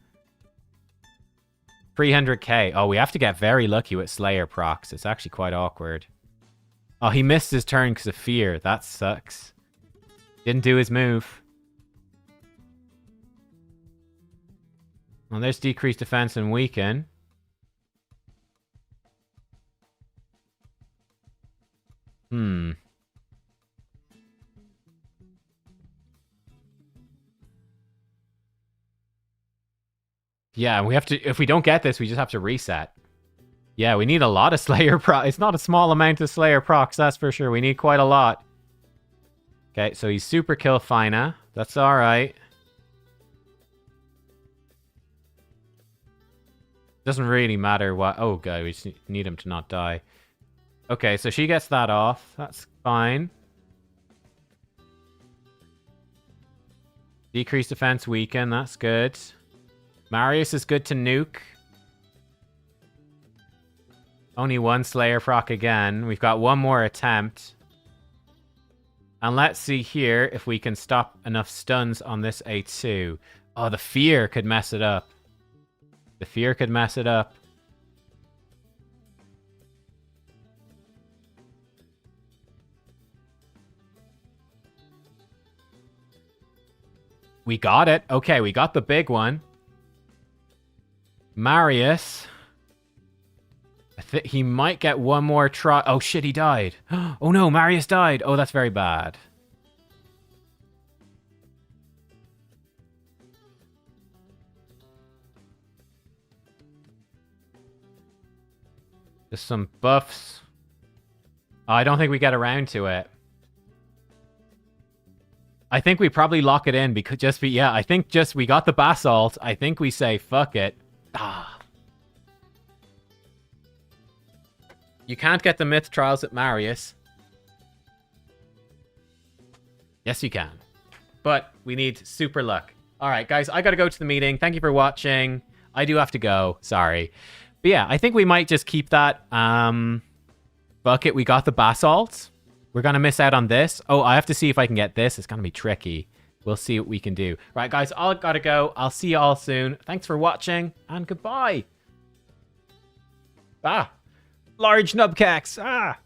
300k. Oh, we have to get very lucky with Slayer procs. It's actually quite awkward. Oh, he missed his turn because of fear. That sucks. Didn't do his move. Well, there's decreased defense and weaken. Yeah, we have to... If we don't get this, we just have to reset. Yeah, we need a lot of Slayer procs. It's not a small amount of Slayer procs, that's for sure. We need quite a lot. Okay, so he's super kill Fina. That's alright. Doesn't really matter what... Oh, God, we just need him to not die. Okay, so she gets that off. That's fine. Decreased defense weaken. That's good. Marius is good to nuke. Only 1 Slayer proc again. We've got 1 more attempt. And let's see here if we can stop enough stuns on this A2. Oh, the fear could mess it up. The fear could mess it up. We got it. Okay, we got the big one. Marius. He might get 1 more try. Oh shit, he died. Oh no, Marius died. Oh, that's very bad. Just some buffs. Oh, I don't think we get around to it. I think we probably lock it in because I think just we got the basalt. I think we say fuck it. Ah. You can't get the myth trials at Marius. Yes, you can. But we need super luck. All right, guys, I got to go to the meeting. Thank you for watching. I do have to go. Sorry. But yeah, I think we might just keep that. Fuck it, we got the basalt. We're going to miss out on this. Oh, I have to see if I can get this. It's going to be tricky. We'll see what we can do. Right, guys, I got to go. I'll see you all soon. Thanks for watching, and goodbye. Ah, large nubkeks. Ah.